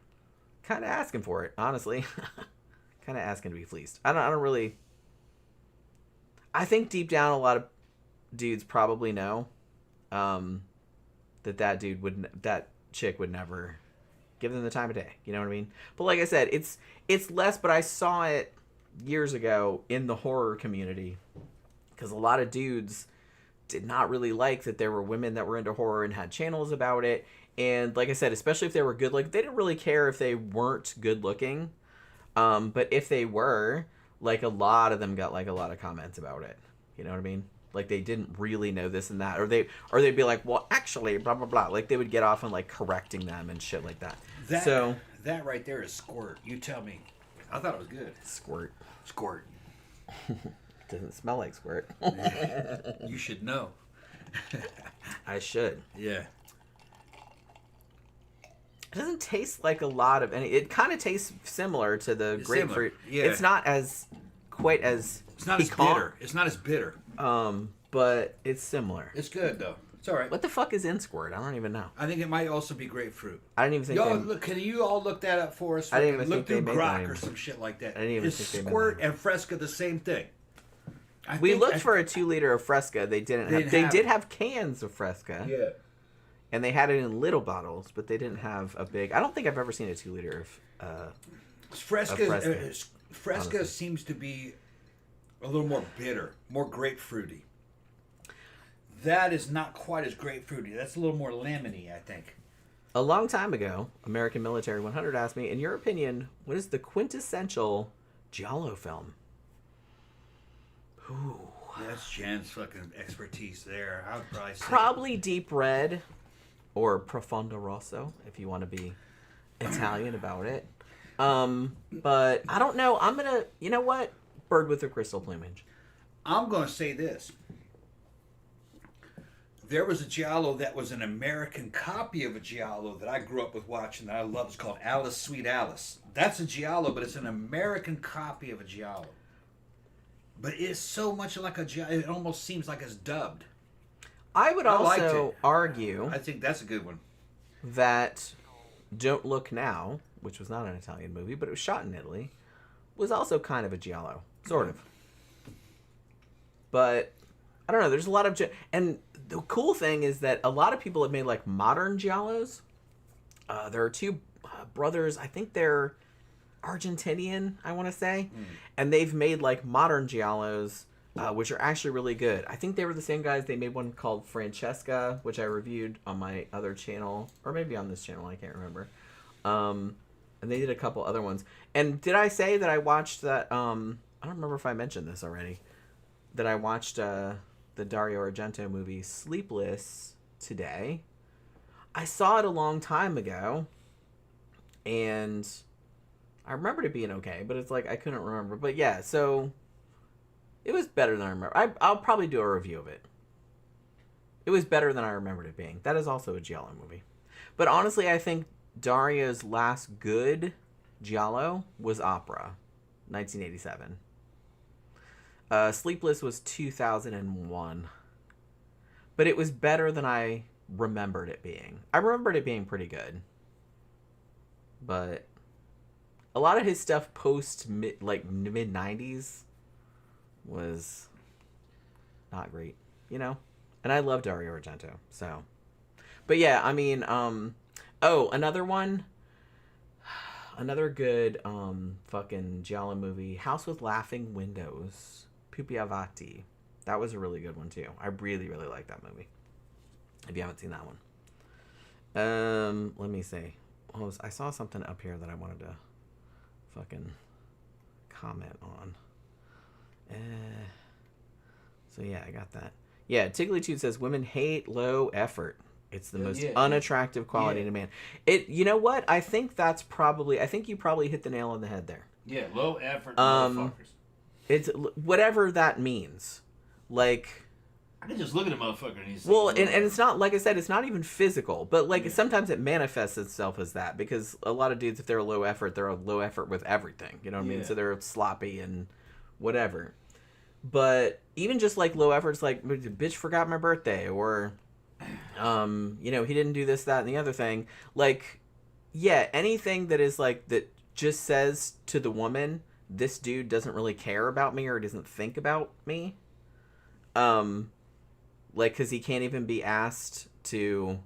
kind of asking for it, honestly. Kind of asking to be fleeced. I don't really... I think deep down a lot of dudes probably know that chick would never give them the time of day. You know what I mean? But like I said, it's less, but I saw it years ago in the horror community because a lot of dudes did not really like that there were women that were into horror and had channels about it. And like I said, especially if they were good, like they didn't really care if they weren't good looking. But if they were, like a lot of them got like a lot of comments about it. You know what I mean? Like they didn't really know this and that, or they'd be like, well, actually, blah blah blah. Like they would get off on like correcting them and shit like that. That right there is squirt. You tell me. I thought it was good. Squirt. Doesn't smell like squirt. You should know. I should. Yeah. It doesn't taste like a lot of any. It kind of tastes similar to the grapefruit. Yeah. It's not as quite as. It's not piquant. As bitter. It's not as bitter. But it's similar. It's good though. It's all right. What the fuck is in squirt? I don't even know. I think it might also be grapefruit. I didn't even think. Can you all look that up for us? I didn't even think they made Grok or some shit like that. I didn't even think they made squirt and Fresca the same thing? We looked for a 2-liter of Fresca. They didn't have. They did have cans of Fresca. Yeah. And they had it in little bottles, but they didn't have a big. I don't think I've ever seen a 2-liter of. Fresca seems to be a little more bitter, more grapefruity. That is not quite as grapefruity. That's a little more lemony, I think. A long time ago, American Military 100 asked me, in your opinion, what is the quintessential Giallo film? Ooh. That's Jen's fucking expertise there. I would probably say... Probably Deep Red or Profondo Rosso, if you want to be Italian about it. But I don't know. I'm going to... You know what? Bird with a Crystal Plumage. I'm going to say this. There was a Giallo that was an American copy of a Giallo that I grew up with watching that I love. It's called Alice, Sweet Alice. That's a Giallo, but it's an American copy of a Giallo. But it's so much like a Giallo, it almost seems like it's dubbed. I would also argue... I think that's a good one. That Don't Look Now, which was not an Italian movie, but it was shot in Italy, was also kind of a Giallo. Sort of. But, I don't know, there's a lot of... And the cool thing is that a lot of people have made, like, modern Giallos. There are two brothers, I think they're Argentinian, I want to say. And they've made, like, modern Giallos, which are actually really good. I think they were the same guys. They made one called Francesca, which I reviewed on my other channel. Or maybe on this channel, I can't remember. And they did a couple other ones. And did I say that I watched that... I don't remember if I mentioned this already. That I watched the Dario Argento movie Sleepless today. I saw it a long time ago. And I remembered it being okay. But it's like I couldn't remember. But yeah, so... It was better than I remember. I'll probably do a review of it. It was better than I remembered it being. That is also a Giallo movie. But honestly, I think Dario's last good Giallo was Opera, 1987. Sleepless was 2001. But it was better than I remembered it being. I remembered it being pretty good. But a lot of his stuff post mid-90s was not great, you know? And I love Dario Argento, so. But yeah, I mean, another one. Another good fucking Giallo movie, House with Laughing Windows, Pupi Avati. That was a really good one too. I really, really like that movie. If you haven't seen that one. Let me see. I saw something up here that I wanted to fucking comment on. So yeah, I got that. Yeah, Tigglytude says women hate low effort. It's the most unattractive quality in a man. You know what? I think you probably hit the nail on the head there. Yeah, low effort motherfuckers. It's whatever that means. Like, I can just look at a motherfucker and he's... Well, and it's not, like I said, it's not even physical. But, like, sometimes it manifests itself as that. Because a lot of dudes, if they're low effort, they're low effort with everything. You know what I mean? So they're sloppy and whatever. But even just, like, low efforts, like, bitch forgot my birthday. Or, you know, he didn't do this, that, and the other thing. Like, yeah, anything that is, like, that just says to the woman, this dude doesn't really care about me or doesn't think about me. Like, because he can't even be asked to,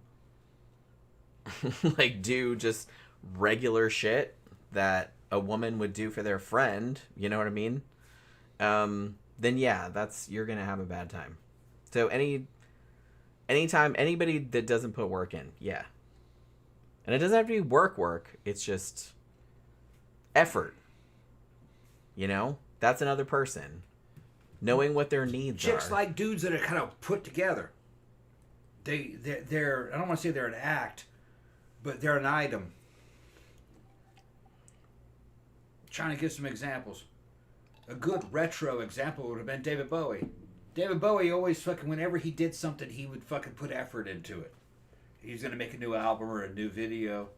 like, do just regular shit that a woman would do for their friend, you know what I mean? Then, yeah, you're going to have a bad time. So, anytime, anybody that doesn't put work in, yeah. And it doesn't have to be work, it's just effort. You know? That's another person. Knowing what their needs are. Chicks like dudes that are kind of put together. They're I don't want to say they're an act, but they're an item. Trying to give some examples. A good retro example would have been David Bowie. David Bowie always fucking, whenever he did something, he would fucking put effort into it. He was going to make a new album or a new video.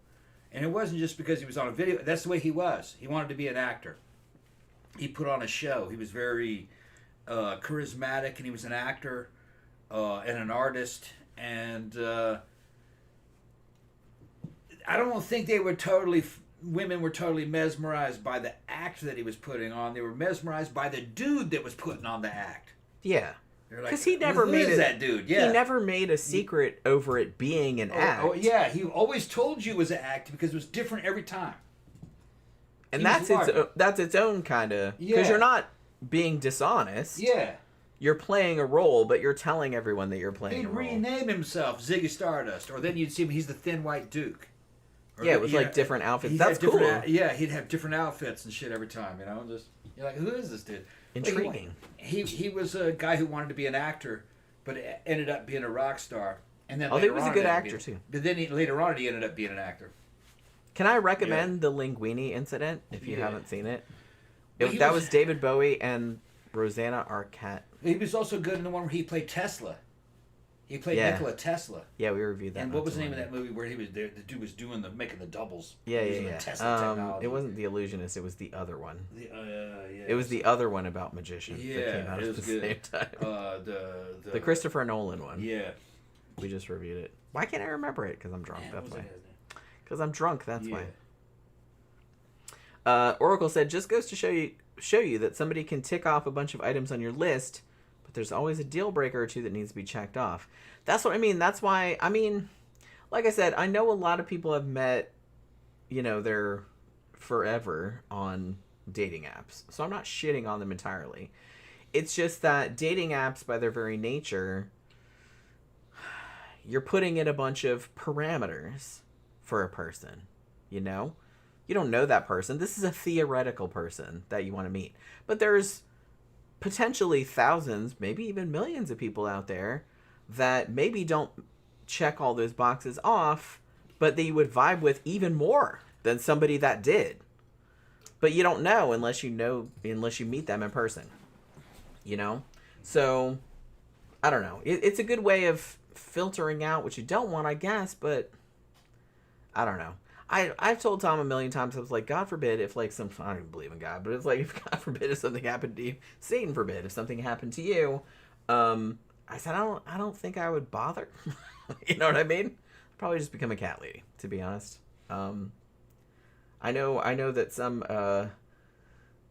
And it wasn't just because he was on a video. That's the way he was. He wanted to be an actor. He put on a show. He was very... charismatic, and he was an actor and an artist, and I don't think women were totally mesmerized by the act that he was putting on. They were mesmerized by the dude that was putting on the act. Yeah, because he never made that dude. Yeah, he never made a secret over it being an act. Oh yeah, he always told you it was an act because it was different every time. And that's its own kind of, because you're not being dishonest. Yeah. You're playing a role, but you're telling everyone that you're playing a role. He'd rename himself Ziggy Stardust, or then you'd see him, he's the Thin White Duke. Or yeah, with like different outfits. That's cool. Yeah, he'd have different outfits and shit every time, you know? Just, you're like, who is this dude? Intriguing. He was a guy who wanted to be an actor, but ended up being a rock star. And then he was a good actor, too. But then later on, he ended up being an actor. Can I recommend the Linguini incident, if you haven't seen it? That was David Bowie and Rosanna Arquette. He was also good in the one where he played Tesla. He played Nikola Tesla. Yeah, we reviewed that. And what was the name of that movie where he was there? The dude was making the doubles. Yeah. Tesla technology. It wasn't The Illusionist. It was the other one. Yeah. It was the other one about magicians. Yeah, that came out at the same time. The Christopher Nolan one. Yeah. We just reviewed it. Why can't I remember it? Because I'm drunk. That's why. Because I'm drunk. That's why. Oracle said, just goes to show you that somebody can tick off a bunch of items on your list, but there's always a deal breaker or two that needs to be checked off. That's what I mean. That's why, I mean, like I said, I know a lot of people have met, you know, their forever on dating apps. So I'm not shitting on them entirely. It's just that dating apps, by their very nature, you're putting in a bunch of parameters for a person, you know? You don't know that person. This is a theoretical person that you want to meet. But there's potentially thousands, maybe even millions of people out there that maybe don't check all those boxes off, but that you would vibe with even more than somebody that did. But you don't know unless you meet them in person. You know? So, I don't know. It's a good way of filtering out what you don't want, I guess, but I don't know. I've told Tom a million times, I was like, God forbid if like I don't even believe in God, but it's like, if God forbid if something happened to you, Satan forbid if something happened to you, I said, I don't think I would bother. You know what I mean? Probably just become a cat lady, to be honest. I know that some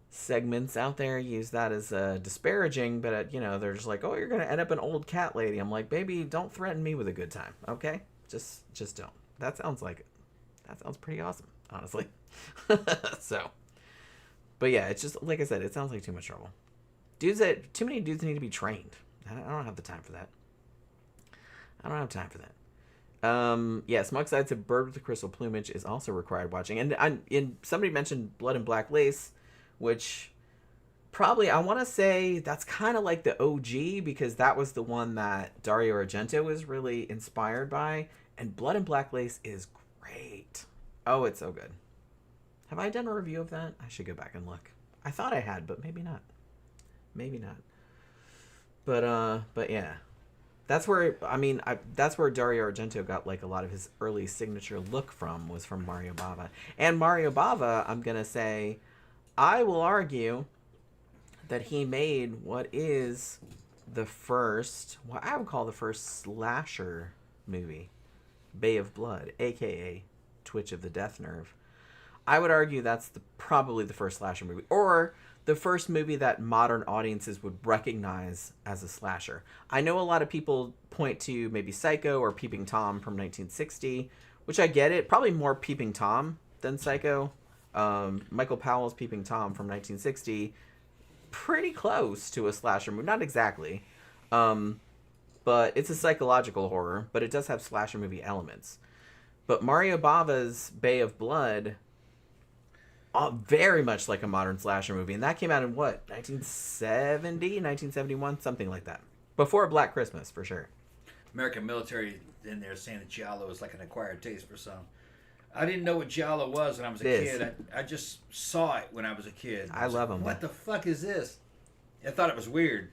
segments out there use that as disparaging, but you know, they're just like, oh, you're gonna end up an old cat lady. I'm like, baby, don't threaten me with a good time, okay? Just don't. That sounds pretty awesome, honestly. So, but yeah, it's just like I said, it sounds like too much trouble. Too many dudes need to be trained. I don't have the time for that. Yeah, Smugside said Bird with the Crystal Plumage is also required watching. And somebody mentioned Blood and Black Lace, which probably, I want to say that's kind of like the OG, because that was the one that Dario Argento was really inspired by. And Blood and Black Lace is great. Oh, it's so good. Have I done a review of that? I should go back and look. I thought I had, but maybe not. But yeah. That's where that's where Dario Argento got like a lot of his early signature look was from Mario Bava. And Mario Bava, I'm gonna say, I will argue that he made what is what I would call the first slasher movie, Bay of Blood, aka Twitch of the Death Nerve. I would argue that's probably the first slasher movie, or the first movie that modern audiences would recognize as a slasher. I know a lot of people point to maybe Psycho or Peeping Tom from 1960, which I get it. Probably more Peeping Tom than Psycho. Michael Powell's Peeping Tom from 1960, pretty close to a slasher movie. Not exactly. But it's a psychological horror, but it does have slasher movie elements. But Mario Bava's Bay of Blood, very much like a modern slasher movie. And that came out in what, 1970, 1971, something like that. Before Black Christmas, for sure. American military in there saying that Giallo is like an acquired taste for some. I didn't know what Giallo was when I was a kid. I just saw it when I was a kid. I love them. What the fuck is this? I thought it was weird.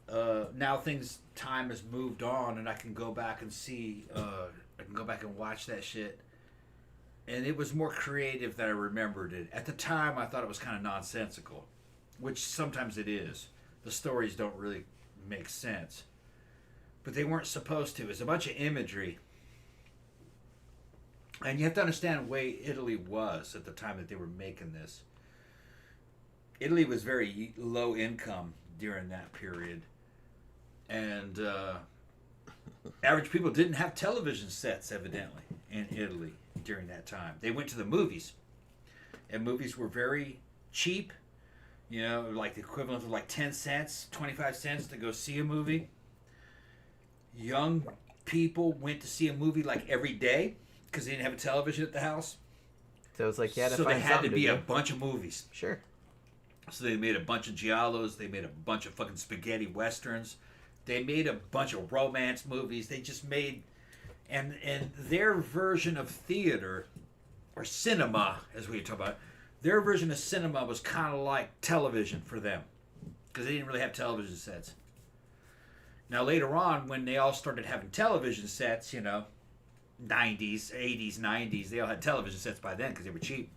Now time has moved on, and I can go back and see. I can go back and watch that shit. And it was more creative than I remembered it. At the time, I thought it was kind of nonsensical, which sometimes it is. The stories don't really make sense. But they weren't supposed to. It's a bunch of imagery. And you have to understand the way Italy was at the time that they were making this. Italy was very low income during that period. And average people didn't have television sets, evidently, in Italy during that time. They went to the movies. And movies were very cheap. You know, like the equivalent of like 10 cents, 25 cents to go see a movie. Young people went to see a movie like every day because they didn't have a television at the house. So it's like, so there had to be a bunch of movies. Sure. So they made a bunch of giallos. They made a bunch of fucking spaghetti westerns. They made a bunch of romance movies. They just made, and their version of theater, or cinema, as we talk about, their version of cinema was kind of like television for them, because they didn't really have television sets. Now later on, when they all started having television sets, you know, 90s, 80s, 90s, they all had television sets by then because they were cheap.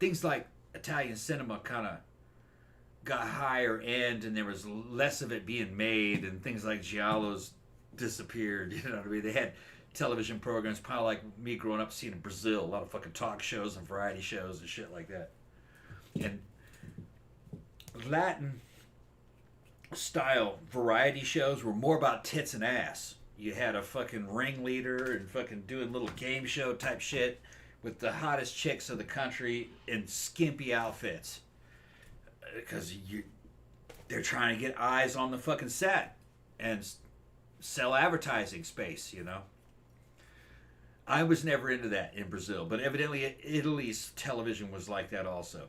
Things like Italian cinema kind of got higher end, and there was less of it being made, and things like giallos disappeared. You know what I mean? They had television programs, kind of like me growing up seeing in Brazil, a lot of fucking talk shows and variety shows and shit like that. And Latin style variety shows were more about tits and ass. You had a fucking ringleader and fucking doing little game show type shit with the hottest chicks of the country in skimpy outfits. Because they're trying to get eyes on the fucking set and sell advertising space, you know. I was never into that in Brazil, but evidently Italy's television was like that also.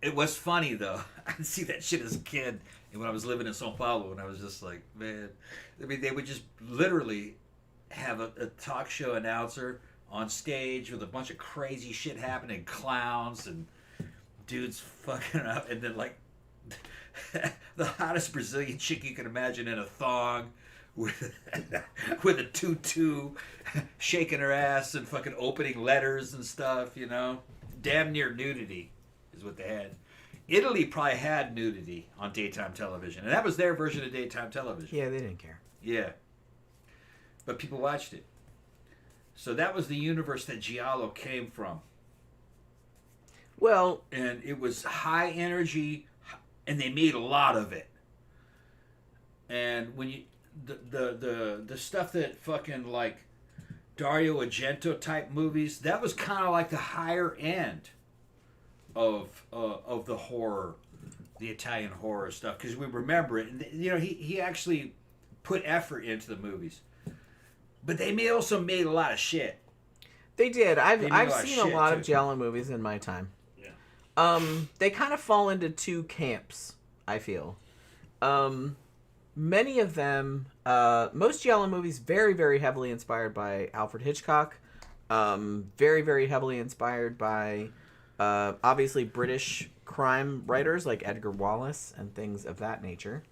It was funny though. I didn't see that shit as a kid, and when I was living in Sao Paulo, and I was just like, man. I mean, they would just literally have a talk show announcer on stage with a bunch of crazy shit happening, clowns and dudes fucking up, and then like the hottest Brazilian chick you can imagine in a thong with a tutu, shaking her ass and fucking opening letters and stuff, you know. Damn near nudity is what they had. Italy probably had nudity on daytime television, and that was their version of daytime television. Yeah, they didn't care. Yeah. But people watched it. So that was the universe that Giallo came from. Well, and it was high energy, and they made a lot of it. And when you the stuff that fucking like Dario Argento type movies, that was kind of like the higher end of the horror, the Italian horror stuff, because we remember it. And you know, he actually put effort into the movies, but they also made a lot of shit. They did. I've seen a lot of Giallo movies in my time. They kind of fall into two camps, I feel. Many of them, most Giallo movies, very, very heavily inspired by Alfred Hitchcock. Very, very heavily inspired by, obviously, British crime writers like Edgar Wallace and things of that nature.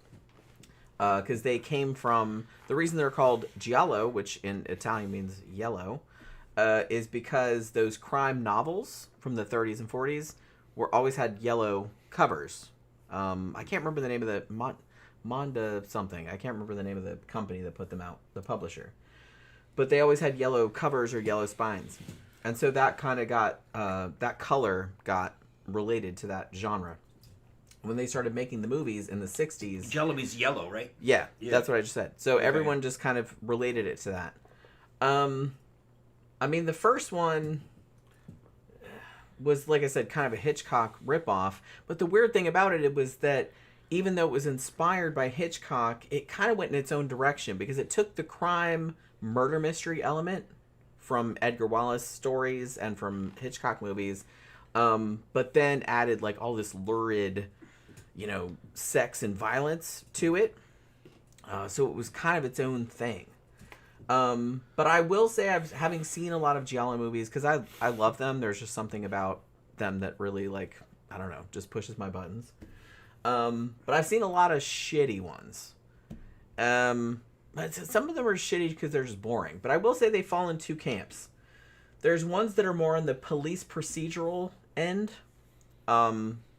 because they came from, the reason they're called Giallo, which in Italian means yellow, is because those crime novels from the 30s and 40s always had yellow covers. I can't remember the name of the Monda something. I can't remember the name of the company that put them out, the publisher. But they always had yellow covers or yellow spines. And so that kind of got, that color got related to that genre. When they started making the movies in the 60s... Giallo means yellow, right? Yeah, that's what I just said. So everyone just kind of related it to that. I mean, the first one was, like I said, kind of a Hitchcock ripoff. But the weird thing about it was that even though it was inspired by Hitchcock, it kind of went in its own direction because it took the crime murder mystery element from Edgar Wallace stories and from Hitchcock movies, but then added like all this lurid, sex and violence to it. So it was kind of its own thing. But I will say, having seen a lot of Giallo movies, because I love them. There's just something about them that really, like, I don't know, just pushes my buttons. But I've seen a lot of shitty ones. But some of them are shitty because they're just boring. But I will say they fall in two camps. There's ones that are more on the police procedural end,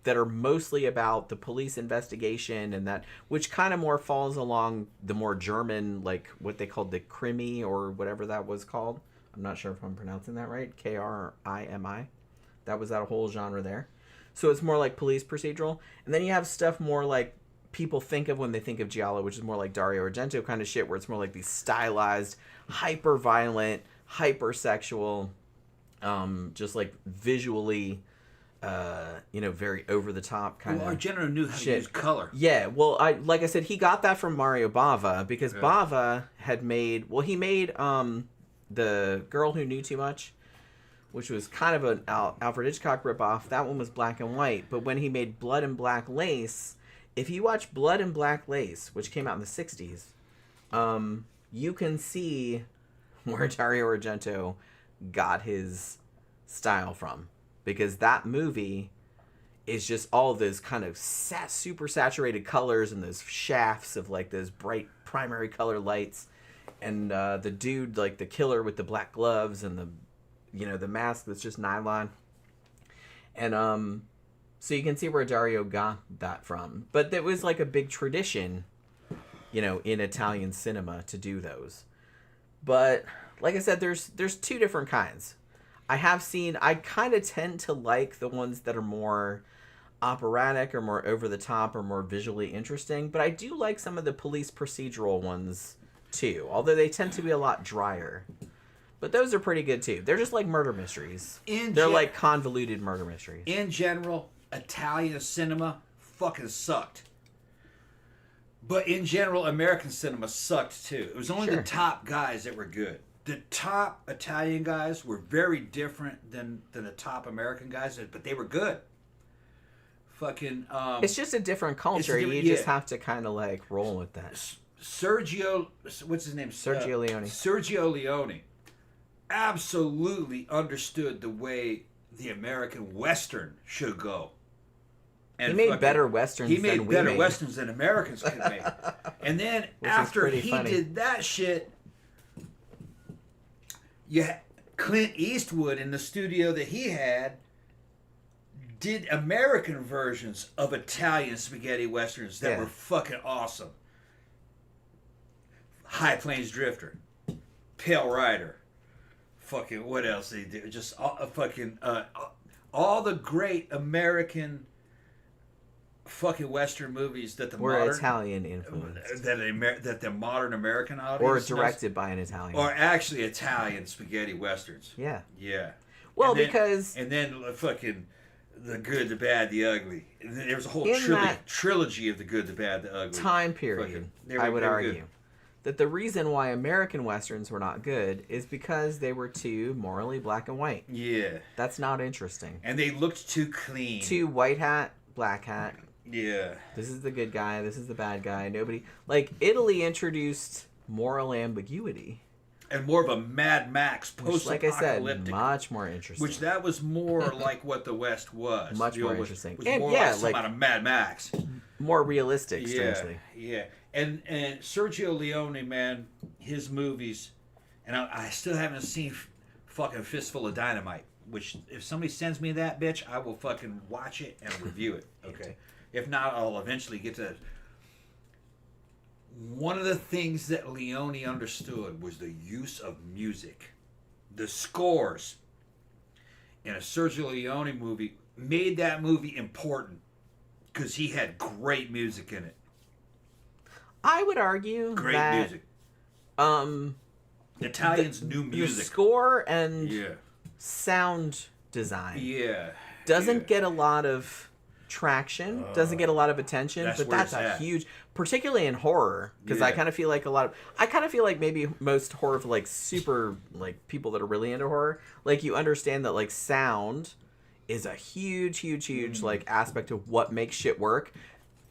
that are mostly about the police investigation and that, which kind of more falls along the more German, like what they called the Krimi or whatever that was called. I'm not sure if I'm pronouncing that right. Krimi. That was that whole genre there. So it's more like police procedural. And then you have stuff more like people think of when they think of Giallo, which is more like Dario Argento kind of shit, where it's more like these stylized, hyper-violent, hyper-sexual, just like visually, very over-the-top kind of Argento knew how to use color. Yeah, well, like I said, he got that from Mario Bava, because Bava had made, he made The Girl Who Knew Too Much, which was kind of an Alfred Hitchcock ripoff. That one was black and white, but when he made Blood and Black Lace, if you watch Blood and Black Lace, which came out in the 60s, you can see where Dario Argento got his style from. Because that movie is just all those kind of super saturated colors and those shafts of like those bright primary color lights. And the dude, like the killer with the black gloves and the mask that's just nylon. And so you can see where Dario got that from. But it was like a big tradition, in Italian cinema to do those. But like I said, there's two different kinds. I kind of tend to like the ones that are more operatic or more over the top or more visually interesting. But I do like some of the police procedural ones too, although they tend to be a lot drier. But those are pretty good too. They're just like murder mysteries. They're like convoluted murder mysteries. In general, Italian cinema fucking sucked. But in general, American cinema sucked too. It was only the top guys that were good. The top Italian guys were very different than the top American guys, but they were good. Fucking. It's just a different culture. You just have to kind of like roll with that. Sergio, what's his name? Sergio Leone. Sergio Leone absolutely understood the way the American Western should go. And he made better Westerns than we made. He made better Westerns than Americans could make. And then after he did that shit, Clint Eastwood in the studio that he had did American versions of Italian spaghetti westerns that were fucking awesome. High Plains Drifter, Pale Rider, fucking what else they do? Just all the great American fucking Western movies that were Italian influenced, that the modern American audience or directed by an Italian, or actually Italian spaghetti westerns. Yeah. Well, and then fucking The Good, the Bad, the Ugly. And then there was a whole trilogy of The Good, the Bad, the Ugly. Time period. I would argue that the reason why American Westerns were not good is because they were too morally black and white. Yeah. That's not interesting. And they looked too clean. Too white hat, black hat. Yeah. This is the good guy. This is the bad guy. Italy introduced moral ambiguity. And more of a Mad Max post-apocalyptic. Like I said, much more interesting. Which that was more like what the West was. Much more interesting. Was more like some out of Mad Max. more realistic, strangely. Yeah. And Sergio Leone, man, his movies, and I still haven't seen fucking Fistful of Dynamite, which if somebody sends me that bitch, I will fucking watch it and review it. Okay. If not, I'll eventually get to that. One of the things that Leone understood was the use of music. The scores in a Sergio Leone movie made that movie important because he had great music in it. I would argue great that music. Italians knew music. The score and sound design doesn't get a lot of traction, doesn't get a lot of attention, but that's a huge, particularly in horror, because I kind of feel like maybe most horror, like super, like people that are really into horror, like you understand that like sound is a huge like aspect of what makes shit work.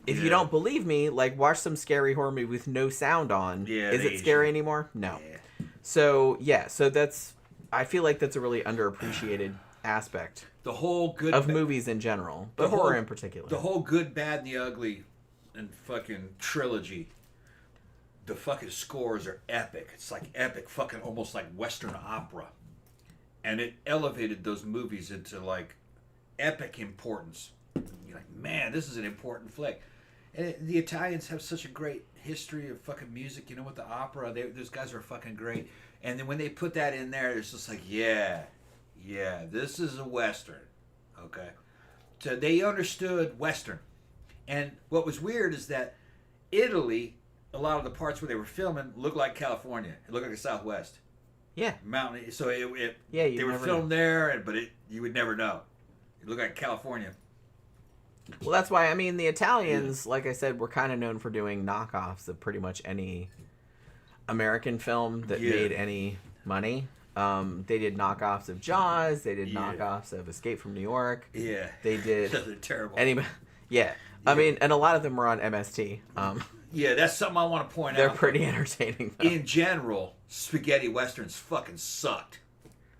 If you don't believe me, like watch some scary horror movie with no sound on. Is it scary anymore? No. So that's, I feel like that's a really underappreciated aspect. The whole good of movies in general, but horror in particular. The whole Good, Bad, and the Ugly and fucking trilogy. The fucking scores are epic. It's like epic, fucking almost like Western opera. And it elevated those movies into like epic importance. You're like, man, this is an important flick. And the Italians have such a great history of fucking music. You know, with the opera, those guys are fucking great. And then when they put that in there, it's just like, yeah, this is a Western. Okay. So they understood Western. And what was weird is that Italy, a lot of the parts where they were filming looked like California. It looked like the Southwest. Yeah. Mountain. So they were filmed there, but you would never know. It looked like California. Well, that's why, I mean, the Italians, like I said, were kind of known for doing knockoffs of pretty much any American film that made any money. They did knockoffs of Jaws. They did knockoffs of Escape from New York. Yeah. They did... They're terrible. I mean, and a lot of them were on MST. Yeah, that's something I want to point out. They're pretty entertaining, though. In general, spaghetti westerns fucking sucked.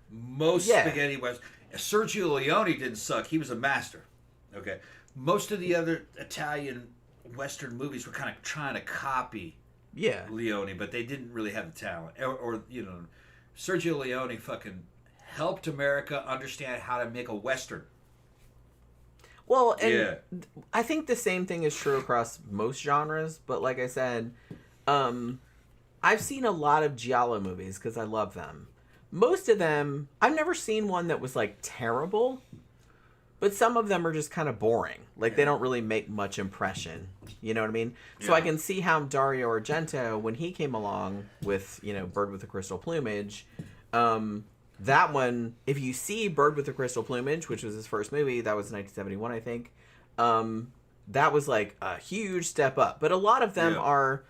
Most spaghetti westerns... Sergio Leone didn't suck. He was a master. Okay. Most of the other Italian Western movies were kind of trying to copy Leone, but they didn't really have the talent. Or you know, Sergio Leone fucking helped America understand how to make a Western. Well, and I think the same thing is true across most genres, but like I said, I've seen a lot of Giallo movies because I love them. Most of them, I've never seen one that was like terrible. But some of them are just kind of boring. Like, they don't really make much impression. You know what I mean? So I can see how Dario Argento, when he came along with, you know, Bird with the Crystal Plumage, that one, if you see Bird with the Crystal Plumage, which was his first movie, that was 1971, I think, that was, like, a huge step up. But a lot of them are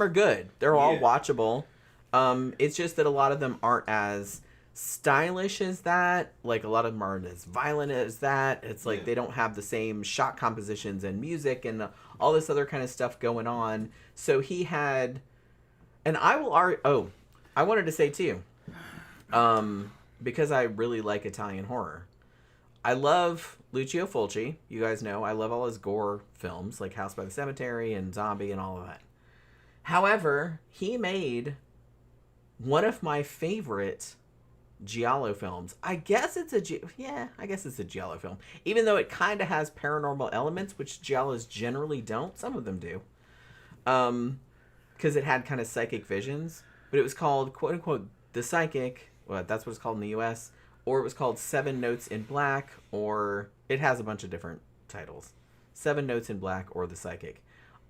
good. They're all watchable. It's just that a lot of them aren't as stylish as that. Like, a lot of them aren't as violent as that. It's like they don't have the same shot compositions and music and all this other kind of stuff going on. So he had, and I wanted to say too, because I really like Italian horror, I love Lucio Fulci. You guys know I love all his gore films like House by the Cemetery and Zombie and all of that. However, he made one of my favorite Giallo films. I guess it's a Giallo film. Even though it kind of has paranormal elements, which Giallos generally don't. Some of them do. Because it had kind of psychic visions. But it was called, quote unquote, The Psychic. Well, that's what it's called in the US. Or it was called 7 Notes in Black. Or it has a bunch of different titles. 7 Notes in Black or The Psychic.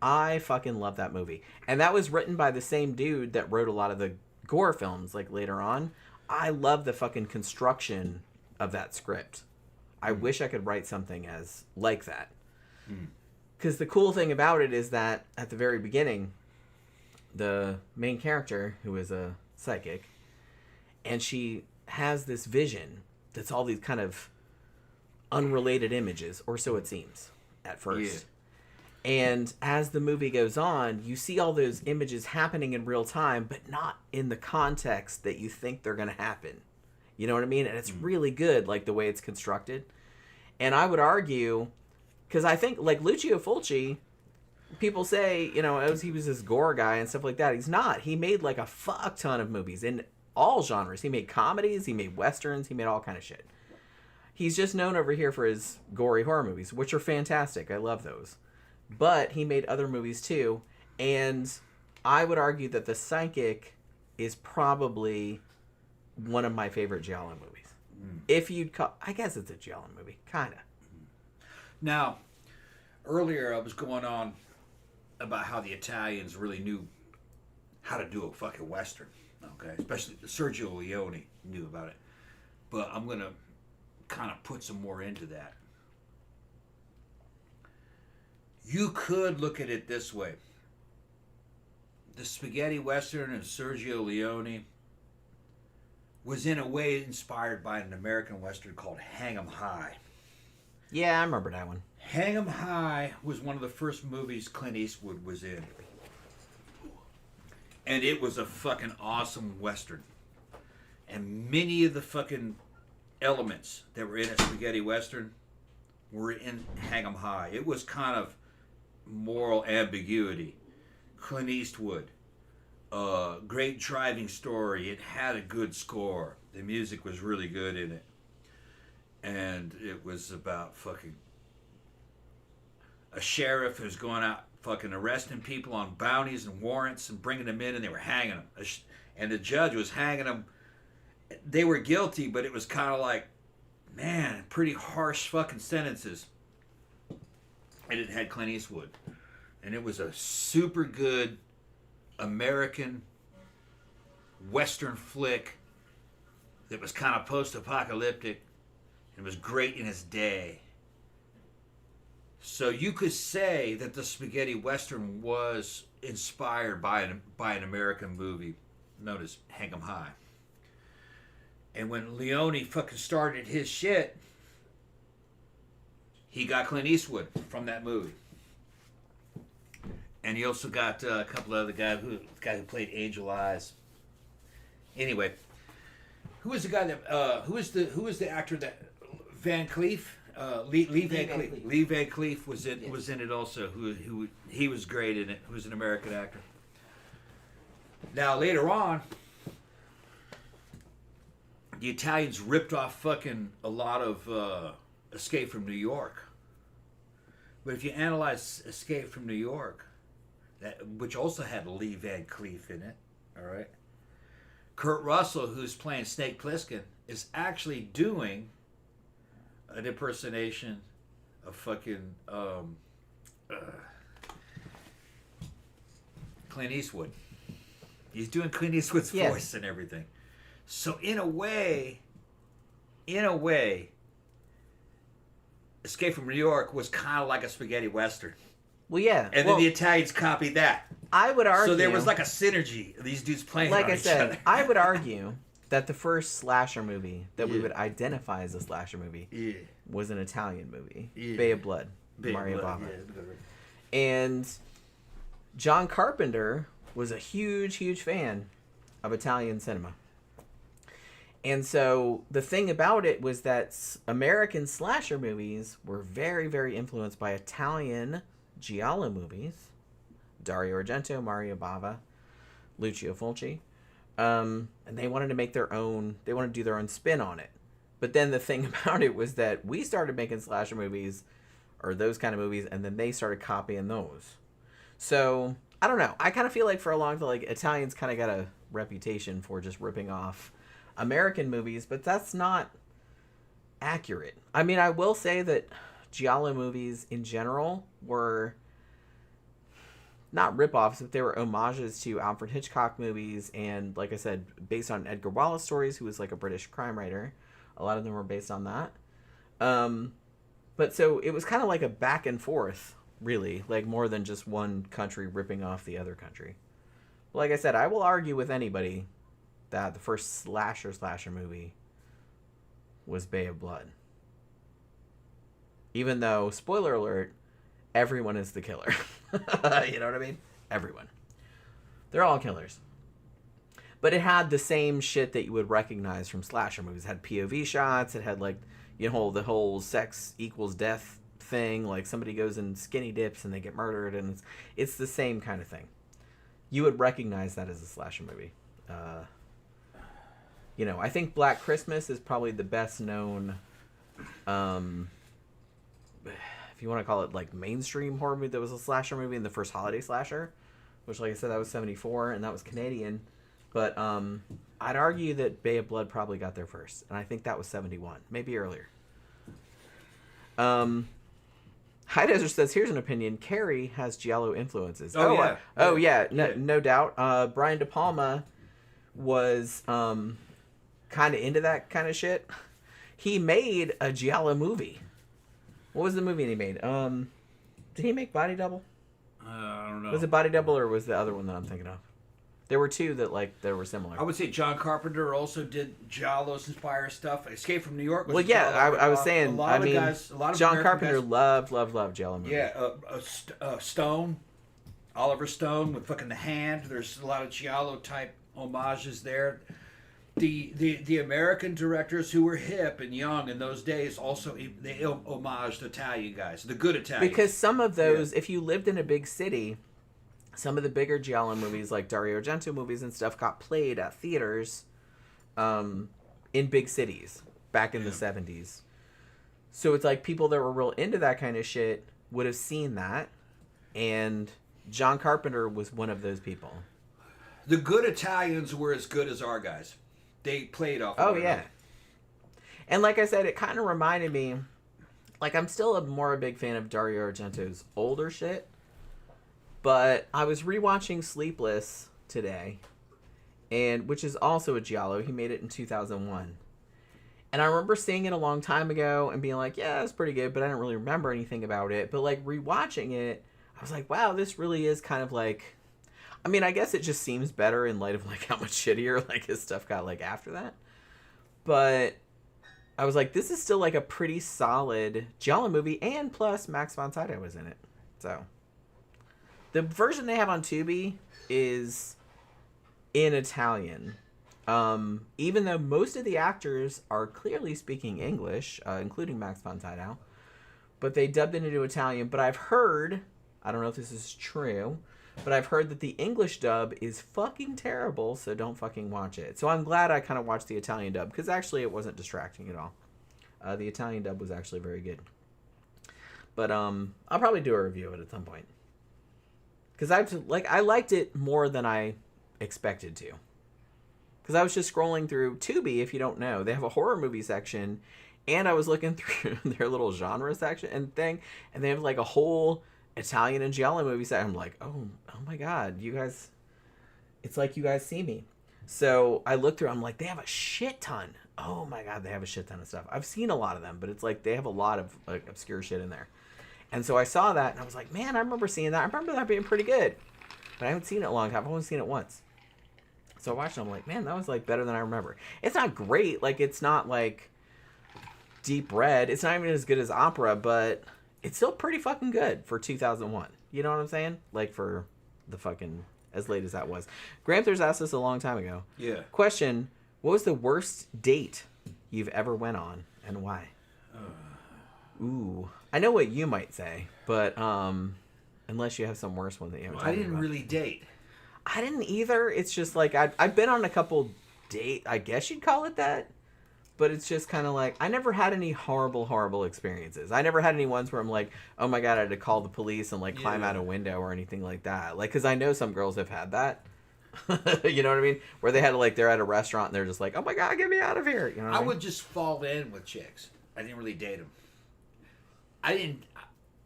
I fucking love that movie. And that was written by the same dude that wrote a lot of the gore films, like later on. I love the fucking construction of that script. I wish I could write something like that. Because the cool thing about it is that at the very beginning, the main character, who is a psychic, and she has this vision that's all these kind of unrelated images, or so it seems at first. And as the movie goes on, you see all those images happening in real time, but not in the context that you think they're going to happen. You know what I mean? And it's really good, like, the way it's constructed. And I would argue, because I think, like, Lucio Fulci, people say, you know, he was this gore guy and stuff like that. He's not. He made like a fuck ton of movies in all genres. He made comedies, he made westerns, he made all kind of shit. He's just known over here for his gory horror movies, which are fantastic. I love those. But he made other movies too, and I would argue that The Psychic is probably one of my favorite Giallo movies. If you'd call, I guess it's a Giallo movie, kind of. Now, earlier I was going on about how the Italians really knew how to do a fucking Western, okay? Especially Sergio Leone knew about it. But I'm going to kind of put some more into that. You could look at it this way. The spaghetti Western of Sergio Leone was in a way inspired by an American Western called Hang 'em High. Yeah, I remember that one. Hang 'em High was one of the first movies Clint Eastwood was in. And it was a fucking awesome Western. And many of the fucking elements that were in a spaghetti Western were in Hang 'em High. It was kind of moral ambiguity. Clint Eastwood, great driving story. It had a good score. The music was really good in it. And it was about fucking a sheriff who's going out fucking arresting people on bounties and warrants and bringing them in, and they were hanging them. And the judge was hanging them. They were guilty, but it was kind of like, man, pretty harsh fucking sentences. And it had Clint Eastwood. And it was a super good American Western flick that was kind of post-apocalyptic. It was great in its day. So you could say that the spaghetti Western was inspired by an American movie known as Hang 'em High. And when Leone fucking started his shit, he got Clint Eastwood from that movie. And he also got a couple of other guys. The guy who played Angel Eyes. Anyway, who was the guy that? Who was the actor that? Van Cleef. Lee Van Cleef. Lee Van Cleef was in it also. Who he was great in it. Who was an American actor. Now later on, the Italians ripped off fucking a lot of Escape from New York. But if you analyze Escape from New York, which also had Lee Van Cleef in it, all right. Kurt Russell, who's playing Snake Plissken, is actually doing an impersonation of fucking Clint Eastwood. He's doing Clint Eastwood's voice and everything. So in a way, Escape from New York was kind of like a spaghetti Western. Well, yeah. And then the Italians copied that. I would argue. So there was like a synergy of these dudes playing like on I each said, other. I would argue that the first slasher movie that we would identify as a slasher movie was an Italian movie. Bay of Blood. Mario Bava. Yeah. And John Carpenter was a huge, huge fan of Italian cinema. And so the thing about it was that American slasher movies were very, very influenced by Italian Giallo movies. Dario Argento, Mario Bava, Lucio Fulci. And they wanted to make their own, they wanted to do their own spin on it. But then the thing about it was that we started making slasher movies, or those kind of movies, and then they started copying those. So, I don't know. I kind of feel like for a long time, like, Italians kind of got a reputation for just ripping off American movies, but that's not accurate. I mean, I will say that Giallo movies in general were not rip-offs, but they were homages to Alfred Hitchcock movies, and like I said, based on Edgar Wallace stories, who was like a British crime writer. A lot of them were based on that. But so it was kind of like a back and forth, really, like more than just one country ripping off the other country. But like I said, I will argue with anybody that the first slasher movie was Bay of Blood. Even though, spoiler alert, everyone is the killer. You know what I mean? Everyone. They're all killers. But it had the same shit that you would recognize from slasher movies. It had POV shots. It had, like, you know, the whole sex equals death thing. Like somebody goes in skinny dips and they get murdered, and it's the same kind of thing. You would recognize that as a slasher movie. You know, I think Black Christmas is probably the best known, if you want to call it like mainstream horror movie that was a slasher movie, and the first holiday slasher, which, like I said, that was 1974, and that was Canadian. But I'd argue that Bay of Blood probably got there first, and I think that was 1971, maybe earlier. High Desert says, here's an opinion. Carrie has Giallo influences. No doubt. Brian De Palma was kind of into that kind of shit. He made a Giallo movie. What was the movie he made? Did he make Body Double? I don't know. Was it Body Double, or was the other one that I'm thinking of? There were two that were similar. I would say John Carpenter also did Giallo's inspired stuff. Escape from New York was well, yeah, Giallo. I was saying. A lot of John American Carpenter guys, loved Giallo movies. Yeah, Stone, Oliver Stone with fucking The Hand. There's a lot of Giallo type homages there. The American directors who were hip and young in those days also they homaged Italian guys, the good Italians. Because some of those, if you lived in a big city, some of the bigger Giallo movies, like Dario Argento movies and stuff, got played at theaters in big cities back in the 70s. So it's like people that were real into that kind of shit would have seen that, and John Carpenter was one of those people. The good Italians were as good as our guys. They played off. Oh, yeah. And like I said, it kind of reminded me, like, I'm still more a big fan of Dario Argento's older shit, but I was rewatching Sleepless today, and which is also a Giallo. He made it in 2001. And I remember seeing it a long time ago and being like, yeah, it's pretty good, but I didn't really remember anything about it. But, like, rewatching it, I was like, wow, this really is kind of like... I mean, I guess it just seems better in light of, like, how much shittier, like, his stuff got, like, after that. But I was like, this is still, like, a pretty solid Giallo movie, and plus Max von Sydow was in it. So, the version they have on Tubi is in Italian. Even though most of the actors are clearly speaking English, including Max von Sydow, but they dubbed it into Italian. But I've heard, I don't know if this is true, but I've heard that the English dub is fucking terrible, so don't fucking watch it. So I'm glad I kind of watched the Italian dub, because actually it wasn't distracting at all. The Italian dub was actually very good. But I'll probably do a review of it at some point. Because I liked it more than I expected to. Because I was just scrolling through Tubi, if you don't know. They have a horror movie section, and I was looking through their little genre section and thing, and they have like a whole Italian and Giallo movie set. I'm like, oh my god, you guys, it's like you guys see me. So I looked through, I'm like, they have a shit ton. Oh my god, they have a shit ton of stuff. I've seen a lot of them, but it's like they have a lot of like obscure shit in there. And so I saw that and I was like, man, I remember seeing that. I remember that being pretty good. But I haven't seen it in a long time. I've only seen it once. So I watched it, I'm like, man, that was like better than I remember. It's not great, like it's not like deep red. It's not even as good as Opera, but it's still pretty fucking good for 2001. You know what I'm saying? Like for the fucking, as late as that was. Gramthers asked us a long time ago. Yeah. Question, what was the worst date you've ever went on and why? Ooh. I know what you might say, but unless you have some worse one that you haven't told me about. I didn't really date. I didn't either. It's just like, I've been on a couple date, I guess you'd call it that. But it's just kind of like, I never had any horrible experiences. I never had any ones where I'm like, oh my god, I had to call the police and like climb out a window or anything like that. Like, because I know some girls have had that. You know what I mean? Where they had to like, they're at a restaurant and they're just like, oh my god, get me out of here. You know what I mean? would just fall in with chicks. I didn't really date them. And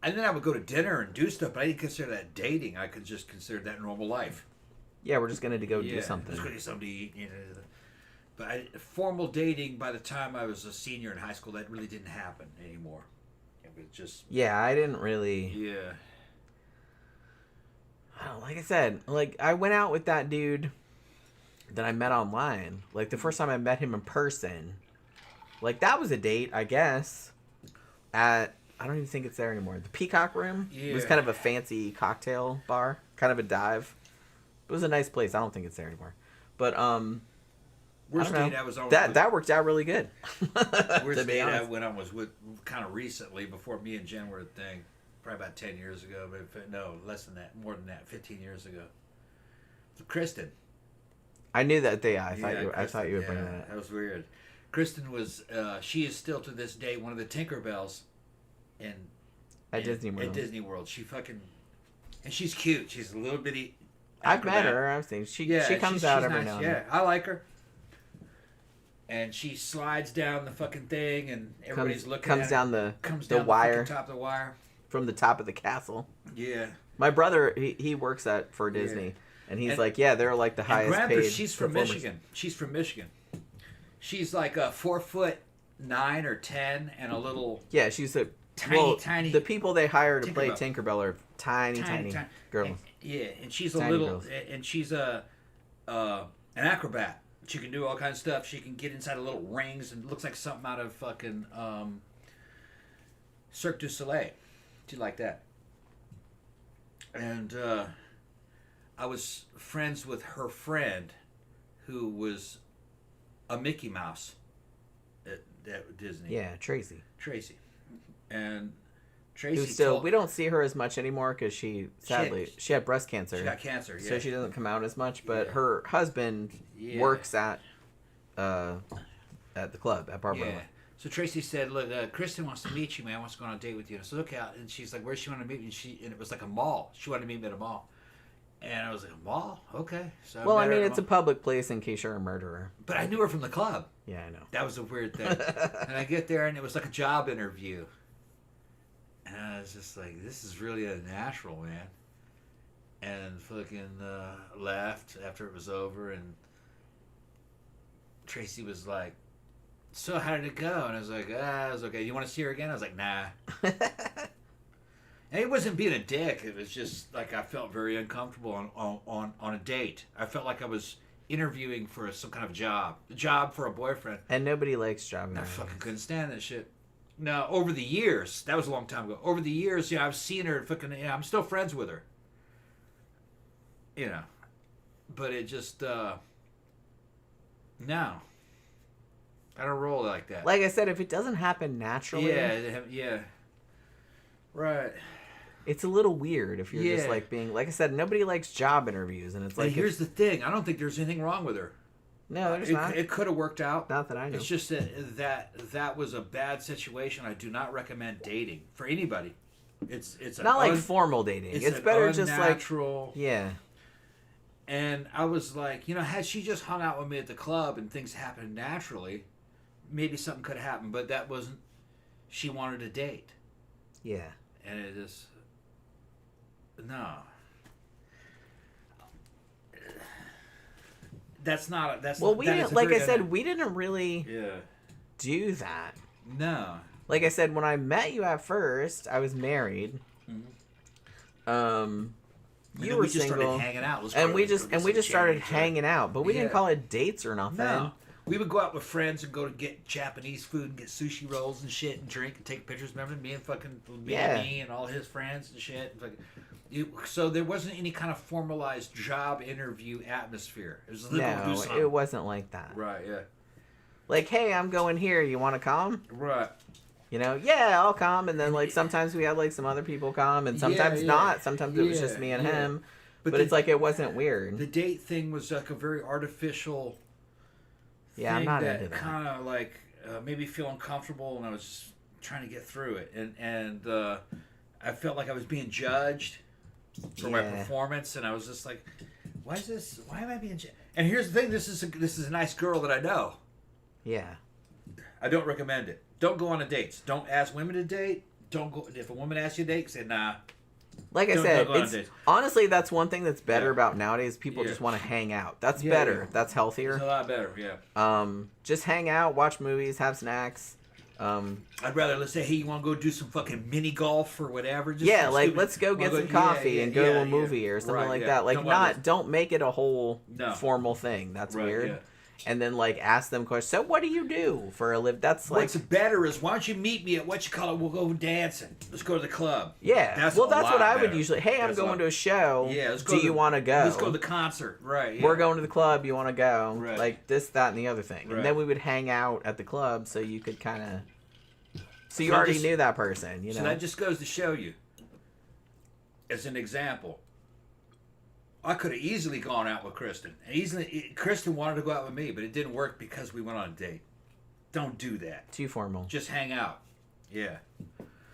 then I would go to dinner and do stuff, but I didn't consider that dating. I could just consider that normal life. Yeah, we're just going to go do something. Just going to do something to eat. You know. But formal dating, by the time I was a senior in high school, that really didn't happen anymore. It was just... Yeah, I didn't really... Yeah. Oh, like I said, like, I went out with that dude that I met online. Like, the first time I met him in person. Like, that was a date, I guess. At... I don't even think it's there anymore. The Peacock Room. Yeah. It was kind of a fancy cocktail bar. Kind of a dive. It was a nice place. I don't think it's there anymore. But, Worst date I was on. That worked out really good. Worst date I went on was with kind of recently, before me and Jen were a thing. Probably about 10 years ago. But no, less than that. More than that. 15 years ago. Kristen. I knew that day. I thought you would bring that up. That was weird. Kristen was. She is still to this day one of the Tinkerbells. At Disney World. At Disney World. She fucking. And she's cute. She's a little bitty. I've met her. I've seen. She comes out every now and then. Yeah, I like her. And she slides down the fucking thing, and everybody's looking at her. Comes down the wire. Top of the wire. From the top of the castle. Yeah. My brother, he works for Disney. Yeah. And he's like, yeah, they're like the highest paid. She's from Michigan. She's from Michigan. She's like a 4'9" or 10 and a little. Yeah, she's a tiny. The people they hire to play Tinkerbell are tiny girls. And she's a little, girls. And she's an acrobat. She can do all kinds of stuff. She can get inside of little rings, and it looks like something out of fucking Cirque du Soleil. She like that. And I was friends with her friend, who was a Mickey Mouse at Disney. Yeah, Tracy. And Tracy we don't see her as much anymore because she had breast cancer. She got cancer, yeah. So she doesn't come out as much, but her husband works at the club at Barbara. Yeah. So Tracy said, "Look, Kristen wants to meet you, man. Wants to go on a date with you." And I said, "Okay." And she's like, "Where's she want to meet me?" And it was like a mall. She wanted to meet me at a mall. And I was like, "A mall? Okay." So it's a public place in case you're a murderer. But I knew her from the club. Yeah, I know. That was a weird thing. And I get there, and it was like a job interview. And I was just like, "This is really unnatural, man." And fucking left after it was over, and Tracy was like, "So how did it go?" And I was like, it was okay. You want to see her again? I was like, nah. And it wasn't being a dick. It was just like I felt very uncomfortable on a date. I felt like I was interviewing for some kind of job. A job for a boyfriend. And nobody likes job interviews. I fucking couldn't stand that shit. Now, over the years, that was a long time ago. Over the years, I've seen her fucking, I'm still friends with her. But it just, no. I don't roll like that. Like I said, if it doesn't happen naturally. Yeah. Right. It's a little weird if you're just like being, like I said, nobody likes job interviews, and it's like. And here's the thing: I don't think there's anything wrong with her. No, there's not. It could have worked out. Not that I know. It's just that was a bad situation. I do not recommend dating for anybody. It's not like formal dating. It's better just like natural. Yeah. And I was like, had she just hung out with me at the club and things happened naturally, maybe something could have happened. But that wasn't. She wanted a date. Yeah. And it just. No. That's not. We didn't. Like I said, we didn't really. Do that. No. Like I said, when I met you at first, I was married. Mm-hmm. You were single. Started hanging out. And we just started hanging out, but we didn't call it dates or nothing. No. We would go out with friends and go to get Japanese food and get sushi rolls and shit and drink and take pictures. Remember me and all his friends and shit. So there wasn't any kind of formalized job interview atmosphere. It was it wasn't like that. Right, yeah. Like, hey, I'm going here. You want to come? Right. Yeah, I'll come. And then, like, sometimes we had, like, some other people come, and sometimes not. Sometimes it was just me and him. But it's like it wasn't weird. The date thing was like a very artificial thing. I'm not into that. Kind of like made me feel uncomfortable, and I was just trying to get through it. And I felt like I was being judged for my performance, and I was just like, why am I being judged? And here's the thing, this is a nice girl that I know. Yeah. I don't recommend it. Don't go on a dates. Don't ask women to date. Don't go if a woman asks you to date, say nah. Like I said, honestly, that's one thing that's better about nowadays. People just want to hang out. That's better. Yeah. That's healthier. It's a lot better, yeah. Just hang out, watch movies, have snacks. I'd rather, let's say, hey, you want to go do some fucking mini golf or whatever? Let's go get some coffee and go to a movie or something like that. Like, don't make it a whole formal thing. That's weird. Yeah. and then like ask them questions. So what do you do for a living? That's like what's better is why don't you meet me at what you call it? We'll go dancing. Let's go to the club. Yeah, that's what I would usually. Hey, I'm going to a show. Yeah, do you want to go? Let's go to the concert. Right. Yeah. We're going to the club. You want to go? Right. Like this, that, and the other thing. Right. And then we would hang out at the club, so you could kind of. So you already knew that person, you know. So that just goes to show you, as an example. I could have easily gone out with Kristen. Kristen wanted to go out with me, but it didn't work because we went on a date. Don't do that. Too formal. Just hang out. Yeah.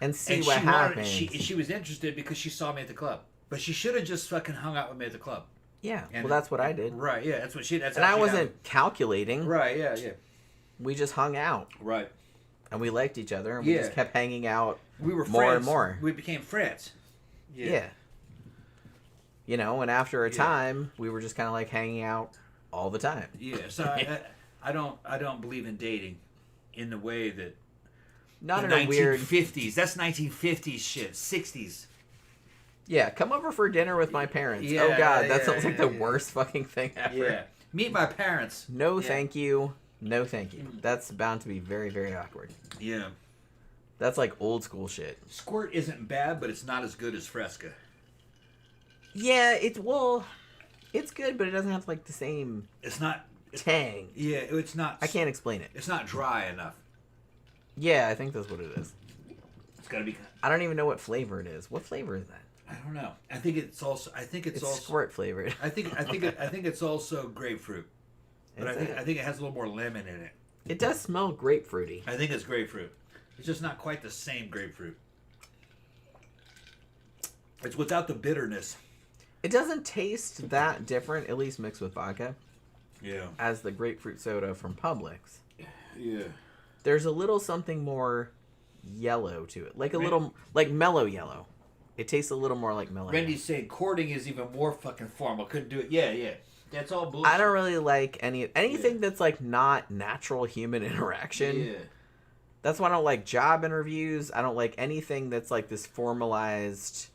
And see what happens. She was interested because she saw me at the club. But she should have just fucking hung out with me at the club. Yeah. Well, that's what I did. Right, yeah. That's what she did. And I wasn't calculating. Right, yeah, yeah. We just hung out. Right. And we liked each other, and we just kept hanging out we were more friends. and more. We became friends. Yeah. You know, and after a time, we were just kind of like hanging out all the time. Yeah, so I don't believe in dating in the way that not in a weird 1950s. That's 1950s shit. 60s. Yeah, come over for dinner with my parents. Yeah, oh God, that sounds like the worst fucking thing ever. Yeah, meet my parents. No, thank you. No, thank you. That's bound to be very, very awkward. Yeah. That's like old school shit. Squirt isn't bad, but it's not as good as Fresca. Yeah, it's good, but it doesn't have like the same. It's not tang. Yeah, it's not. I can't explain it. It's not dry enough. Yeah, I think that's what it is. It's gotta be. I don't even know what flavor it is. What flavor is that? I don't know. I think it's also. It's squirt flavored. I think it's also grapefruit. But I think it has a little more lemon in it. It does smell grapefruity. I think it's grapefruit. It's just not quite the same grapefruit. It's without the bitterness. It doesn't taste that different, at least mixed with vodka. Yeah. As the grapefruit soda from Publix. Yeah. There's a little something more yellow to it. Like a little, like mellow yellow. It tastes a little more like mellow. Randy's saying courting is even more fucking formal. Couldn't do it. Yeah, yeah. That's all bullshit. I don't really like anything that's like not natural human interaction. Yeah. That's why I don't like job interviews. I don't like anything that's like this formalized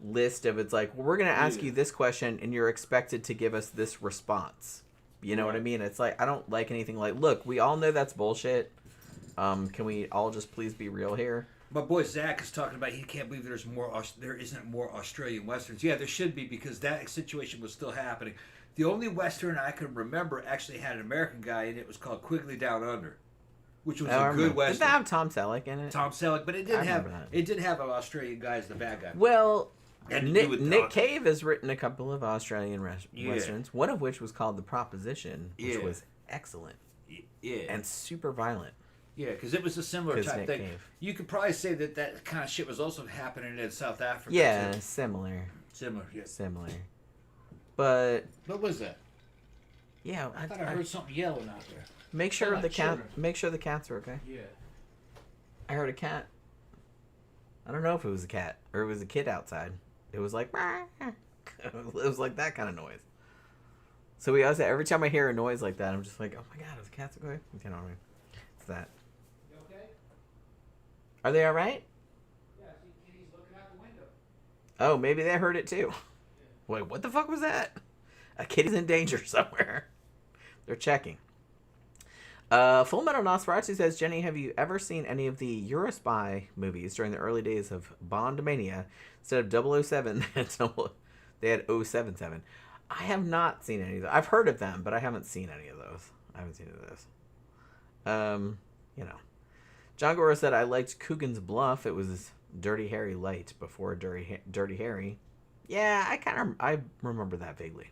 list of it's like, well, we're going to ask you this question and you're expected to give us this response. You know what I mean? It's like, I don't like anything like, look, we all know that's bullshit. Can we all just please be real here? My boy Zach is talking about he can't believe there isn't more Australian Westerns. Yeah, there should be because that situation was still happening. The only Western I can remember actually had an American guy in it. It was called Quigley Down Under, which was a good Western. Did that have Tom Selleck in it? Tom Selleck, but it did have an Australian guy as the bad guy. Well, Nick Cave has written a couple of Australian Westerns, one of which was called The Proposition, which was excellent. Yeah. And super violent. Yeah, because it was a similar type Nick thing. Cave. You could probably say that kind of shit was also happening in South Africa. Yeah, too. Similar. Yeah. Similar. But what was that? Yeah, I thought I heard something yelling out there. Make sure the cats are okay. Yeah. I heard a cat. I don't know if it was a cat or it was a kid outside. It was like it was like that kind of noise. So we always every time I hear a noise like that, I'm just like, oh my god, is the cats okay? You know what I mean? It's that. You okay? Are they all right? Yeah, I see Kitty's looking out the window. Oh, maybe they heard it too. Yeah. Wait, what the fuck was that? A kitty's in danger somewhere. They're checking. Full Metal Nosferatu says, Jenny, have you ever seen any of the Eurospy movies during the early days of Bond Mania? Instead of 007, they had 077. I have not seen any of those. I've heard of them, but I haven't seen any of those. You know. John Gora said, I liked Coogan's Bluff. It was Dirty Harry Light before Dirty Harry. Yeah, I remember that vaguely.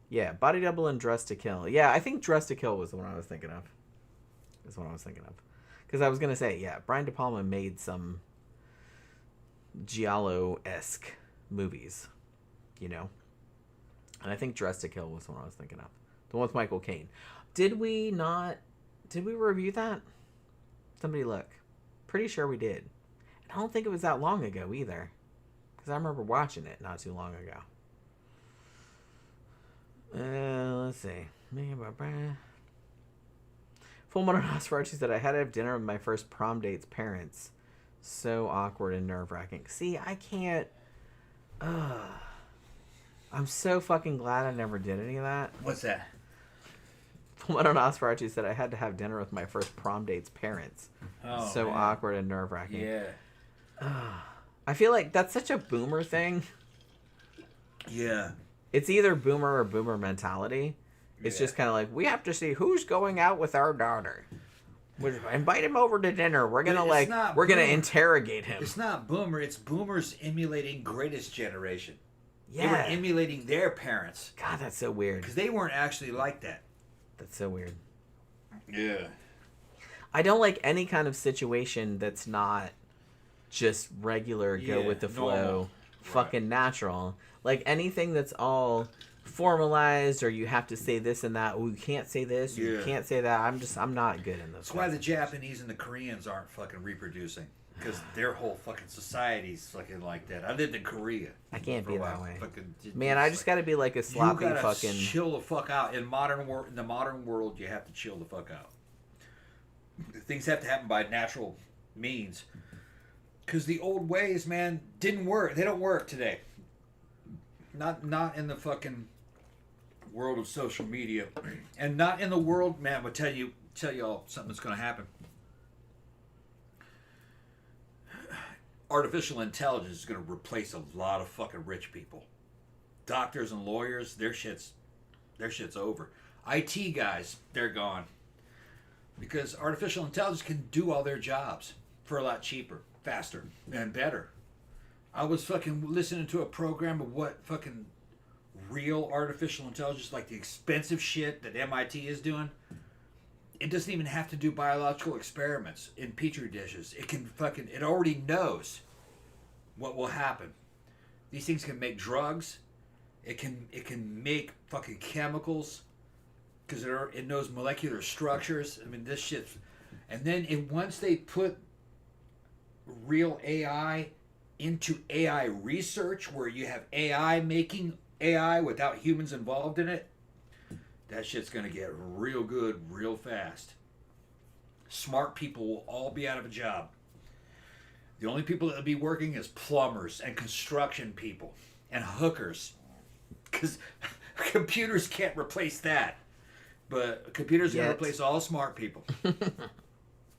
Yeah, Body Double and Dress to Kill. Yeah, I think Dress to Kill was the one I was thinking of. Because I was going to say, yeah, Brian De Palma made some Giallo-esque movies, you know? And I think Dress to Kill was the one I was thinking of. The one with Michael Caine. Did we review that? Somebody look. Pretty sure we did. And I don't think it was that long ago either. Because I remember watching it not too long ago. Let's see. Full Metal Nosferatu said, I had to have dinner with my first prom date's parents. So awkward and nerve-wracking. See, I can't... I'm so fucking glad I never did any of that. What's that? Full-Metal Nosferatu said I had to have dinner with my first prom date's parents. Oh, so man. awkward and nerve-wracking. Yeah. I feel like that's such a boomer thing. Yeah. It's either boomer or boomer mentality. It's just kind of like, we have to see who's going out with our daughter. Invite him over to dinner. We're gonna interrogate him. It's not boomer. It's boomers emulating Greatest Generation. Yeah. They were emulating their parents. God, that's so weird. Because they weren't actually like that. That's so weird. Yeah. I don't like any kind of situation that's not just regular, go with the flow, normal. fucking natural. Like anything that's all formalized or you have to say this and that. Oh, you can't say this. You can't say that. I'm not good in those. That's why the Japanese and the Koreans aren't fucking reproducing. Because their whole fucking society's fucking like that. I lived in Korea. I can't be that way. Fucking, man, I just got to be like a sloppy you gotta fucking... chill the fuck out. In the modern world, you have to chill the fuck out. Things have to happen by natural means. Because the old ways, man, didn't work. They don't work today. Not in the fucking world of social media. And not in the world, man, I'll tell you all something that's going to happen. Artificial intelligence is going to replace a lot of fucking rich people. Doctors and lawyers, their shit's over. IT guys, they're gone. Because artificial intelligence can do all their jobs for a lot cheaper, faster, and better. I was fucking listening to a program of what fucking real artificial intelligence, like the expensive shit that MIT is doing. It doesn't even have to do biological experiments in petri dishes. It already knows what will happen. These things can make drugs. It can make fucking chemicals because it knows molecular structures. I mean, this shit's... And then once they put real AI into AI research, where you have AI making AI without humans involved in it, that shit's going to get real good real fast. Smart people will all be out of a job. The only people that will be working is plumbers and construction people and hookers. Because computers can't replace that. But computers are going to replace all smart people.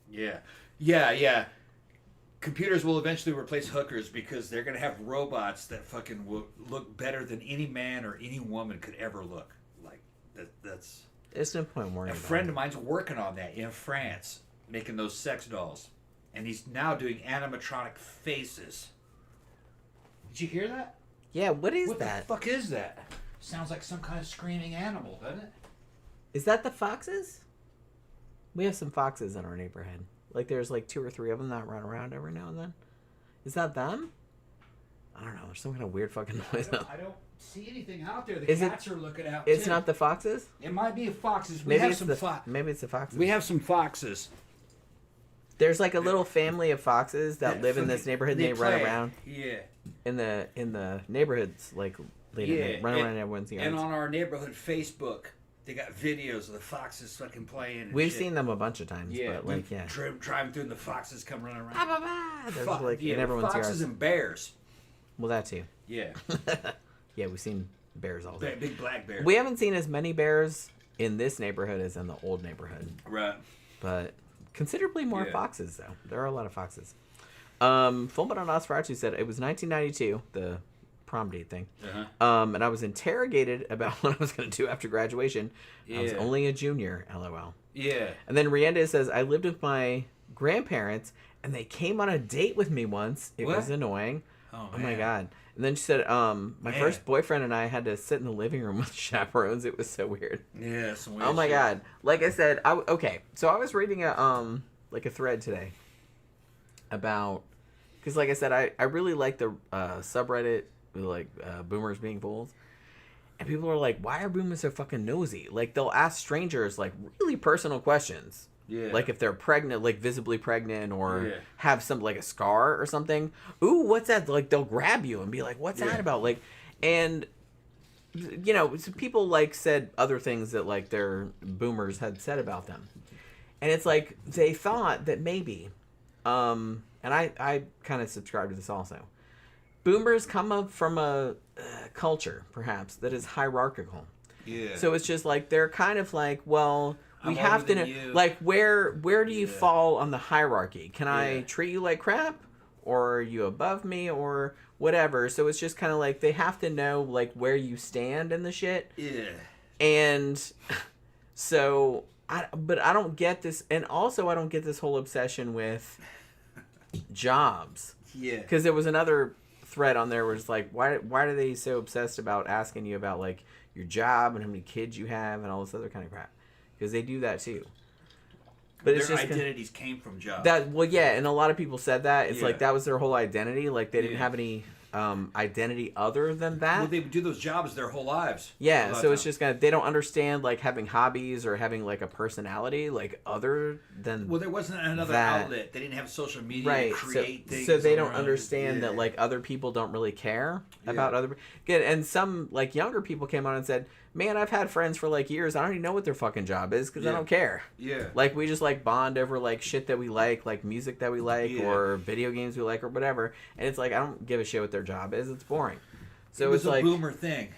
Yeah. Computers will eventually replace hookers because they're going to have robots that fucking will look better than any man or any woman could ever look. That's. There's no point worrying. A friend of mine's working on that in France, making those sex dolls, and he's now doing animatronic faces. Did you hear that? Yeah, what that? What the fuck is that? Sounds like some kind of screaming animal, doesn't it? Is that the foxes? We have some foxes in our neighborhood. Like there's like 2 or 3 of them that run around every now and then. Is that them? I don't know. There's some kind of weird fucking noise. I don't see anything out there. The cats are looking out. It's not the foxes? It might be foxes. Maybe it's the foxes. We have some foxes. There's like a little family of foxes that live in this neighborhood. And they run around. Yeah. In the neighborhoods, like they run around in everyone's yards. And on our neighborhood Facebook, they got videos of the foxes fucking playing. We've seen them a bunch of times. Yeah, but driving through and the foxes come running around. In everyone's foxes yards. And bears. Well, that too. Yeah. Yeah, we've seen bears all day. Big black bears. We haven't seen as many bears in this neighborhood as in the old neighborhood. Right. But considerably more foxes, though. There are a lot of foxes. Full-Metal Nosferatu said it was 1992, the prom date thing. And I was interrogated about what I was going to do after graduation. I was only a junior, LOL. Yeah. And then Rienda says, I lived with my grandparents, and they came on a date with me once. It was annoying. Oh my God. And then she said, my first boyfriend and I had to sit in the living room with chaperones. It was so weird. Yeah, some weird Oh my shit. God. Like I said, so I was reading a thread today about, because like I said, I really like the subreddit, like boomers being fools. And people are like, why are boomers so fucking nosy? Like, they'll ask strangers, like, really personal questions. Yeah. Like, if they're pregnant, like, visibly pregnant, or have some, like, a scar or something. Ooh, what's that? Like, they'll grab you and be like, what's that about? Like, and, you know, people, like, said other things that, like, their boomers had said about them. And it's like, they thought that maybe, and I kind of subscribe to this also. Boomers come up from a culture, perhaps, that is hierarchical. Yeah. So it's just like they're kind of like, well, we have to know, you. like, where do you fall on the hierarchy? Can I treat you like crap, or are you above me, or whatever? So it's just kind of like they have to know like where you stand in the shit. Yeah. And so but I don't get this, and also I don't get this whole obsession with jobs. Yeah. Because there was another thread on there where it's like, why are they so obsessed about asking you about like your job and how many kids you have and all this other kind of crap? Because they do that too. But their it's just identities came from jobs. And a lot of people said that. It's Yeah. like that was their whole identity. Like they didn't have any identity other than that. Well, they would do those jobs their whole lives. Yeah, so it's just kind of, they don't understand like having hobbies or having like a personality like other than. Well, there wasn't another outlet. They didn't have social media to create things. So they don't understand that like other people don't really care about other. Good, and some like younger people came on and said, "Man, I've had friends for like years. I don't even know what their fucking job is because I don't care. Yeah, like we just like bond over like shit that we like music that we like, or video games we like, or whatever. And it's like I don't give a shit what their job is. It's boring. So it was it's like a boomer thing.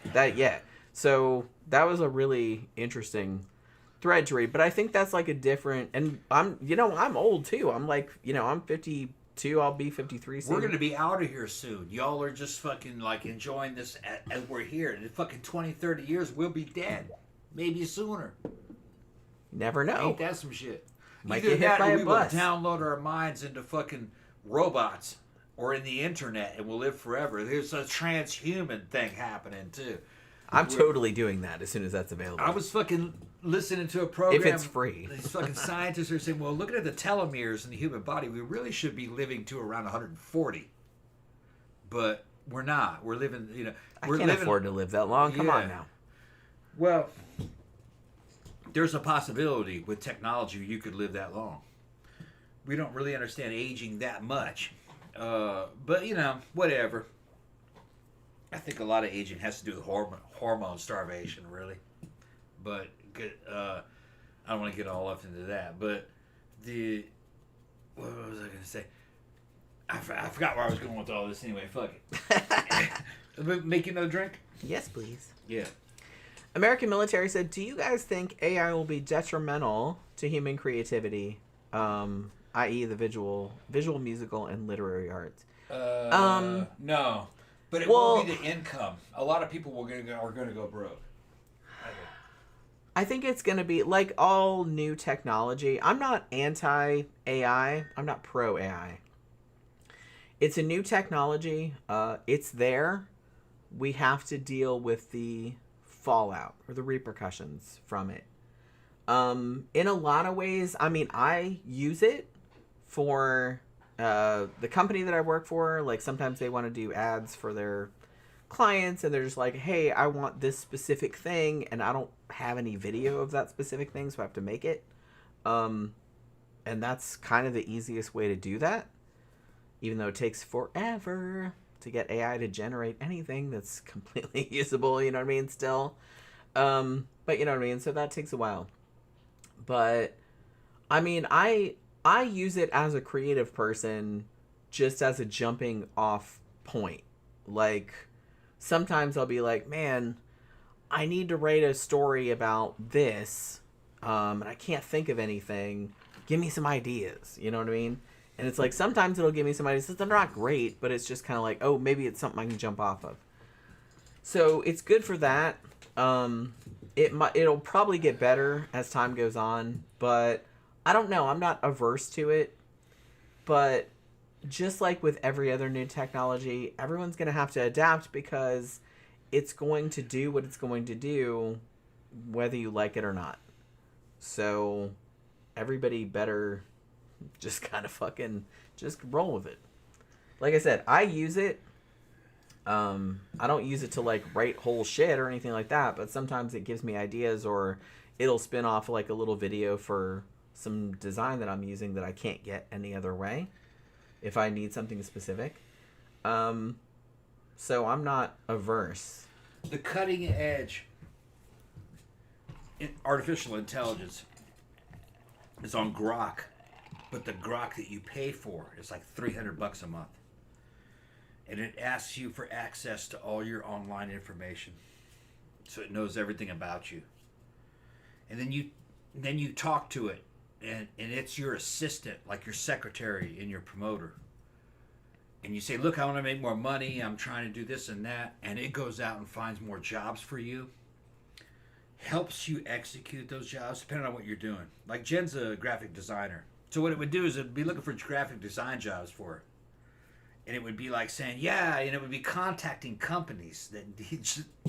So that was a really interesting thread to read. But I think that's like a different. And I'm old too. I'm like I'm 52. I'll be 53 soon. We're gonna be out of here soon. Y'all are just fucking like enjoying this as we're here. In fucking 20, 30 years, we'll be dead. Maybe sooner. Never know. Ain't that some shit? Might Either get hit that by or a we bus. will download our minds into fucking robots or in the internet and we'll live forever. There's a transhuman thing happening too. I'm totally doing that as soon as that's available. I was fucking listening to a program. If it's free. These fucking scientists are saying, well, looking at the telomeres in the human body, we really should be living to around 140. But we're not. We're living, I can't afford to live that long. Come on now. Well, there's a possibility with technology you could live that long. We don't really understand aging that much. But, whatever. I think a lot of aging has to do with hormone starvation, really. But I don't want to get all up into that. But what was I going to say? I forgot where I was going with all this anyway. Fuck it. Make you another drink? Yes, please. Yeah. American Military said, do you guys think AI will be detrimental to human creativity, i.e. the visual, musical, and literary arts? No. But it won't be the income. A lot of people are going to go broke. I think it's going to be like all new technology. I'm not anti-AI. I'm not pro-AI. It's a new technology. It's there. We have to deal with the fallout or the repercussions from it. In a lot of ways, I mean, I use it for the company that I work for. Like sometimes they want to do ads for their clients and they're just like, hey, I want this specific thing and I don't have any video of that specific thing, so I have to make it. And that's kind of the easiest way to do that, even though it takes forever to get AI to generate anything that's completely usable, you know what I mean, still. But you know what I mean, so that takes a while. But I mean, I use it as a creative person just as a jumping off point. Like sometimes I'll be like, man, I need to write a story about this, and I can't think of anything. Give me some ideas, you know what I mean? And it's like sometimes it'll give me some ideas. They're not great, but it's just kind of like, oh, maybe it's something I can jump off of. So it's good for that. It'll probably get better as time goes on, but I don't know. I'm not averse to it. But just like with every other new technology, everyone's going to have to adapt because it's going to do what it's going to do whether you like it or not. So everybody better just kind of fucking just roll with it. Like I said, I use it. I don't use it to like write whole shit or anything like that, but sometimes it gives me ideas or it'll spin off like a little video for some design that I'm using that I can't get any other way if I need something specific. So I'm not averse. The cutting edge in artificial intelligence is on Grok, but the Grok that you pay for is like $300 a month. And it asks you for access to all your online information. so it knows everything about you. And then you talk to it, and it's your assistant, like your secretary and your promoter. And you say, look, I want to make more money. I'm trying to do this and that. And it goes out and finds more jobs for you. Helps you execute those jobs depending on what you're doing. Like Jen's a graphic designer. So what it would do is it would be looking for graphic design jobs for her. And it would be like saying, yeah, and it would be contacting companies that need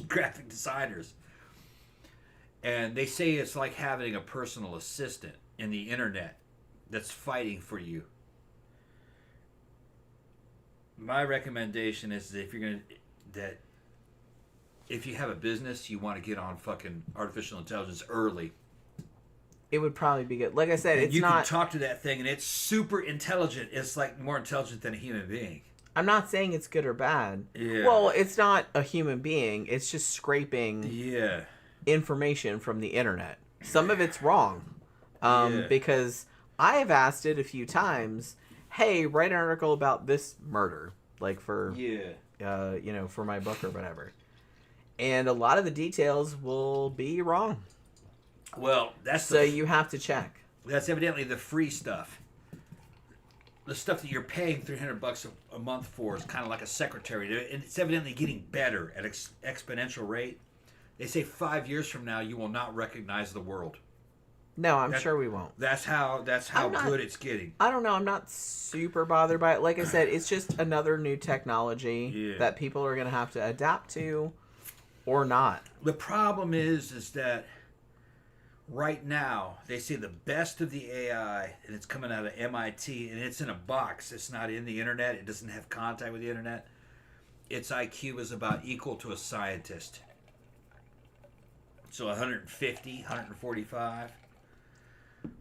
graphic designers. And they say it's like having a personal assistant in the internet that's fighting for you. My recommendation is that if you have a business, you want to get on fucking artificial intelligence early. It would probably be good. Like I said, and you can talk to that thing, and it's super intelligent. It's like more intelligent than a human being. I'm not saying it's good or bad. Yeah. Well, it's not a human being. It's just scraping information from the internet. Some of it's wrong. Because I have asked it a few times, hey, write an article about this murder. Like for, for my book or whatever. And a lot of the details will be wrong. Well, you have to check. That's evidently the free stuff. The stuff that you're paying $300 a month for is kind of like a secretary. It's evidently getting better at exponential rate. They say 5 years from now you will not recognize the world. No, I'm sure we won't. That's how good it's getting. I don't know. I'm not super bothered by it. Like I said, it's just another new technology that people are going to have to adapt to or not. The problem is that right now, they say the best of the AI, and it's coming out of MIT, and it's in a box. It's not in the internet. It doesn't have contact with the internet. Its IQ is about equal to a scientist. So 150, 145.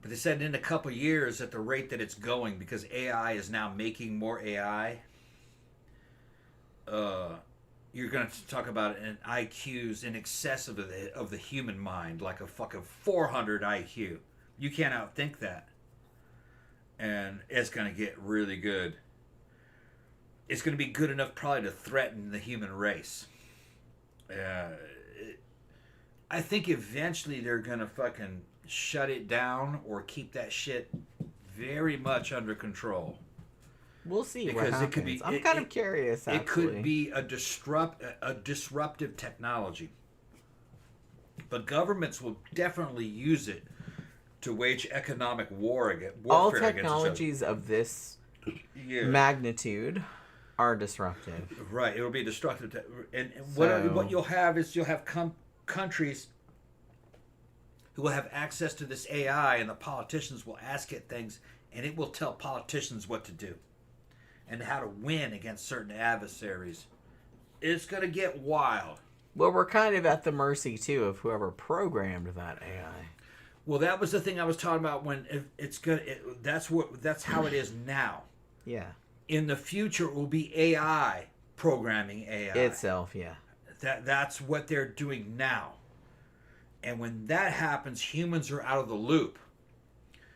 But they said in a couple years, at the rate that it's going, because AI is now making more AI, you're going to talk about an IQs in excess of the human mind, like a fucking 400 IQ. You can't outthink that. And it's going to get really good. It's going to be good enough probably to threaten the human race. I think eventually they're going to fucking shut it down or keep that shit very much under control. We'll see because what happens. I'm kind of curious, actually. It could be a disruptive technology. But governments will definitely use it to wage economic warfare all technologies of this magnitude are disruptive. Right, it will be destructive. And what you'll have is countries who will have access to this AI, and the politicians will ask it things, and it will tell politicians what to do and how to win against certain adversaries. It's going to get wild. Well, we're kind of at the mercy, too, of whoever programmed that AI. Well, that was the thing I was talking about when it's good. That's how it is now. Yeah. In the future, it will be AI programming AI. Itself, yeah. That's what they're doing now. And when that happens, humans are out of the loop.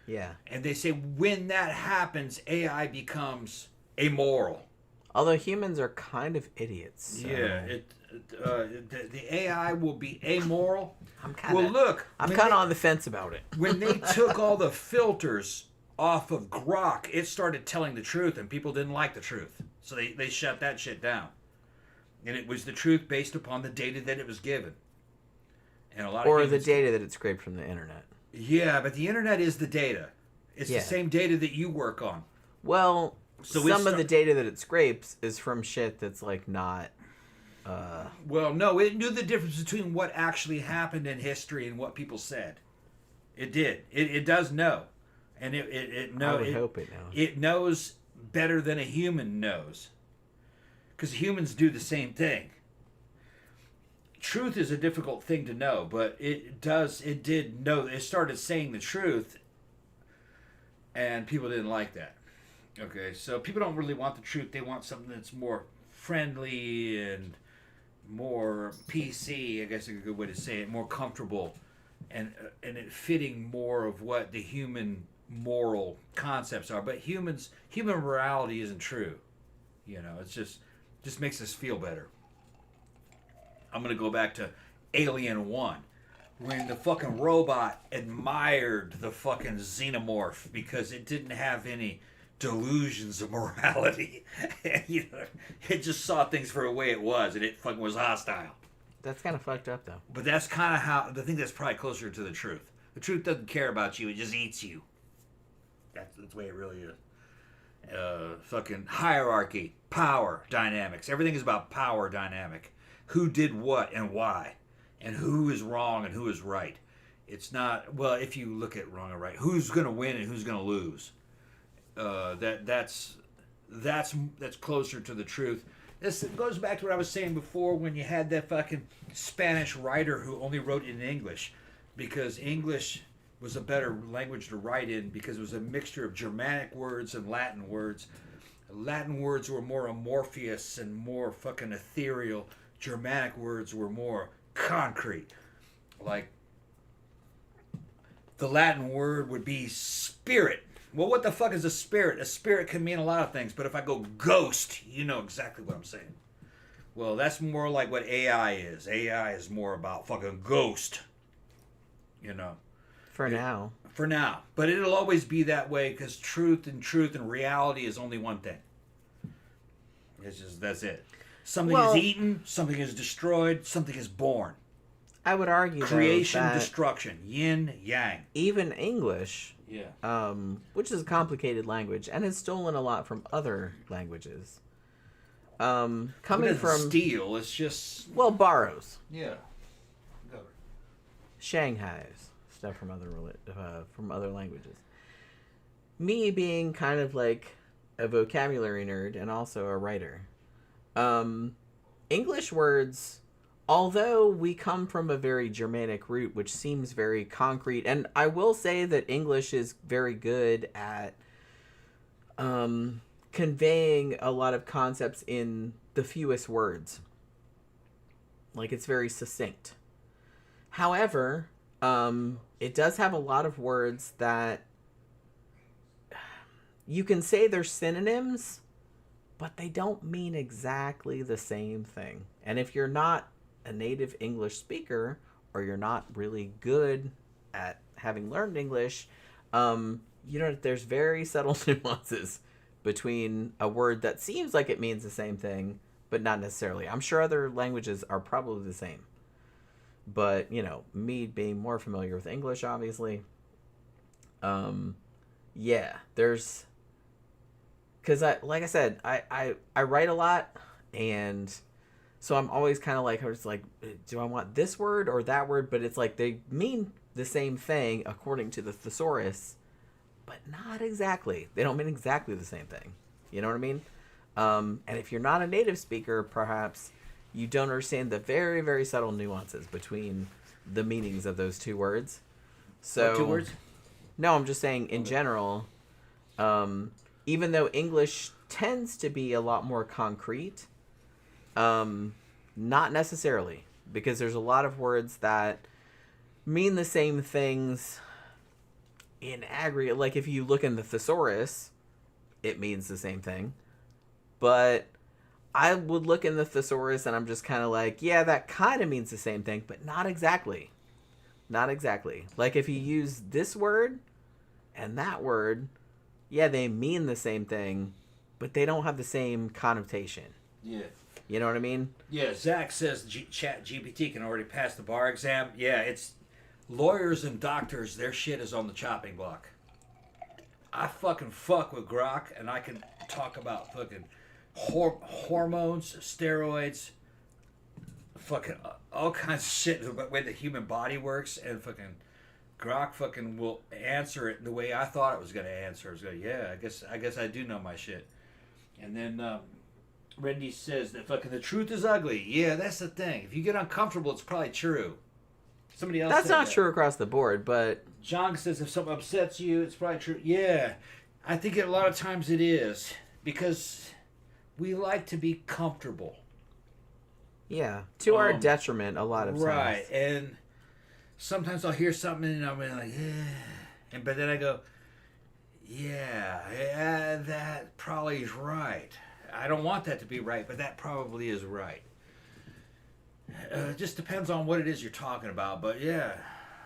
Yeah. And they say when that happens, AI becomes amoral. Although humans are kind of idiots. So. Yeah. The AI will be amoral. I'm kind of on the fence about it. When they took all the filters off of Grok, it started telling the truth, and people didn't like the truth. So they shut that shit down. And it was the truth based upon the data that it was given. And the data that it scraped from the internet. Yeah, but the internet is the data. It's the same data that you work on. Well, some of the data that it scrapes is from shit that's like not... Well, no, it knew the difference between what actually happened in history and what people said. It did. It does know. And it knows. I would hope it knows. It knows better than a human knows. Because humans do the same thing. Truth is a difficult thing to know, but it did know. It started saying the truth, and people didn't like that. Okay, so people don't really want the truth. They want something that's more friendly and more PC, I guess is a good way to say it, more comfortable, and it fitting more of what the human moral concepts are. But human morality isn't true. You know, it's just makes us feel better. I'm going to go back to Alien 1. When the fucking robot admired the fucking xenomorph because it didn't have any delusions of morality. And, you know, it just saw things for the way it was, and it fucking was hostile. That's kind of fucked up, though. But that's kind of how, I think that's probably closer to the truth. The truth doesn't care about you, it just eats you. That's the way it really is. Fucking hierarchy, power dynamics. Everything is about power dynamic. Who did what and why. And who is wrong and who is right. It's not, well, if you look at wrong and right, who's going to win and who's going to lose. That's closer to the truth. This goes back to what I was saying before when you had that fucking Spanish writer who only wrote in English because English was a better language to write in because it was a mixture of Germanic words and Latin words. Latin words were more amorphous and more fucking ethereal. Germanic words were more concrete. Like, the Latin word would be spirit. Well, what the fuck is a spirit? A spirit can mean a lot of things, but if I go ghost, you know exactly what I'm saying. Well, that's more like what AI is. AI is more about fucking ghost. You know. For now. For now. But it'll always be that way because truth and reality is only one thing. It's just, that's it. Something is eaten, something is destroyed, something is born. I would argue creation, though, that destruction, yin, yang. Even English, yeah, which is a complicated language and has stolen a lot from other languages. Coming from steal, it's just borrows. Yeah. Shanghai's stuff from other languages. Me being kind of like a vocabulary nerd and also a writer. English words, although we come from a very Germanic root, which seems very concrete, and I will say that English is very good at conveying a lot of concepts in the fewest words. Like, it's very succinct. However, it does have a lot of words that you can say they're synonyms, but they don't mean exactly the same thing. And if you're not a native English speaker, or you're not really good at having learned English, there's very subtle nuances between a word that seems like it means the same thing, but not necessarily. I'm sure other languages are probably the same. But, me being more familiar with English, obviously, there's... Because, like I said, I write a lot, and so I'm always kind of like, I was like, do I want this word or that word? But it's like they mean the same thing according to the thesaurus, but not exactly. They don't mean exactly the same thing. You know what I mean? And if you're not a native speaker, perhaps you don't understand the very, very subtle nuances between the meanings of those two words. So, what two words? No, I'm just saying in general, even though English tends to be a lot more concrete, not necessarily, because there's a lot of words that mean the same things in aggregate. Like, if you look in the thesaurus, it means the same thing. But I would look in the thesaurus and I'm just kind of like, yeah, that kind of means the same thing, but not exactly. Not exactly. Like, if you use this word and that word, yeah, they mean the same thing, but they don't have the same connotation. Yeah. You know what I mean? Yeah, Zach says Chat GPT can already pass the bar exam. Yeah, it's lawyers and doctors, their shit is on the chopping block. I fucking fuck with Grok, and I can talk about fucking hormones, steroids, fucking all kinds of shit about the way the human body works, and fucking Grok fucking will answer it the way I thought it was going to answer. It was going, yeah, I guess I do know my shit. And then Randy says that fucking the truth is ugly. Yeah, that's the thing. If you get uncomfortable, it's probably true. Somebody else. That's not true across the board, but John says if something upsets you, it's probably true. Yeah, I think a lot of times it is because we like to be comfortable. Yeah, to our detriment a lot of times. Right, and sometimes I'll hear something and I'll be like, yeah, but then I go, yeah, that probably is right. I don't want that to be right, but that probably is right. It just depends on what it is you're talking about, but yeah.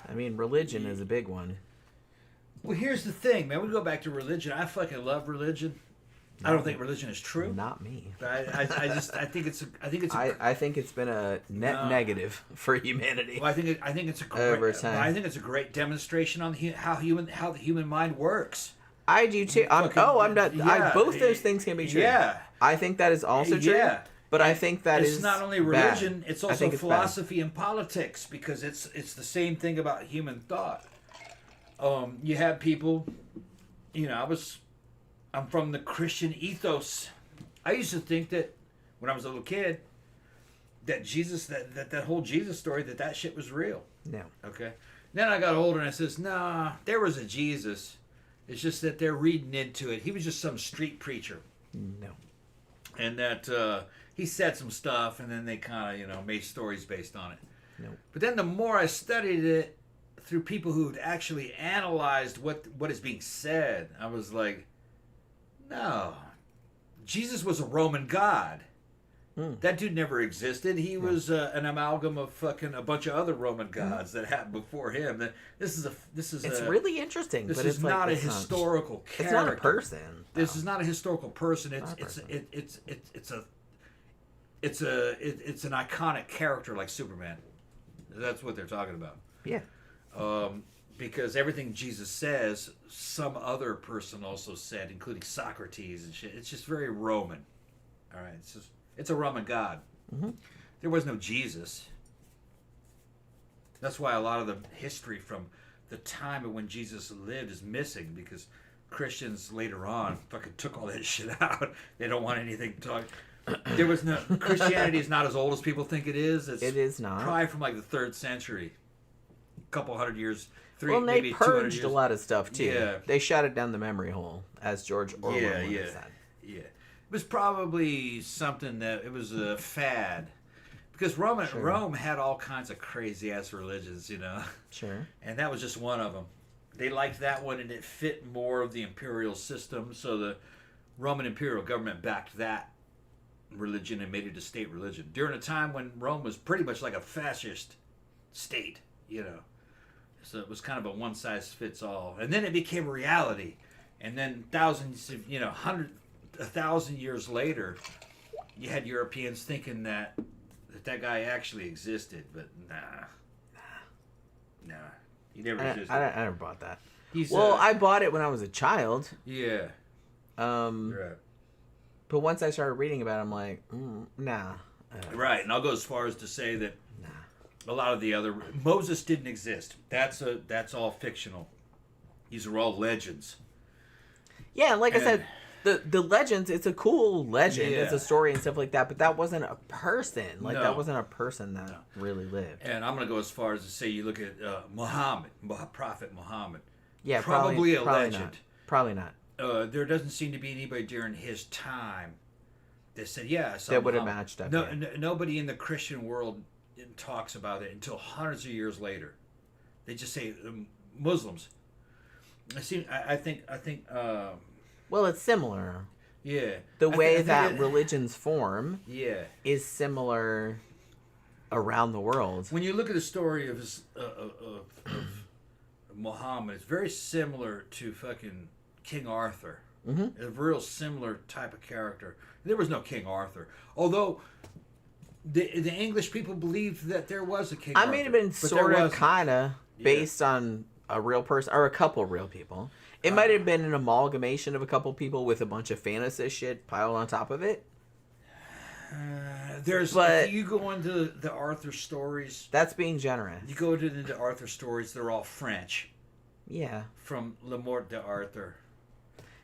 I mean, religion is a big one. Well, here's the thing, man. We go back to religion. I fucking love religion. I don't think religion is true. Not me. I think it's been a net negative for humanity. Well, I think it's a great, over time. I think it's a great demonstration on how the human mind works. I do too. I'm not. Yeah, both those things can be true. Yeah, I think that is also true. Yeah, but I think that it's not only religion; bad. it's also philosophy and politics, because it's the same thing about human thought. You have people, I'm from the Christian ethos. I used to think that when I was a little kid, that Jesus, that whole Jesus story, that shit was real. No. Okay. Then I got older and I says, nah, there was a Jesus. It's just that they're reading into it. He was just some street preacher. No. And that he said some stuff, and then they kind of, made stories based on it. No. But then the more I studied it through people who'd actually analyzed what is being said, I was like, no, Jesus was a Roman god. That dude never existed. He was an amalgam of fucking a bunch of other Roman gods that happened before him. It's really interesting. This but is it's not like, a historical character. It's not a person. This is not a historical person. It's an iconic character like Superman. That's what they're talking about. Yeah. Because everything Jesus says, some other person also said, including Socrates and shit. It's just very Roman. All right, it's a Roman god. Mm-hmm. There was no Jesus. That's why a lot of the history from the time of when Jesus lived is missing, because Christians later on fucking took all that shit out. They don't want anything to talk. There was no Christianity is not as old as people think it is. It is not. Probably from like the 3rd century, a couple hundred years. They purged a lot of stuff too. Yeah. They shot it down the memory hole, as George Orwell said. Yeah. It was probably something that it was a fad, because Rome had all kinds of crazy ass religions, Sure. And that was just one of them. They liked that one, and it fit more of the imperial system. So the Roman imperial government backed that religion and made it a state religion during a time when Rome was pretty much like a fascist state, So it was kind of a one size fits all, and then it became a reality, and then thousands of 1,000 years later, you had Europeans thinking that guy actually existed, but nah, he never existed. I never bought that. I bought it when I was a child. Yeah. Right. But once I started reading about it, I'm like, nah. Right, and I'll go as far as to say that a lot of the other Moses didn't exist. That's all fictional. These are all legends. Yeah, like I said, the legends, it's a cool legend. Yeah. It's a story and stuff like that, but that wasn't a person. That wasn't a person that really lived. And I'm going to go as far as to say you look at Prophet Muhammad. Yeah, probably a legend. Not. Probably not. There doesn't seem to be anybody during his time that said, that would have matched up. Nobody in the Christian world talks about it until hundreds of years later. They just say Muslims. I think. Well, it's similar. Yeah. The way that religions form. Yeah. Is similar around the world. When you look at the story of Muhammad, it's very similar to fucking King Arthur. Mm-hmm. A real similar type of character. There was no King Arthur, although the English people believed that there was a King Arthur. I mean, it been sort of, kind of based on a real person or a couple real people. It might have been an amalgamation of a couple people with a bunch of fantasy shit piled on top of it. If you go into the Arthur stories, that's being generous. You go into the Arthur stories; they're all French. Yeah. From Le Mort d'Arthur.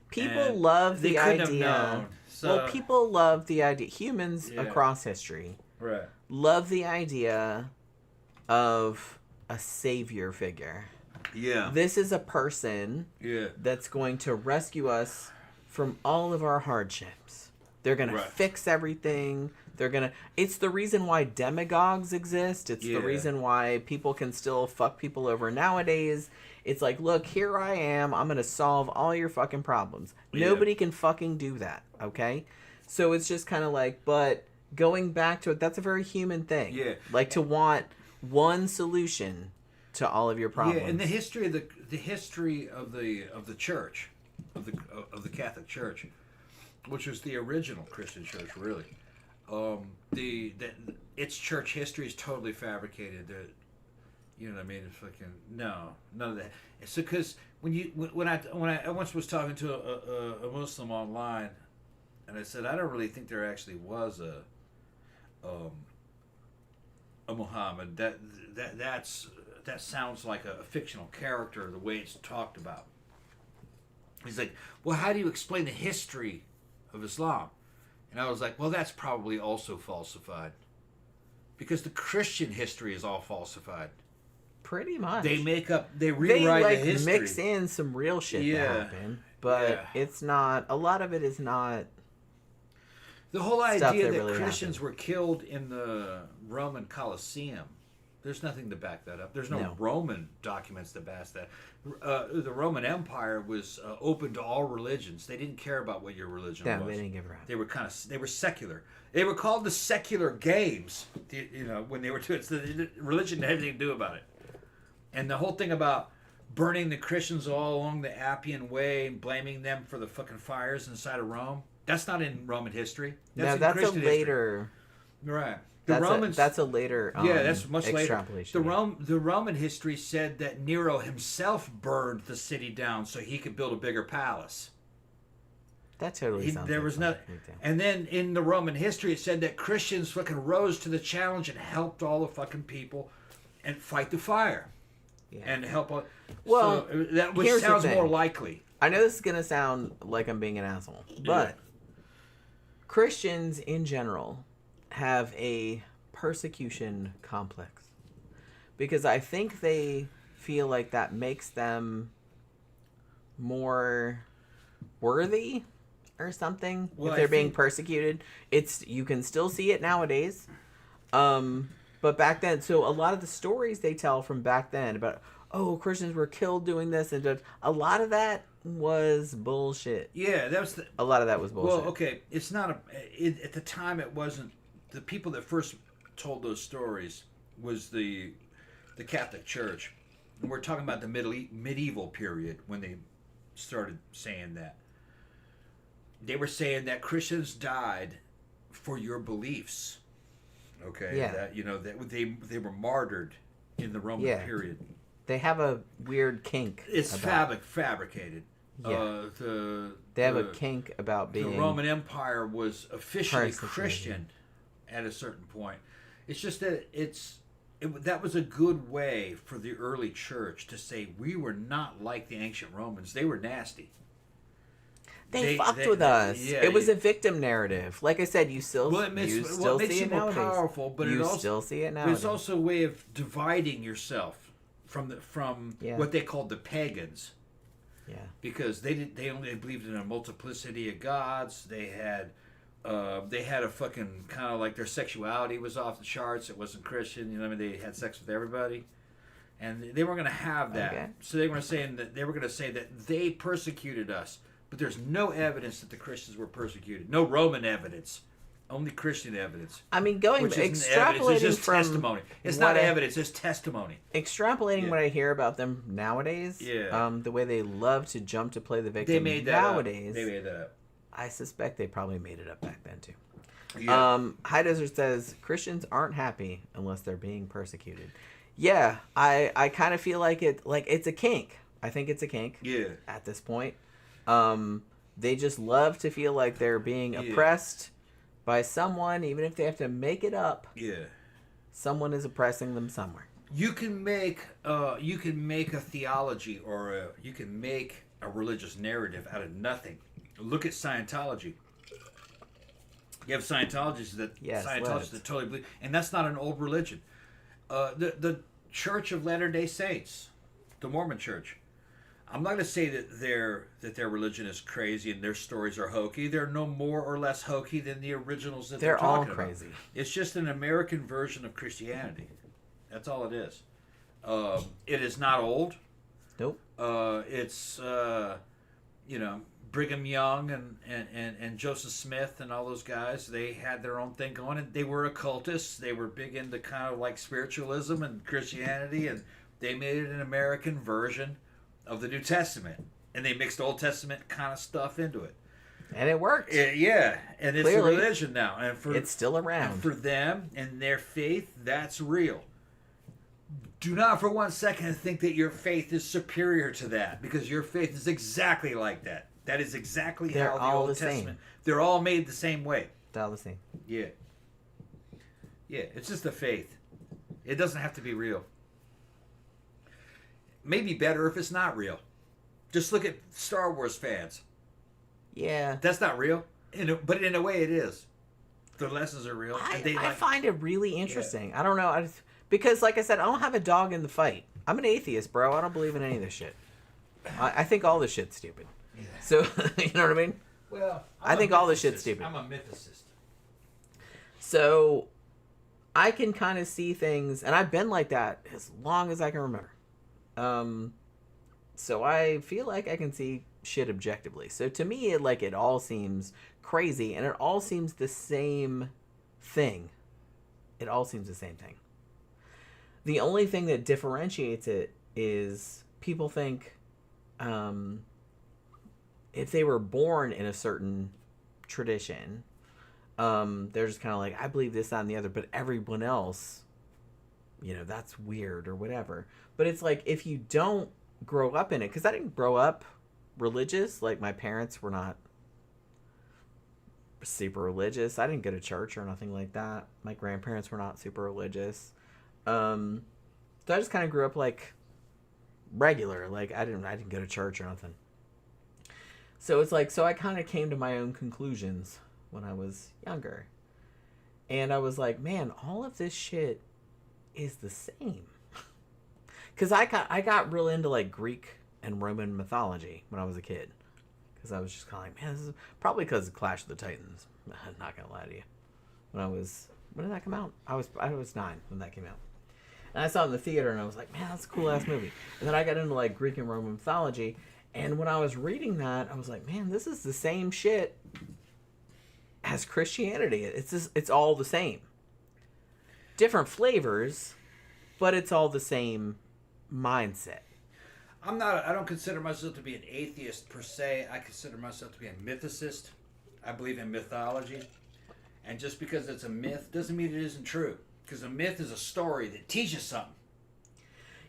People love the idea. So, people love the idea. Humans across history love the idea of a savior figure. Yeah. This is a person that's going to rescue us from all of our hardships. They're going to fix everything. It's the reason why demagogues exist. It's the reason why people can still fuck people over nowadays. It's like, look, here I am. I'm going to solve all your fucking problems. Nobody can fucking do that, okay? So it's just kind of like, but going back to it, that's a very human thing. Yeah. Like to want one solution to all of your problems. Yeah, and the history of the history of the church, of the Catholic Church, which was the original Christian church, really. Its church history is totally fabricated. You know what I mean? It's fucking none of that. It's because when I once was talking to a Muslim online, and I said I don't really think there actually was a Muhammad. That sounds like a fictional character the way it's talked about. He's like, well, how do you explain the history of Islam? And I was like, well, that's probably also falsified. Because the Christian history is all falsified. Pretty much. They rewrite the history. They mix in some real shit that happened. But it's not, a lot of it is not. The whole idea that really Christians were killed in the Roman Colosseum, there's nothing to back that up. There's no Roman documents to back that. The Roman Empire was open to all religions. They didn't care about what your religion was. They didn't give a crap. They were secular. They were called the secular games. You know, when they were doing it, so religion had anything to do about it. And the whole thing about burning the Christians all along the Appian Way and blaming them for the fucking fires inside of Rome. That's not in Roman history. That's a later. Right. That's a later. That's much later. The The Roman history said that Nero himself burned the city down so he could build a bigger palace. That totally sounds. There was no. And then in the Roman history, it said that Christians fucking rose to the challenge and helped all the fucking people and fight the fire. Yeah. And help. Well, so that which sounds more likely. I know this is gonna sound like I'm being an asshole, but Christians in general have a persecution complex because I think they feel like that makes them more worthy or something if they're being persecuted. You can still see it nowadays. But back then, so a lot of the stories they tell from back then about, Christians were killed doing this, and a lot of that was bullshit. Yeah, a lot of that was bullshit. Well, okay, it's not at the time it wasn't. The people that first told those stories was the Catholic Church, and we're talking about the medieval period when they started saying that. They were saying that Christians died for your beliefs. Okay. Yeah. That they were martyred in the Roman period. They have a weird kink. It's fabricated. Yeah. They have a kink about being. The Roman Empire was officially Christian at a certain point. It's just that that was a good way for the early church to say we were not like the ancient Romans. They were nasty. They fucked with us. Yeah, it was a victim narrative. Like I said, you still see it nowadays. Powerful, but you still see it nowadays. But it's also a way of dividing yourself from what they called the pagans. Yeah. Because they only believed in a multiplicity of gods. They had a fucking kind of like their sexuality was off the charts. It wasn't Christian. You know what I mean? They had sex with everybody. And they weren't going to have that. Okay. So they were saying that they were going to say that they persecuted us. But there's no evidence that the Christians were persecuted. No Roman evidence. Only Christian evidence. I mean, extrapolating it's just from testimony. It's not evidence. It's testimony. Extrapolating what I hear about them nowadays. Yeah. The way they love to jump to play the victim. They made that nowadays. Up. They made that up. I suspect they probably made it up back then too. Yeah. High Desert says Christians aren't happy unless they're being persecuted. Yeah, I kind of feel like it's a kink. I think it's a kink. Yeah. At this point. They just love to feel like they're being oppressed by someone, even if they have to make it up. Yeah. Someone is oppressing them somewhere. You can make a theology or you can make a religious narrative out of nothing. Look at Scientology. You have Scientologists that totally believe, and that's not an old religion. The Church of Latter-day Saints, the Mormon Church. I'm not going to say that their religion is crazy and their stories are hokey. They're no more or less hokey than the originals that they're talking about. They're all crazy. It's just an American version of Christianity. That's all it is. It is not old. Nope. It's Brigham Young and Joseph Smith and all those guys, they had their own thing going, and they were occultists. They were big into kind of like spiritualism and Christianity, and they made it an American version of the New Testament, and they mixed Old Testament kind of stuff into it. And it worked. Yeah, and it's Clearly, a religion now. And it's still around. And for them and their faith, that's real. Do not for 1 second think that your faith is superior to that, because your faith is exactly like that. That is exactly how the Old Testament. They're all made the same way. They're all the same. Yeah. Yeah, it's just a faith. It doesn't have to be real. Maybe better if it's not real. Just look at Star Wars fans. Yeah. That's not real, but in a way it is. The lessons are real. I find it really interesting. Yeah. I don't know. Because, like I said, I don't have a dog in the fight. I'm an atheist, bro. I don't believe in any of this shit. I think all this shit's stupid. Yeah. So, you know what I mean? Well, I think all this shit's stupid. I'm a mythicist. So, I can kind of see things, and I've been like that as long as I can remember. So I feel like I can see shit objectively. So to me, it all seems crazy, and it all seems the same thing. It all seems the same thing. The only thing that differentiates it is people think if they were born in a certain tradition, they're just kind of like, I believe this, that, and the other, but everyone else, that's weird or whatever. But it's like, if you don't grow up in it, because I didn't grow up religious. Like, my parents were not super religious. I didn't go to church or nothing like that. My grandparents were not super religious. So I just kind of grew up like regular. Like, I didn't go to church or nothing. So it's like, so I kind of came to my own conclusions when I was younger. And I was like, man, all of this shit is the same. Because I got real into like Greek and Roman mythology when I was a kid. Because I was just kind of like, man, this is probably because of Clash of the Titans. I'm not going to lie to you. When did that come out? I was 9 when that came out. And I saw it in the theater and I was like, man, that's a cool ass movie. And then I got into like Greek and Roman mythology. And when I was reading that, I was like, man, this is the same shit as Christianity. It's all the same. Different flavors, but it's all the same mindset. I don't consider myself to be an atheist per se. I consider myself to be a mythicist. I believe in mythology. And just because it's a myth doesn't mean it isn't true. Because a myth is a story that teaches something.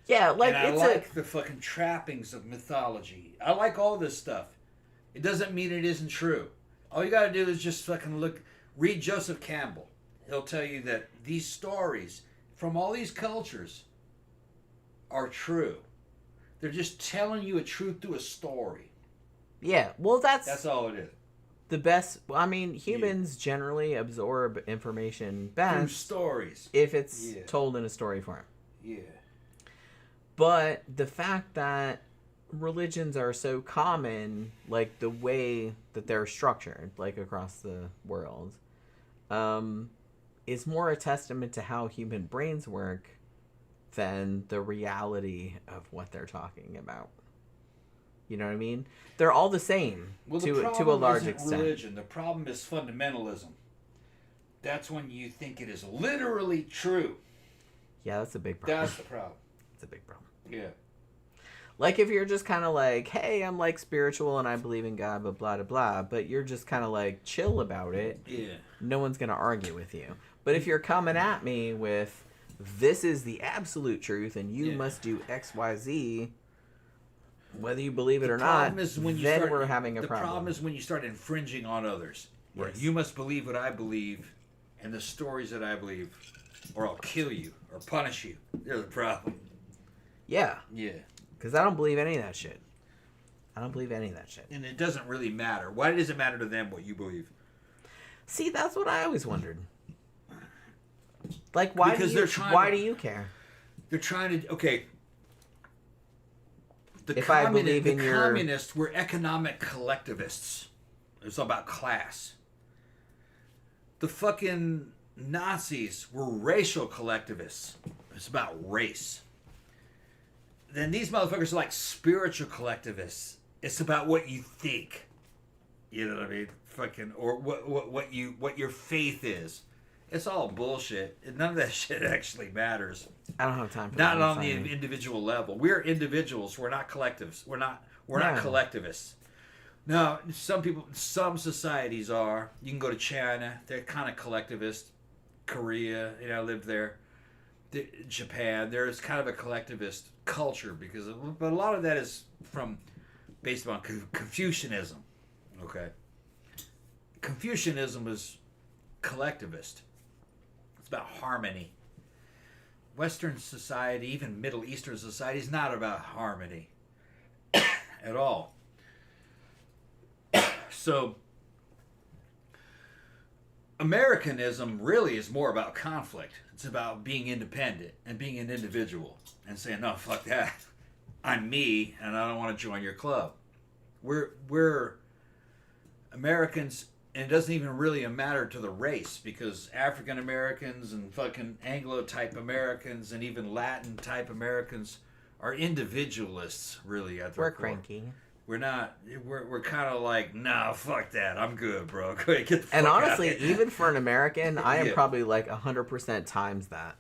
Yeah, like, and I like the fucking trappings of mythology. I like all this stuff. It doesn't mean it isn't true. All you gotta do is just fucking read Joseph Campbell. He'll tell you that these stories from all these cultures are true. They're just telling you a truth through a story. Yeah, well, that's all it is. The best. I mean, humans generally absorb information best through stories if it's told in a story form. Yeah. But the fact that religions are so common, like the way that they're structured, like across the world, is more a testament to how human brains work than the reality of what they're talking about. You know what I mean? They're all the same to a large extent. Religion. The problem is fundamentalism. That's when you think it is literally true. Yeah, that's a big problem. That's the problem. It's a big problem. Yeah. Like, if you're just kind of like, hey, I'm like spiritual and I believe in God, but blah, blah, blah, but you're just kind of like chill about it, no one's going to argue with you. But if you're coming at me with, this is the absolute truth and you must do X, Y, Z, whether you believe it or not, then we're having a problem. The problem is when you start infringing on others. Where you must believe what I believe and the stories that I believe, or I'll kill you or punish you. They're the problem. Yeah. Yeah. Because I don't believe any of that shit. I don't believe any of that shit. And it doesn't really matter. Why does it matter to them what you believe? See, that's what I always wondered. Like, why do you care? They're trying to... Okay. The communists were economic collectivists. It's all about class. The fucking Nazis were racial collectivists. It's about race. Then these motherfuckers are like spiritual collectivists. It's about what you think. You know what I mean? Fucking, or what your faith is. It's all bullshit. None of that shit actually matters. I don't have time for that. Not on the signing. individual level. We're individuals. We're not collectives. We're not collectivists. No, some societies are. You can go to China. They're kind of collectivist. Korea, I lived there. Japan, there's kind of a collectivist culture but a lot of that is based on Confucianism. Okay. Confucianism is collectivist. It's about harmony. Western society, even Middle Eastern society, is not about harmony at all. So, Americanism really is more about conflict. It's about being independent and being an individual and saying, no, fuck that. I'm me, and I don't want to join your club. We're Americans, and it doesn't even really matter to the race, because African Americans and fucking Anglo-type Americans and even Latin-type Americans are individualists, really, at their core. We're cranky. We're not. We're kind of like, nah, fuck that. I'm good, bro. Go ahead, get the fuck And out honestly, of here. even for an American, I am probably like 100% times that.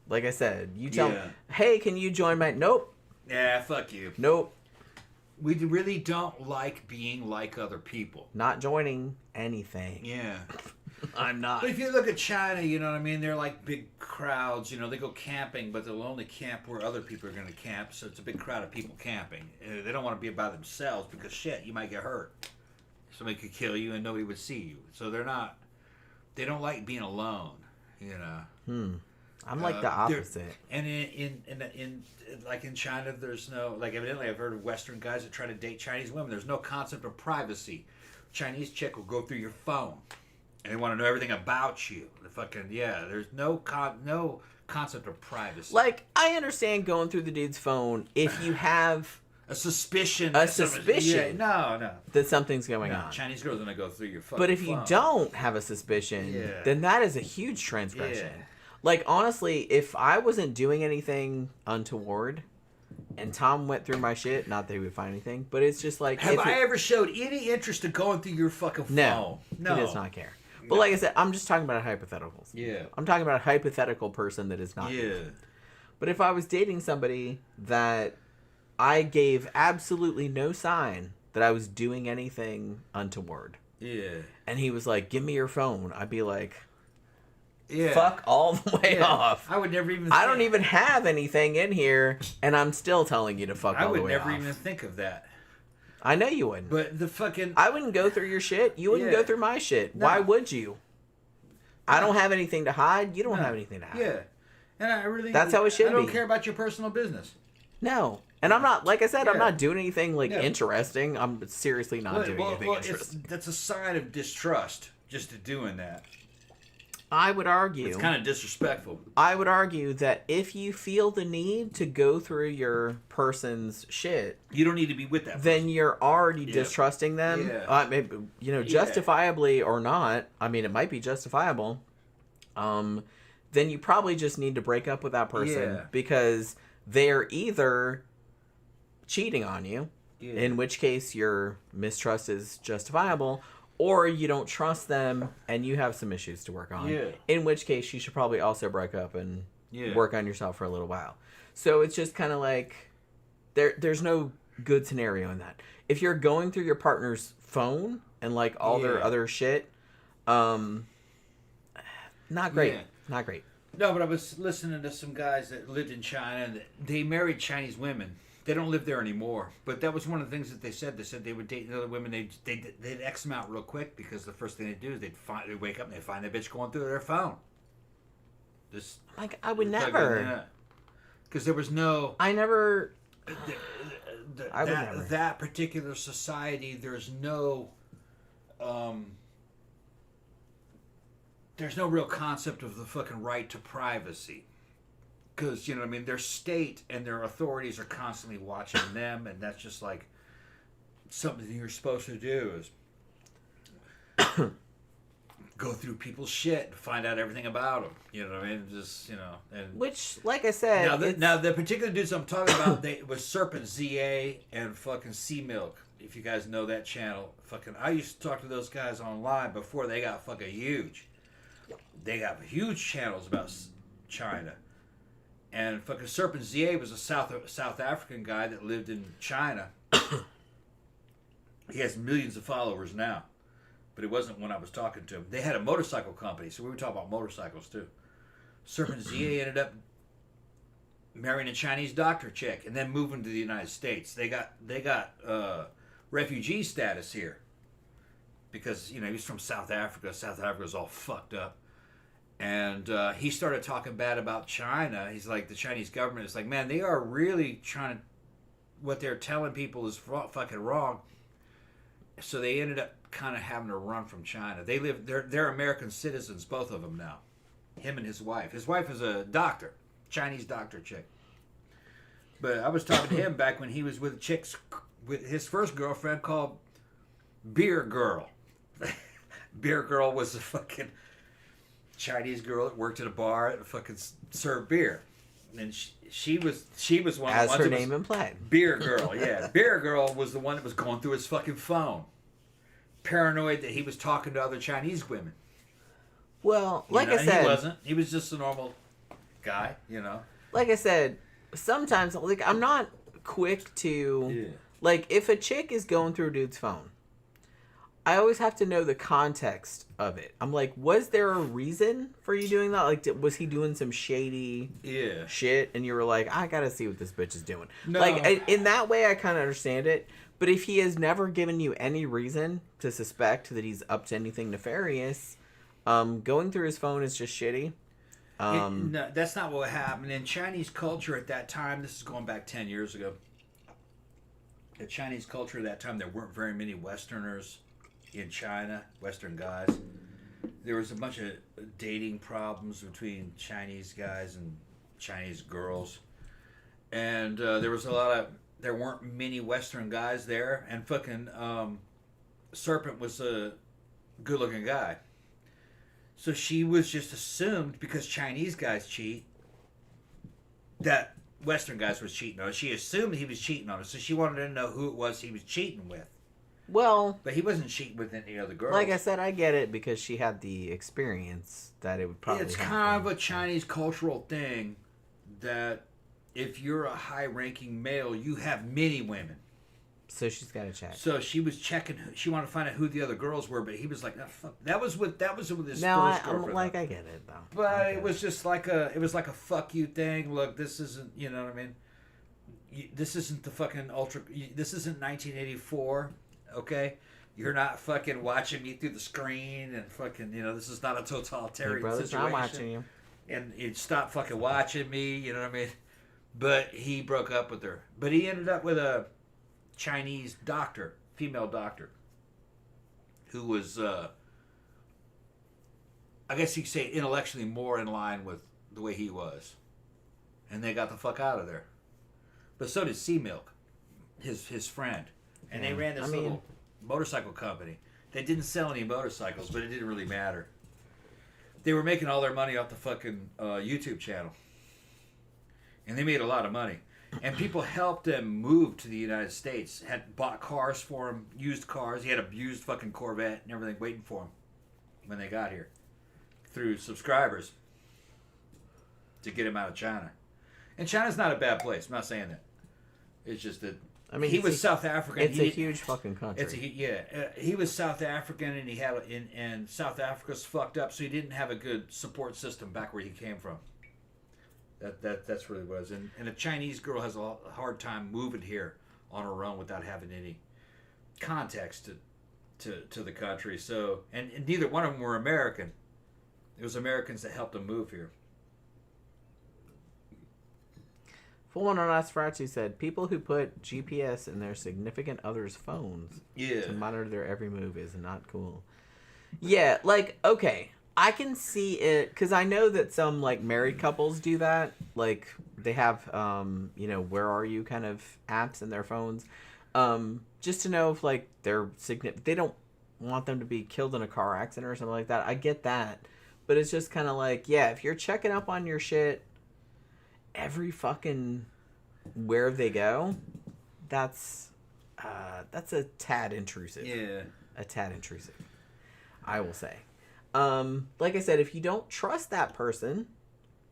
Like I said, you tell me, hey, can you join my... Nope. Yeah, fuck you. Nope. We really don't like being like other people. Not joining anything. Yeah. I'm not. But if you look at China, you know what I mean? They're like big crowds. They go camping, but they'll only camp where other people are going to camp. So it's a big crowd of people camping. They don't want to be by themselves because, shit, you might get hurt. Somebody could kill you and nobody would see you. So they don't like being alone, I'm like the opposite. And in China, there's no, evidently I've heard of Western guys that try to date Chinese women. There's no concept of privacy. Chinese chick will go through your phone. And they want to know everything about you. There's no concept of privacy. I understand going through the dude's phone if you have a suspicion. Yeah, no. That something's going on. Chinese girls are going to go through your phone. But if you don't have a suspicion, then that is a huge transgression. Yeah. Honestly, if I wasn't doing anything untoward and Tom went through my shit, not that he would find anything, but it's just like... Have I ever showed any interest in going through your fucking phone? No. He does not care. But like I said, I'm just talking about hypotheticals. Yeah. I'm talking about a hypothetical person that is not. Yeah. But if I was dating somebody that I gave absolutely no sign that I was doing anything untoward. Yeah. And he was like, give me your phone. I'd be like, yeah, fuck all the way off. I would never even I don't even have anything in here, and I'm still telling you to fuck all the way off. I would never even think of that. I know you wouldn't. But the fucking... I wouldn't go through your shit. You wouldn't go through my shit. No. Why would you? I don't have anything to hide. You don't have anything to hide. Yeah. And I really... That's how it should be. I don't care about your personal business. No. And I'm not, like I said, I'm not doing anything, interesting. I'm seriously not doing anything interesting. That's a sign of distrust, just doing that. I would argue... It's kind of disrespectful. I would argue that if you feel the need to go through your person's shit... You don't need to be with that person. Then you're already distrusting them. Yeah. Maybe, justifiably or not. I mean, it might be justifiable. Then you probably just need to break up with that person because they're either cheating on you, in which case your mistrust is justifiable, or you don't trust them and you have some issues to work on. In which case you should probably also break up and work on yourself for a little while. So it's just kind of like there's no good scenario in that. If you're going through your partner's phone and like all their other shit, not great. Not great. No, but I was listening to some guys that lived in China and they married Chinese women. They don't live there anymore. But that was one of the things that they said. They said they would date other women. They'd X them out real quick because the first thing they'd do is they'd wake up and they'd find that bitch going through their phone. I would never. Because there was no... I never... I would never. That particular society, there's no... there's no real concept of the fucking right to privacy. Because, their state and their authorities are constantly watching them, and that's just like something you're supposed to do is go through people's shit and find out everything about them. You know what I mean? Just, and which, like I said... Now, the particular dudes I'm talking about, was Serpent ZA and fucking Sea Milk. if you guys know that channel, fucking, I used to talk to those guys online before they got fucking huge. They got huge channels about China. And fucking Serpent ZA was a South African guy that lived in China. He has millions of followers now. But it wasn't when I was talking to him. They had a motorcycle company, so we were talking about motorcycles too. Serpent ZA ended up marrying a Chinese doctor chick and then moving to the United States. They got refugee status here because he was from South Africa. South Africa's all fucked up, and he started talking bad about China. He's like, the Chinese government is like, man, they are really trying to. What they're telling people is fucking wrong. So they ended up kind of having to run from China. They're American citizens, both of them now. Him and his wife. His wife is a doctor, Chinese doctor chick. But I was talking to him back when he was with chicks, with his first girlfriend called Beer Girl. Beer Girl was a fucking Chinese girl that worked at a bar and fucking served beer. And she was one of the ones. As her name implied. Beer Girl, yeah. Beer Girl was the one that was going through his fucking phone. Paranoid that he was talking to other Chinese women. Well, like I said, he wasn't. He was just a normal guy, Like I said, sometimes I'm not quick to if a chick is going through a dude's phone, I always have to know the context of it. I'm like, was there a reason for you doing that? Like, was he doing some shady shit, and you were like, I gotta see what this bitch is doing? No. Like, in that way, I kind of understand it. But if he has never given you any reason to suspect that he's up to anything nefarious, going through his phone is just shitty. No, that's not what happened. In Chinese culture at that time, this is going back 10 years ago. In Chinese culture at that time, there weren't very many Westerners in China, Western guys. There was a bunch of dating problems between Chinese guys and Chinese girls. And there weren't many Western guys there. And fucking Serpent was a good-looking guy. So she was just assumed, because Chinese guys cheat, that Western guys was cheating on her. She assumed he was cheating on her, so she wanted to know who it was he was cheating with. Well... But he wasn't cheating with any other girls. Like I said, I get it, because she had the experience that it would probably It's kind of a Chinese cultural thing that if you're a high-ranking male, you have many women. So she's got to check. So she was checking. She wanted to find out who the other girls were, but he was like, oh, fuck. That was with his now, first girlfriend. I get it though. But it was just like a fuck you thing. Look, this isn't, you know what I mean? This isn't the fucking this isn't 1984, okay? You're not fucking watching me through the screen and fucking, this is not a totalitarian situation. I'm watching you. And you'd stop fucking watching me, you know what I mean? But he broke up with her. But he ended up with a Chinese doctor, female doctor, who was, I guess you could say, intellectually more in line with the way he was. And they got the fuck out of there. But so did Sea Milk, his friend. And they ran this little motorcycle company. They didn't sell any motorcycles, but it didn't really matter. They were making all their money off the fucking YouTube channel. And they made a lot of money. And people helped him move to the United States. Had bought cars for him, used cars. He had a used fucking Corvette and everything waiting for him when they got here. Through subscribers. To get him out of China. And China's not a bad place. I'm not saying that. It's just that he was South African. It's a huge fucking country. He was South African, and he had and South Africa's fucked up, so he didn't have a good support system back where he came from. That's what it was. And a Chinese girl has a hard time moving here on her own without having any context to the country. So and neither one of them were American. It was Americans that helped them move here. Full One on Nosferatu said, people who put GPS in their significant other's phones to monitor their every move is not cool. Yeah, like, okay. I can see it, because I know that some, like, married couples do that. Like, they have, where are you kind of apps in their phones. Just to know if, like, they don't want them to be killed in a car accident or something like that. I get that. But it's just kind of like, yeah, if you're checking up on your shit every fucking where they go, that's That's a tad intrusive. Yeah. A tad intrusive, I will say. Like I said, if you don't trust that person,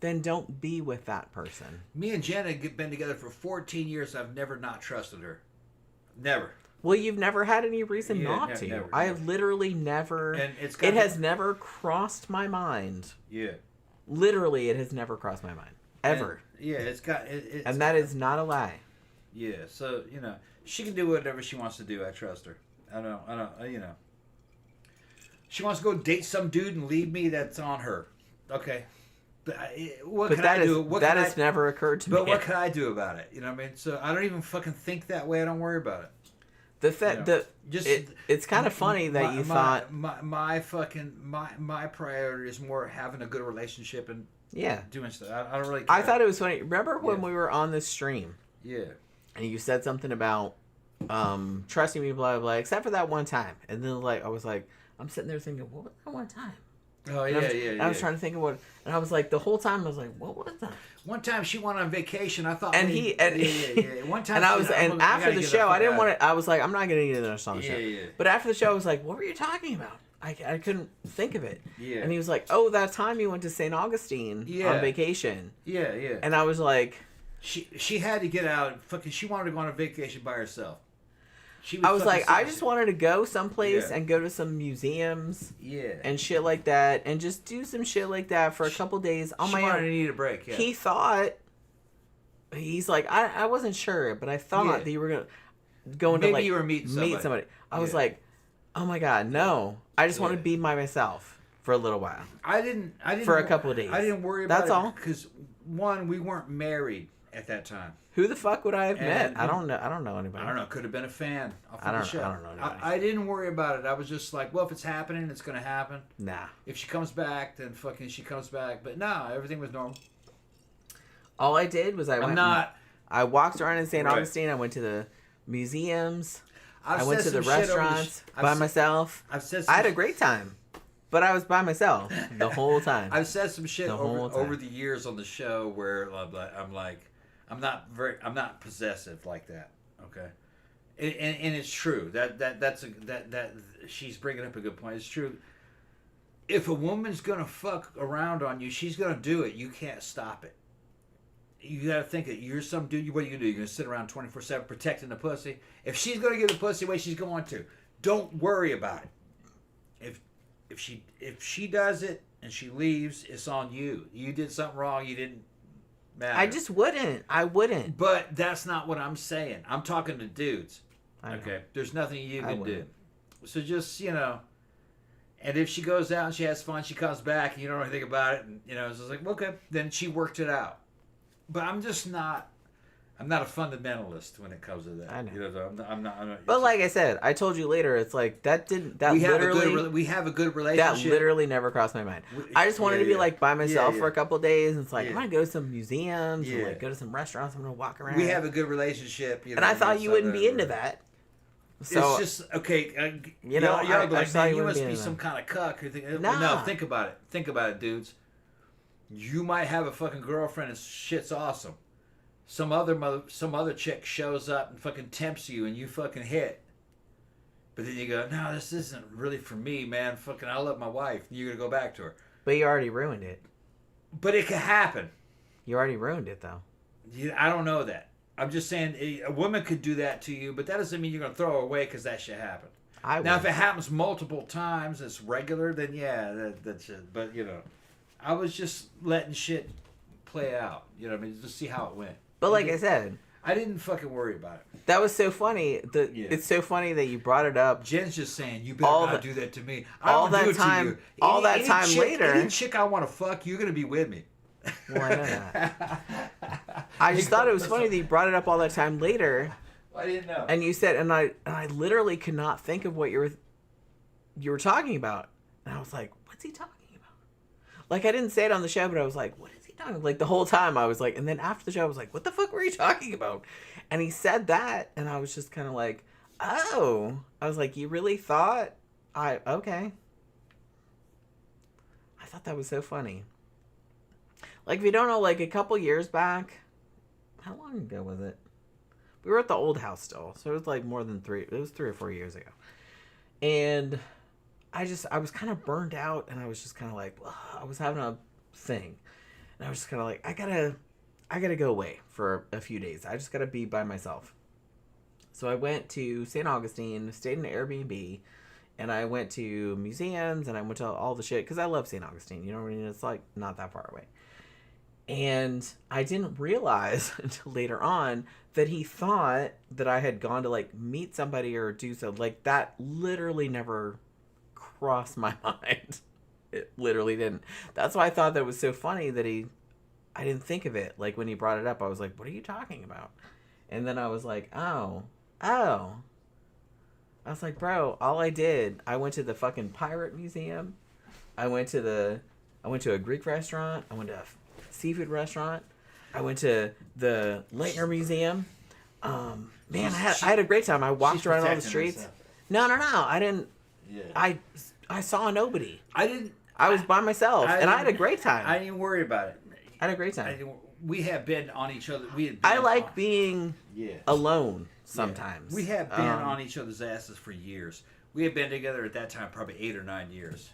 then don't be with that person. Me and Jen have been together for 14 years. I've never not trusted her. Never. Well, you've never had any reason not to. Never. I have literally never. And it has never crossed my mind. Yeah. Literally, it has never crossed my mind. Ever. And, it's and that is not a lie. Yeah, so, she can do whatever she wants to do. I trust her. I don't. She wants to go date some dude and leave me, that's on her. Okay. But what can I do? That has never occurred to me. But what can I do about it? You know what I mean? So I don't even fucking think that way. I don't worry about it. It's kind of funny that you thought my priority is more having a good relationship and doing stuff. I don't really care. I thought it was funny. Remember when we were on the stream? Yeah. And you said something about trusting me, blah, blah, blah, except for that one time. And then I was like, I'm sitting there thinking, what was that one time? Oh, yeah. I was trying to think of what, and I was like, the whole time I was like, what was that? One time she went on vacation. I thought, One time, and after the show, I didn't want to. I was like, I'm not going to get into this on the show. Yeah. But after the show, I was like, what were you talking about? I couldn't think of it. Yeah. And he was like, oh, that time you went to St. Augustine on vacation. Yeah. And I was like, she had to get out. Fucking, she wanted to go on a vacation by herself. I was like, I just wanted to go someplace and go to some museums, and shit like that, and just do some shit like that for a couple days on my own. She wanted to need a break. Yeah. He thought, he's like, I wasn't sure, but I thought that you were going to like you were meet somebody. I was like, oh my god, no! I just want to be by myself for a little while. I didn't for a couple of days. I didn't worry about That's all. Because one, we weren't married at that time. Who the fuck would I have met? I don't know anybody. I don't know. Could have been a fan of the show. I don't know anybody. I didn't worry about it. I was just like, well, if it's happening, it's going to happen. Nah. If she comes back, then fucking she comes back. But nah, everything was normal. All I did was I walked around in St. Augustine. I went to the museums. I went to the restaurants by myself. I had a great time. But I was by myself the whole time. I've said some shit over the years on the show where I'm like, I'm not possessive like that. Okay, and it's true that she's bringing up a good point. It's true. If a woman's gonna fuck around on you, she's gonna do it. You can't stop it. You gotta think that you're some dude. What are you gonna do? You're gonna sit around 24/7 protecting the pussy. If she's gonna give the pussy away, she's going to. Don't worry about it. If she does it and she leaves, it's on you. You did something wrong. You didn't matter. I just wouldn't. I wouldn't. But that's not what I'm saying. I'm talking to dudes. Okay. There's nothing you can do. So just, and if she goes out and she has fun, she comes back and you don't know anything about it, and it's just like, okay, then she worked it out. But I'm not a fundamentalist when it comes to that. I know. I'm not. But like I said, I told you later. It's like we have a good relationship. That literally never crossed my mind. I just wanted to be like by myself for a couple of days. And it's like I'm gonna go to some museums and like go to some restaurants. I'm gonna walk around. We have a good relationship. And I thought you wouldn't be into that. So it's just okay. You're like, man, you must be some kind of cuck. No, think about it. Think about it, dudes. You might have a fucking girlfriend and shit's awesome. Some other chick shows up and fucking tempts you and you fucking hit. But then you go, no, this isn't really for me, man. Fucking, I love my wife. And you're going to go back to her. But you already ruined it. But it could happen. You already ruined it, though. I don't know that. I'm just saying a woman could do that to you, but that doesn't mean you're going to throw her away because that shit happened. Now, if it happens multiple times, it's regular, then yeah, that's it. But, I was just letting shit play out. Just see how it went. But like I said, I didn't fucking worry about it. That was so funny. It's so funny that you brought it up. Jen's just saying, you better not do that to me. All that time later. Any chick I want to fuck, you're going to be with me. Well, I know that. I just thought it was funny that you brought it up all that time later. I didn't know. And you said, and I literally could not think of what you were talking about. And I was like, what's he talking about? Like, I didn't say it on the show, but I was like, what is he talking about? Like, the whole time I was like, and then after the show, I was like, what the fuck were you talking about? And he said that, and I was just kind of like, oh. I was like, you really thought? Okay. I thought that was so funny. Like, if you don't know, like, a couple years back, how long ago was it? We were at the old house still, so it was like it was 3 or 4 years ago. And I was kind of burned out, and I was just kind of like, I was having a thing. And I was just kind of like, I gotta go away for a few days. I just gotta be by myself. So I went to St. Augustine, stayed in an Airbnb, and I went to museums, and I went to all the shit, because I love St. Augustine, you know what I mean? It's like not that far away. And I didn't realize until later on that he thought that I had gone to like meet somebody or do something. Like that literally never crossed my mind. It literally didn't. That's why I thought that was so funny that I didn't think of it. Like when he brought it up, I was like, what are you talking about? And then I was like, oh. I was like, bro, all I did, I went to the fucking pirate museum. I went to a Greek restaurant. I went to a seafood restaurant. I went to the Leitner Museum. Man, I had a great time. I walked around all the streets. Herself. No. I didn't. Yeah. I saw nobody. I was by myself, and I had a great time. I didn't worry about it. I had a great time. We have been on each other. I like being alone sometimes. Yeah. We have been on each other's asses for years. We had been together at that time probably 8 or 9 years.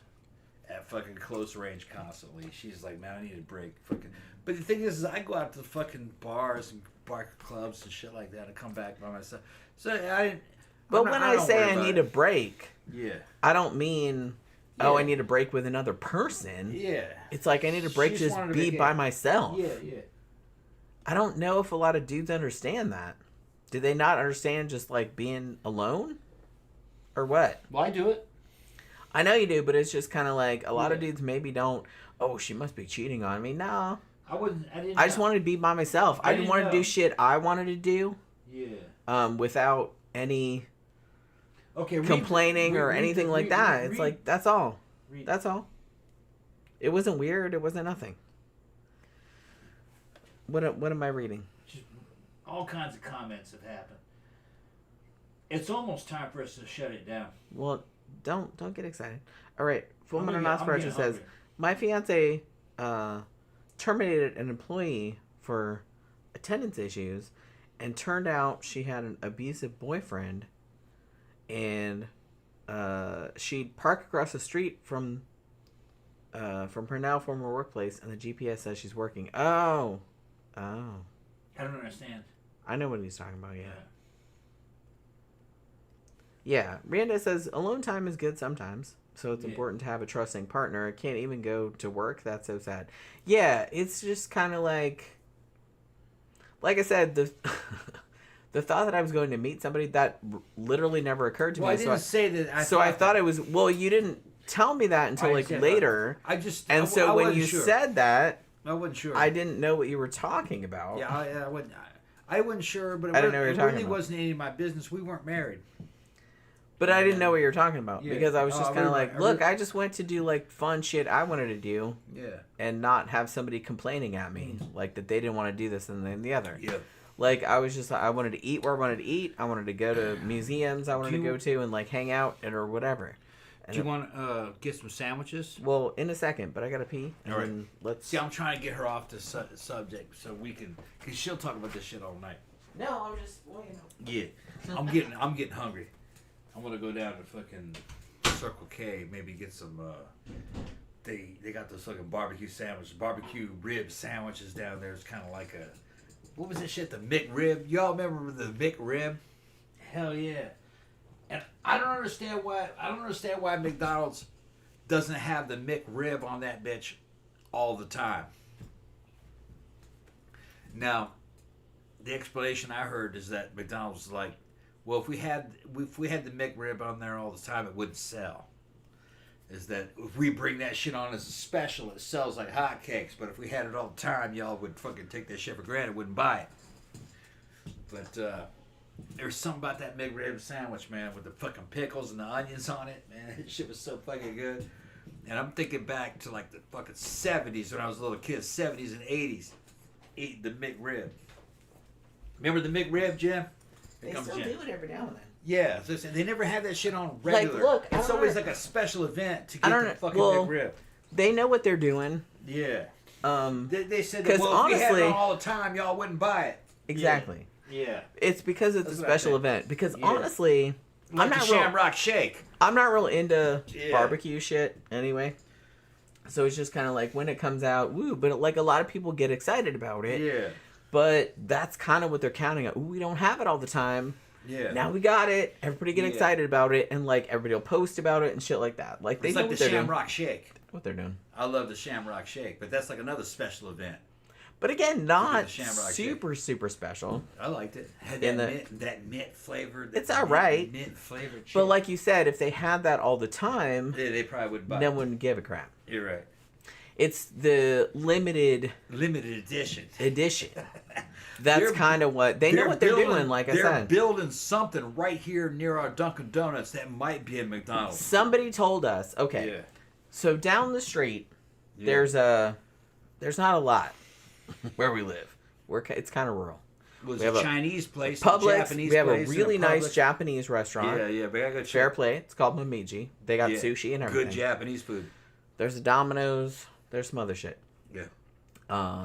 At fucking close range constantly. She's like, man, I need a break. Fucking. But the thing is I go out to the fucking bars and bar clubs and shit like that and come back by myself. So I didn't. But when I say I need a break, yeah, I don't mean I need a break with another person. Yeah, it's like I need a break just be by myself. Yeah. I don't know if a lot of dudes understand that. Do they not understand just like being alone, or what? Well, I do it. I know you do, but it's just kind of like a lot of dudes maybe don't. Oh, she must be cheating on me. No, I wouldn't. I just wanted to be by myself. I didn't want to do shit I wanted to do. Yeah. Without any complaining or anything like that. It's like that's all. That's all. It wasn't weird. It wasn't nothing. What am I reading? Just all kinds of comments have happened. It's almost time for us to shut it down. Well, don't get excited. All right. Fulman Nosferatu says, my fiance terminated an employee for attendance issues, and turned out she had an abusive boyfriend, and she'd park across the street from her now former workplace, and the GPS says she's working. Oh. I don't understand. I know what he's talking about, Yeah, Randa says, alone time is good sometimes, so it's important to have a trusting partner. I can't even go to work. That's so sad. Yeah, it's just kind of like I said, the thought that I was going to meet somebody, that literally never occurred to me. I didn't say that. I thought it was, well, you didn't tell me that until later. I when you said that, I wasn't sure. I didn't know what you were talking about. Yeah, I wasn't sure, but I didn't know what you were talking about. Wasn't any of my business. We weren't married. But I didn't know what you were talking about because I was just kind of like, look, I just went to do like fun shit I wanted to do, and not have somebody complaining at me like that they didn't want to do this and then the other. Yeah. Like I was just, I wanted to eat where I wanted to eat. I wanted to go to museums I wanted to go to and like hang out or whatever. Do you want to get some sandwiches? Well, in a second, but I gotta pee. And all right. Then let's. See, I'm trying to get her off the subject so we can, because she'll talk about this shit all night. No, I'm just. Well, Yeah, I'm getting hungry. I'm gonna go down to fucking Circle K, maybe get some. They got those fucking barbecue rib sandwiches down there. It's kind of like a, what was that shit? The McRib. Y'all remember the McRib? Hell yeah. And I don't understand why McDonald's doesn't have the McRib on that bitch all the time. Now, the explanation I heard is that McDonald's is like, well, if we had the McRib on there all the time, it wouldn't sell. Is that if we bring that shit on as a special, it sells like hotcakes. But if we had it all the time, y'all would fucking take that shit for granted, wouldn't buy it. But there's something about that McRib sandwich, man, with the fucking pickles and the onions on it. Man, that shit was so fucking good. And I'm thinking back to like the fucking 70s when I was a little kid, 70s and 80s, eating the McRib. Remember the McRib, Jim? They still do it every now and then. Yeah, so they never have that shit on regular. Like, look, it's always like a special event to get the fucking McRib. They know what they're doing. Yeah. They said that, well, honestly, if we had it on all the time, y'all wouldn't buy it. Exactly. Yeah. It's because it's a special event. Because honestly, like the Shamrock Shake. I'm not real into barbecue shit anyway. So it's just kind of like when it comes out, woo. But like a lot of people get excited about it. Yeah. But that's kind of what they're counting on. Ooh, we don't have it all the time. Yeah. Now we got it. Everybody get excited about it, and like everybody will post about it and shit like that. Like they it's know like what the they're Shamrock doing. Shake. What they're doing. I love the Shamrock Shake, but that's like another special event. But again, not super special. I liked it. Had that mint flavor. It's all right. Mint flavored. But like you said, if they had that all the time, they probably would buy. No one would give a crap. You're right. It's the limited edition. That's kind of what they know what they're doing. Like I said, they're building something right here near our Dunkin' Donuts that might be a McDonald's. Somebody told us. Okay. Yeah. So down the street, there's not a lot where we live. It's kind of rural. We have a Chinese place, Publix. Japanese we have place, a really nice Japanese restaurant. Yeah, but I got Fair Play. It's called Momiji. They got sushi and everything. Good Japanese food. There's a Domino's. There's some other shit. Yeah.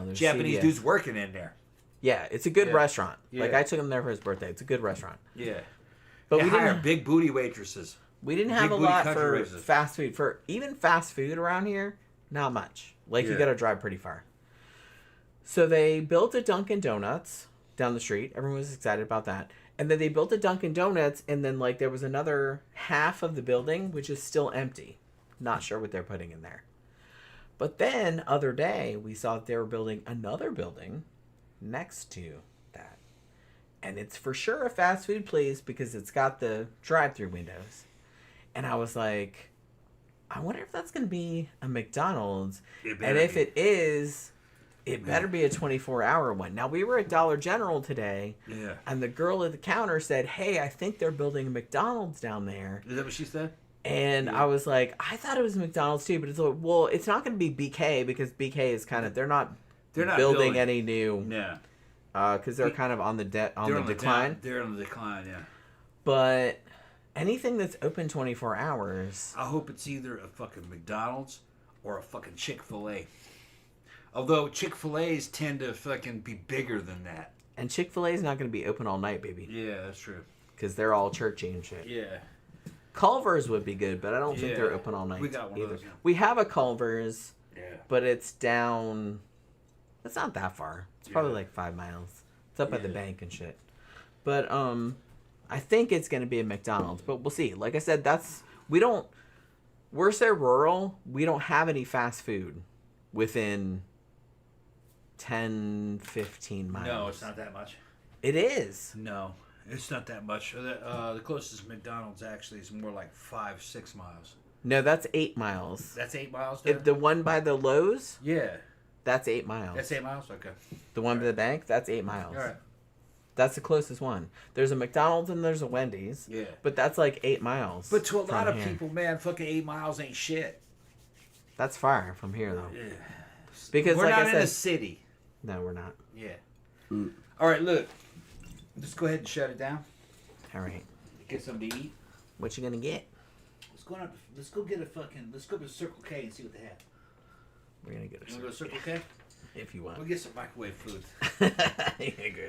There's Japanese CVS. dudes working in there. Yeah, it's a good restaurant. Yeah. Like I took him there for his birthday. It's a good restaurant. Yeah. But we hire big booty waitresses. We didn't have a lot for fast food. For even fast food around here, not much. Like you got to drive pretty far. So they built a Dunkin' Donuts down the street. Everyone was excited about that. And then they built a Dunkin' Donuts, and then like there was another half of the building which is still empty. Not sure what they're putting in there. But then other day we saw that they were building another building next to that. And it's for sure a fast food place because it's got the drive-through windows. And I was like, I wonder if that's going to be a McDonald's. And if it is, it better be a 24-hour one. Now, we were at Dollar General today. Yeah. And the girl at the counter said, hey, I think they're building a McDonald's down there. Is that what she said? And I was like, I thought it was McDonald's too, but it's like, well, it's not going to be BK because BK is kind of, they're not building any new. Yeah. Because they're kind of on the decline. They're on the decline, yeah. But anything that's open 24 hours. I hope it's either a fucking McDonald's or a fucking Chick-fil-A. Although Chick-fil-A's tend to fucking be bigger than that. And Chick-fil-A is not going to be open all night, baby. Yeah, that's true. Because they're all churchy and shit. Yeah. Culver's would be good, but I don't think they're open all night. We got one either. of those. Yeah. We have a Culver's, but it's down. It's not that far. It's probably like 5 miles. It's up by the bank and shit. But I think it's going to be a McDonald's, but we'll see. Like I said, we're so rural, we don't have any fast food within 10, 15 miles. No, it's not that much. It is. No, it's not that much. The closest McDonald's actually is more like 5-6 miles. No, that's 8 miles. That's 8 miles there? The one by the Lowe's? Yeah. That's 8 miles. That's 8 miles? Okay. The one by the bank? That's 8 miles. All right. That's the closest one. There's a McDonald's and there's a Wendy's. Yeah. But that's like 8 miles. But to a lot of people, man, fucking 8 miles ain't shit. That's far from here, though. Yeah. Because we're like not I said, in the city. No, we're not. Yeah. All right, look. Let's go ahead and shut it down. All right. Get something to eat. What you gonna get? Let's go to Circle K and see what they have. We're gonna get a Circle K. Circle K? If you want. We'll get some microwave food. Go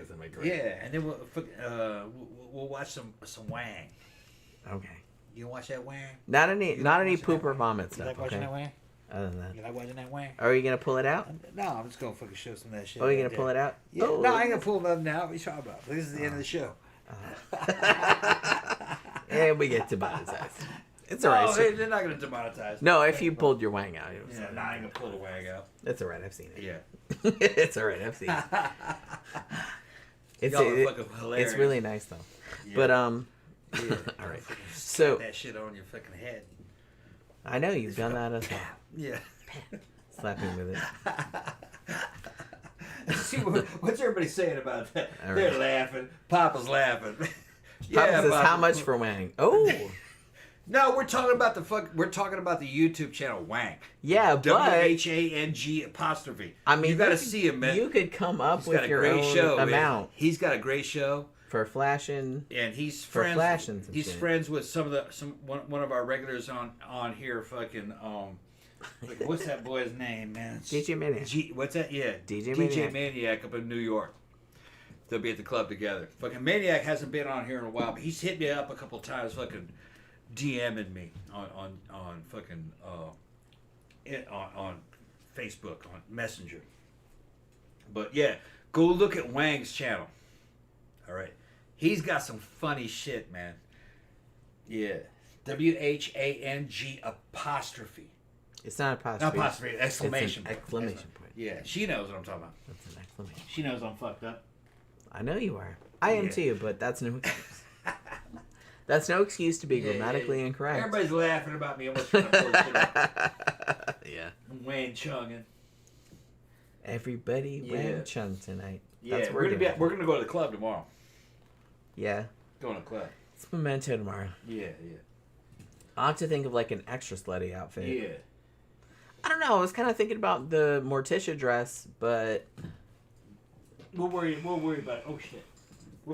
some microwave. Yeah, and then we'll watch some Wang. Okay. You watch that Wang? Not any poop or vomit stuff. You like watching that Wang? Other than that. You like watching that Wang? Are you gonna pull it out? No, I'm just gonna fucking show some of that shit. Oh, you're gonna pull it out? Yeah. Oh, no, I ain't gonna pull nothing out. What are you talking about? This is the end of the show. And we get demonetized. It's alright. No, they're not gonna demonetize. No, if you pulled your Wang out. Yeah, no, I ain't gonna pull the Wang out. That's alright. I've seen it. Yeah. It's alright. I've seen it. Y'all are fucking hilarious. It's really nice though. Yeah. But yeah. All right. So that shit on your fucking head. I know you've done that as well. Yeah. Slapping with it. See what's everybody saying about that? All They're right. laughing. Papa's laughing. Papa says, how much for Wang? Oh. No, we're talking about the YouTube channel Wang. Yeah, but WHANG'. I mean, you got to see him, man. You could come up with your own amount. He's got a great show for flashing. And he's friends. He's friends with one of our regulars on here. Fucking what's that boy's name, man? DJ Maniac. What's that? Yeah, DJ Maniac up in New York. they'll be at the club together. Fucking Maniac hasn't been on here in a while, but he's hit me up a couple times, fucking DMing me on fucking on Facebook, on Messenger. But yeah, go look at Wang's channel. All right, he's got some funny shit, man. Yeah, WHANG apostrophe. It's not apostrophe. Not apostrophe. Exclamation point. Exclamation point. Yeah, she knows what I'm talking about. That's an exclamation. She knows I'm fucked up. I know you are. I am too, but that's no excuse. That's no excuse to be grammatically incorrect. Everybody's laughing about me. I'm trying to pull shit up. Yeah. I'm Wayne Chungin. Everybody Wang Chung tonight. Yeah, that's we're gonna go to the club tomorrow. Yeah. Going to the club. It's Memento tomorrow. Yeah. I'll have to think of like an extra slutty outfit. Yeah. I don't know. I was kind of thinking about the Morticia dress, but We'll worry about it. Oh shit.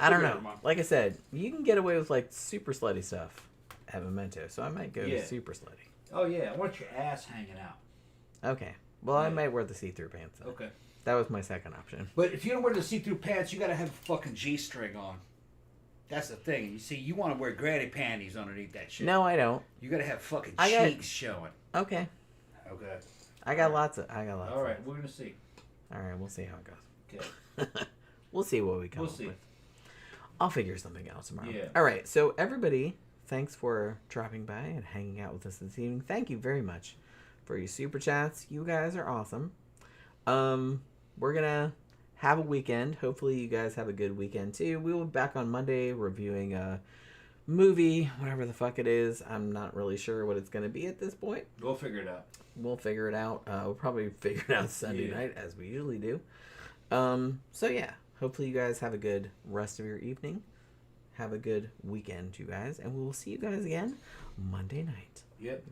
I don't know. Like I said, you can get away with like super slutty stuff at Memento, so I might go super slutty. Oh yeah, I want your ass hanging out. Okay. Well, I might wear the see-through pants then. Okay. That was my second option. But if you don't wear the see-through pants, you gotta have a fucking G-string on. That's the thing. You see, you want to wear granny panties underneath that shit. No, I don't. You gotta have fucking cheeks showing. Okay. Okay. I got lots. All right, we're gonna see. All right, we'll see how it goes. Okay. We'll see what we come up see. with. I'll figure something out tomorrow. Yeah. All right. So everybody, thanks for dropping by and hanging out with us this evening. Thank you very much for your super chats. You guys are awesome. We're gonna have a weekend. Hopefully, you guys have a good weekend too. We will be back on Monday reviewing a movie, whatever the fuck it is. I'm not really sure what it's gonna be at this point. We'll figure it out. We'll figure it out. We'll probably figure it out Sunday night as we usually do. So yeah. Hopefully you guys have a good rest of your evening. Have a good weekend, you guys. And we will see you guys again Monday night. Yep.